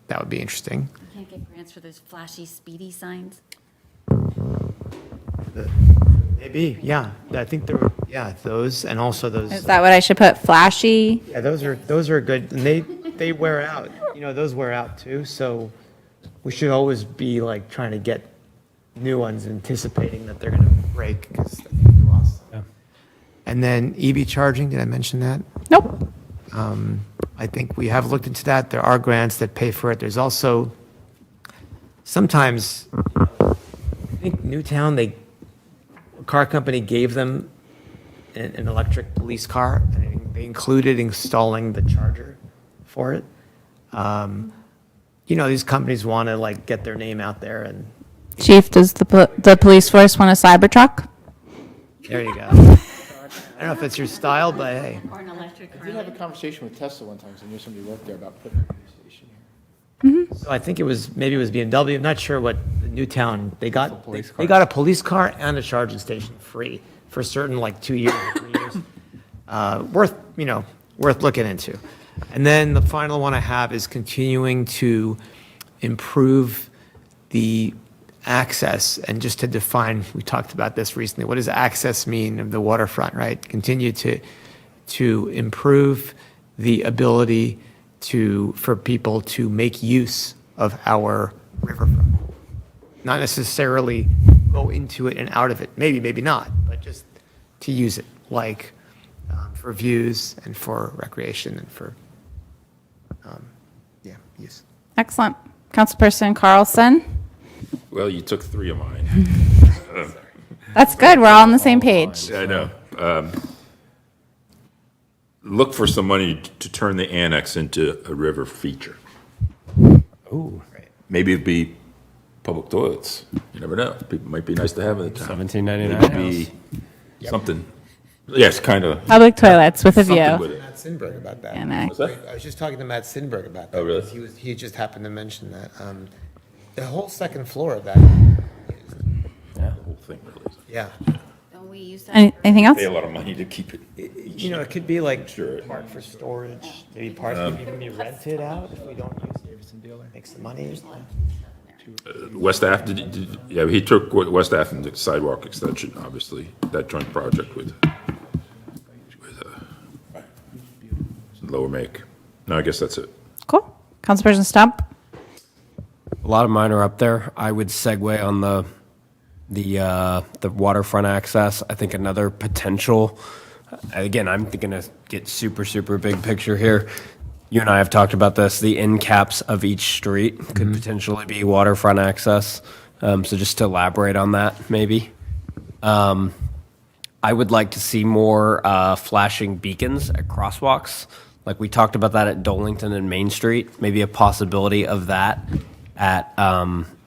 that would be interesting. You can't get grants for those flashy, speedy signs? Maybe, yeah. I think there were, yeah, those, and also those. Is that what I should put? Flashy? Yeah, those are good, and they wear out. You know, those wear out too. So we should always be like trying to get new ones, anticipating that they're going to break because we lost them. And then EV charging, did I mention that? Nope. I think we have looked into that. There are grants that pay for it. There's also, sometimes, I think Newtown, a car company gave them an electric police car, and they included installing the charger for it. These companies want to like get their name out there, and Chief, does the police force want a Cybertruck? there you go. I don't know if it's your style, but hey. Or an electric I did have a car. conversation with Tesla one time, because I knew somebody worked there, about putting a police station here. So I think maybe it was BMW. I'm not sure what the Newtown, they got police they got a police car and a charging station free for certain like 2 years or 3 years. Worth looking into. And then the final one I have is continuing to improve the access, and just to define, we talked about this recently, what does access mean of the waterfront, right? Continue to improve the ability for people to make use of our riverfront. Not necessarily go into it and out of it, maybe not, but just to use it, like for views and for recreation and for, use. Excellent. Councilperson Carlson? Well, you took 3 of mine. That's good. We're all on the same page. I know. Look for some money to turn the annex into a river feature. Ooh, Maybe it'd be public toilets. You never know. People might be nice to have in the town. $17.99 Maybe it be something. Yes, kind of. Public toilets with a Something view. with it. Matt Sinberg about that. And I- What's that? I was just talking to Matt Sinberg about that. Oh, really? because He just happened to mention that. The whole second floor of that, The whole thing really is. yeah. Don't we use that? Anything else? Pay a lot of money to keep it. It could be like Sure. part for storage, maybe part could even be rented out if we don't use it. Make some money. West Ave, yeah, he took West Ave and the sidewalk extension, obviously, that joint project with Lower Make. No, I guess that's it. Cool. Councilperson Stump? A lot of mine are up there. I would segue on the waterfront access. I think another potential, again, I'm going to get super big picture here. You and I have talked about this. The end caps of each street could potentially be waterfront access. So just to elaborate on that, maybe. I would like to see more flashing beacons at crosswalks. Like we talked about that at Dolington and Main Street. Maybe a possibility of that at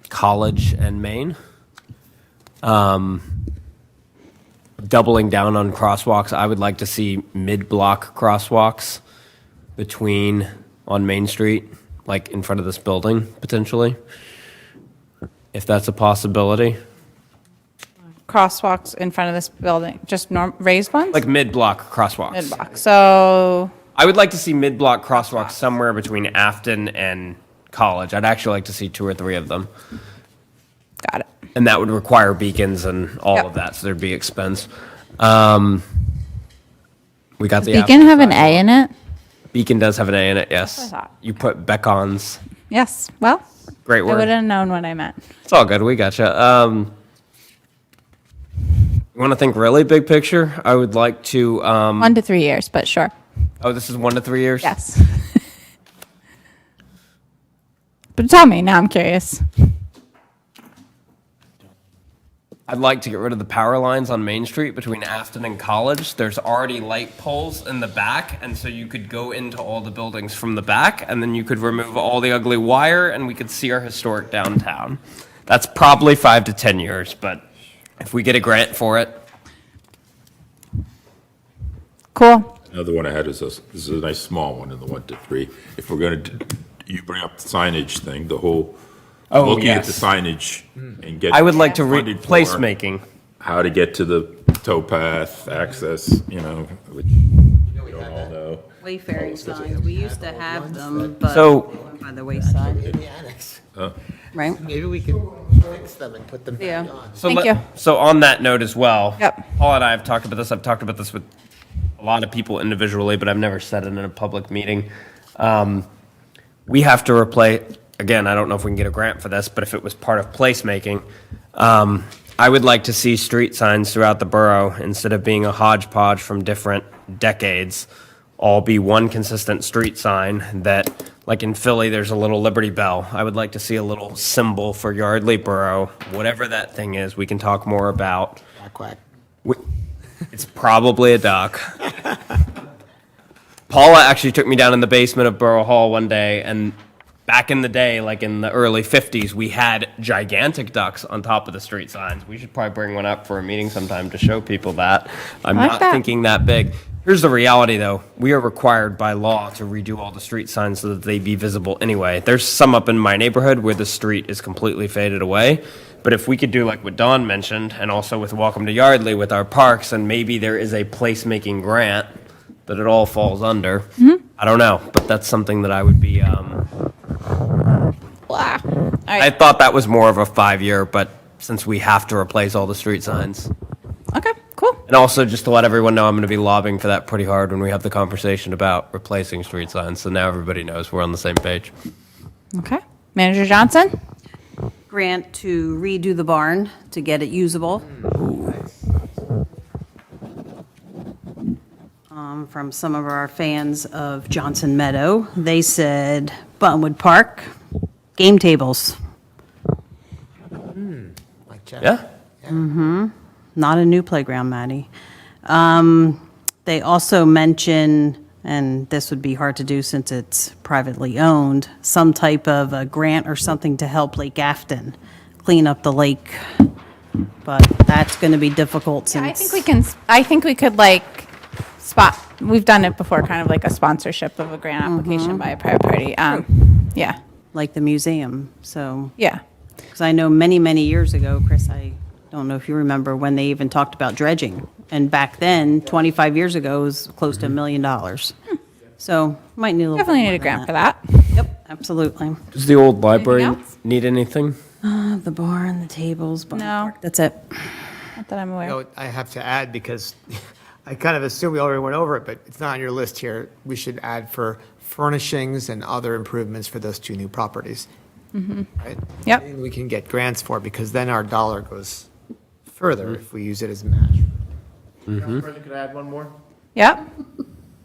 College and Main. Doubling down on crosswalks, I would like to see mid-block crosswalks on Main Street, like in front of this building, potentially, if that's a possibility. Crosswalks in front of this building, just raised ones? Like mid-block crosswalks. Mid-block. So, I would like to see mid-block crosswalks somewhere between Afton and College. I'd actually like to see 2 or 3 of them. got it. And that would require beacons and all Yep. of that, so there'd be expense. We got the Beacon have an Advertise. A in it? Beacon does have an A in it, yes. what I thought. You put Beacons. Yes. Well, Great I word. would have known what I meant. It's all good. We gotcha. You want to think really big picture? I would like to. 1 to 3 years, but sure. Oh, this is 1 to 3 years? Yes. But tell me, now I'm curious. I'd like to get rid of the power lines on Main Street between Afton and College. There's already light poles in the back, and so you could go into all the buildings from the back, and then you could remove all the ugly wire, and we could see our historic downtown. That's probably 5 to 10 years, but if we get a grant for it, Cool. Another one I had this is a nice small one in the 1 to 3. If we're going to, you bring up the signage thing, the whole, Oh, looking at the yes. signage and get. I would like to funded for placemaking. How to get to the towpath, access, which we don't all know. Wayfaring signs, we used to have them, but So- they went by the wayside, In the annex. right? Maybe we could fix them and put them back Yeah. on. So Thank you. So on that note as well. Yep. Paul and I have talked about this. I've talked about this with a lot of people individually, but I've never said it in a public meeting. We have to replace, again, I don't know if we can get a grant for this, but if it was part of placemaking, I would like to see street signs throughout the borough instead of being a hodgepodge from different decades. All be one consistent street sign that, like in Philly, there's a little Liberty Bell. I would like to see a little symbol for Yardley Borough, whatever that thing is. We can talk more about. Quack, quack. It's probably a duck. Paula actually took me down in the basement of Borough Hall one day, and back in the day, like in the early 50s, we had gigantic ducks on top of the street signs. We should probably bring one up for a meeting sometime to show people that. I'm I like not that. thinking that big. Here's the reality, though. We are required by law to redo all the street signs so that they be visible anyway. There's some up in my neighborhood where the street is completely faded away. But if we could do like what Dawn mentioned, and also with Welcome to Yardley with our parks, and maybe there is a placemaking grant that it all falls under. Mm-hmm. I don't know, but that's something that I would be. Blah. All I right. thought that was more of a 5-year, but since we have to replace all the street signs. Okay, cool. And also, just to let everyone know, I'm going to be lobbying for that pretty hard when we have the conversation about replacing street signs. So now everybody knows we're on the same page. Okay. Manager Johnson? Grant to redo the barn to get it usable. From some of our fans of Johnson Meadow, they said Buttonwood Park, game tables. Like Jeff. Yeah? Not a new playground, Maddie. They also mention, and this would be hard to do since it's privately owned, some type of a grant or something to help Lake Afton clean up the lake. But that's going to be difficult since. I think we could like we've done it before, kind of like a sponsorship of a grant application by a private party. Yeah. Like the museum, so. Yeah. Because I know many, many years ago, Chris, I don't know if you remember, when they even talked about dredging. And back then, 25 years ago, it was close to $1 million. So might need a little. Definitely bit need a more grant for than that. Yep, absolutely. Does the old library else? need anything? The barn, the tables, barn No. park, that's it. Not that I'm aware. You know, I have to add, because I kind of assume we already went over it, but it's not on your list here. We should add for furnishings and other improvements for those two new properties. Right? Yep. And we can get grants for, because then our dollar goes further if we use it as a match. Council President, could I add one more? Yep.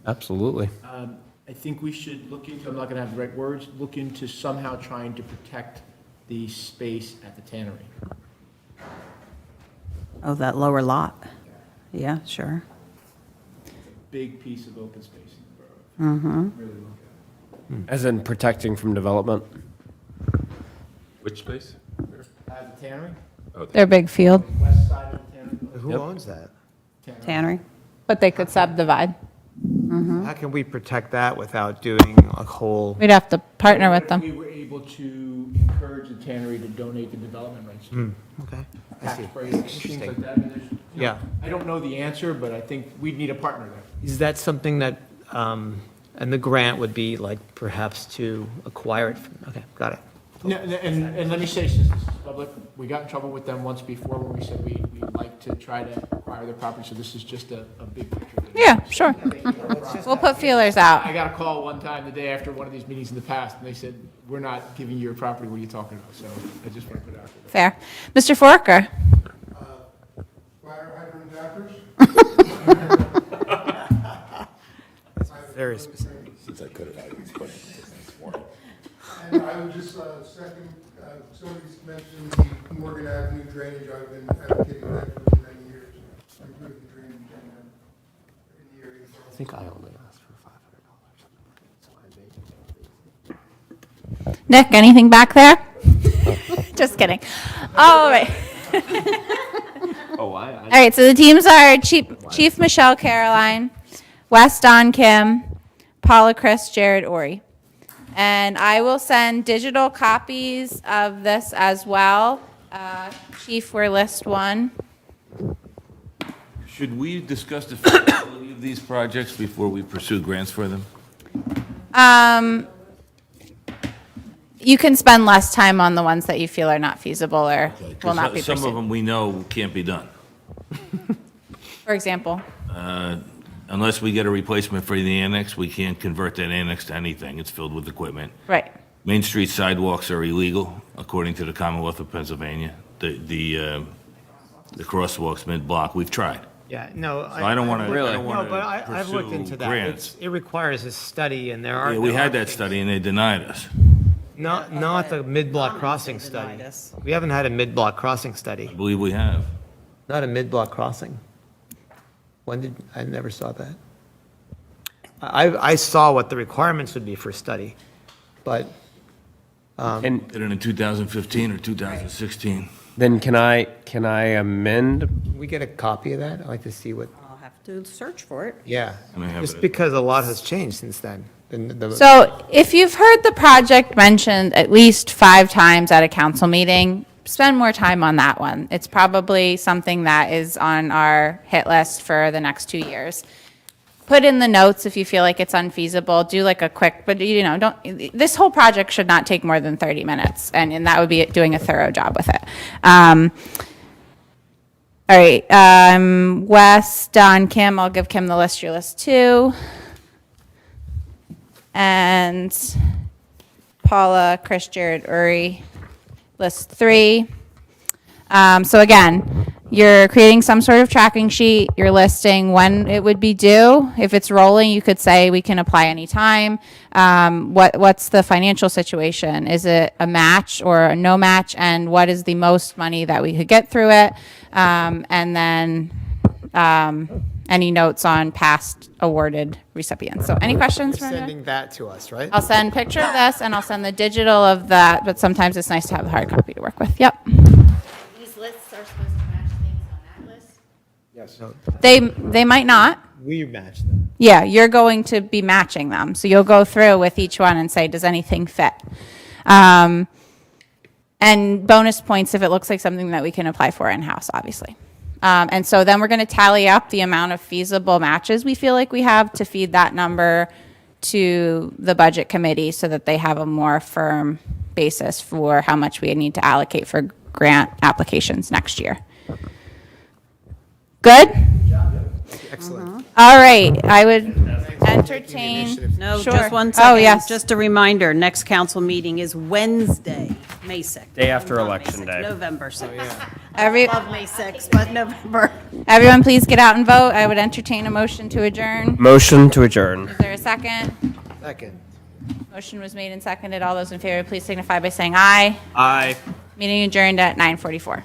Absolutely. I think we should look into, I'm not going to have the right words, look into somehow trying to protect the space at the tannery. Oh, that lower lot. Yeah, sure. Big piece of open space in the borough. Really look As in protecting from development? Which space? at the tannery, Their big field, west side of the tannery. Who owns that? Tannery. but they could subdivide. How can we protect that without doing a whole? We'd have to partner with We them. were able to encourage the tannery to donate the development rights. Okay, I Tax see. breaks, things Interesting. like that. I mean, there's, you know, Yeah. I don't know the answer, but I think we'd need a partner there. Is that something that, and the grant would be like perhaps to acquire it? Okay, got it. No, and let me say, since this is public, we got in trouble with them once before when we said we'd like to try to acquire their property, so this is just a big picture. Yeah, sure. We'll put feelers out. I got a call one time the day after one of these meetings in the past, and they said, we're not giving you your property, what are you talking about? So I just want to put it out there. Fair. Mr. Forker? Fire hydrant tappers? Very specific. Since I cut it out, it's funny. This morning. And I would just second, somebody's mentioned the Morgan Avenue drainage. I've been advocating that for many years. Improve the drainage in the area. I think I only asked for $500. Nick, anything back there? Just kidding. All right. Oh, All right, so the teams are Chief Michelle Caroline, Wes Don Kim, Paula Chris, Jared Ori. And I will send digital copies of this as well. Chief, we're list one. Should we discuss the feasibility of these projects before we pursue grants for them? You can spend less time on the ones that you feel are not feasible or will not be Some of pursued. them we know can't be done. For example, Unless we get a replacement for the annex, we can't convert that annex to anything. It's filled with equipment. right. Main Street sidewalks are illegal, according to the Commonwealth of Pennsylvania. The the crosswalks mid-block. We've tried. Yeah, no. I don't wanna- Really? I don't wanna No, but I've looked pursue into that. grants. It requires a study, and there are. Yeah, we there are had that things- study and they denied us. Not the mid-block crossing study. denied us. We haven't had a mid-block crossing I study. believe we have. Not a mid-block crossing. I never saw that. I saw what the requirements would be for a study, but And Did it in 2015 or 2016. then can I amend? we get a copy of that? I'd like to see what, I'll have to search for it. yeah. And I have Just it. because a lot has changed since then. So if you've heard the project mentioned at least 5 times at a council meeting, spend more time on that one. It's probably something that is on our hit list for the next 2 years. Put in the notes if you feel like it's unfeasible. Do like a quick, but this whole project should not take more than 30 minutes, and that would be doing a thorough job with it. All right, Wes, Don, Kim, I'll give Kim the list, your list 2. And Paula, Chris, Jared, Uri, list 3. So again, you're creating some sort of tracking sheet. You're listing when it would be due. If it's rolling, you could say we can apply anytime. What's the financial situation? Is it a match or a no match? And what is the most money that we could get through it? And then any notes on past awarded recipients. So any questions? You're from anyone? sending that to us, right? I'll send a picture of this and I'll send the digital of that, but sometimes it's nice to have the hard copy to work with. Yep. These lists are supposed to match things on that list? Yes. They might not. We match them. Yeah, you're going to be matching them. So you'll go through with each one and say, does anything fit? And bonus points if it looks like something that we can apply for in-house, obviously. And so then we're going to tally up the amount of feasible matches we feel like we have to feed that number to the budget committee so that they have a more firm basis for how much we need to allocate for grant applications next year. Good? Excellent. All right, I would entertain. No, Sure. just one second. Oh, yes. Just a reminder, next council meeting is Wednesday, May 6th. Day after Not May election 6th, day. November 6th. Every, Love May 6th, but November. everyone, please get out and vote. I would entertain a motion to adjourn. Motion to adjourn. Is there a second? Second. Motion was made and seconded. All those in favor, please signify by saying aye. Aye. Meeting adjourned at 9:44.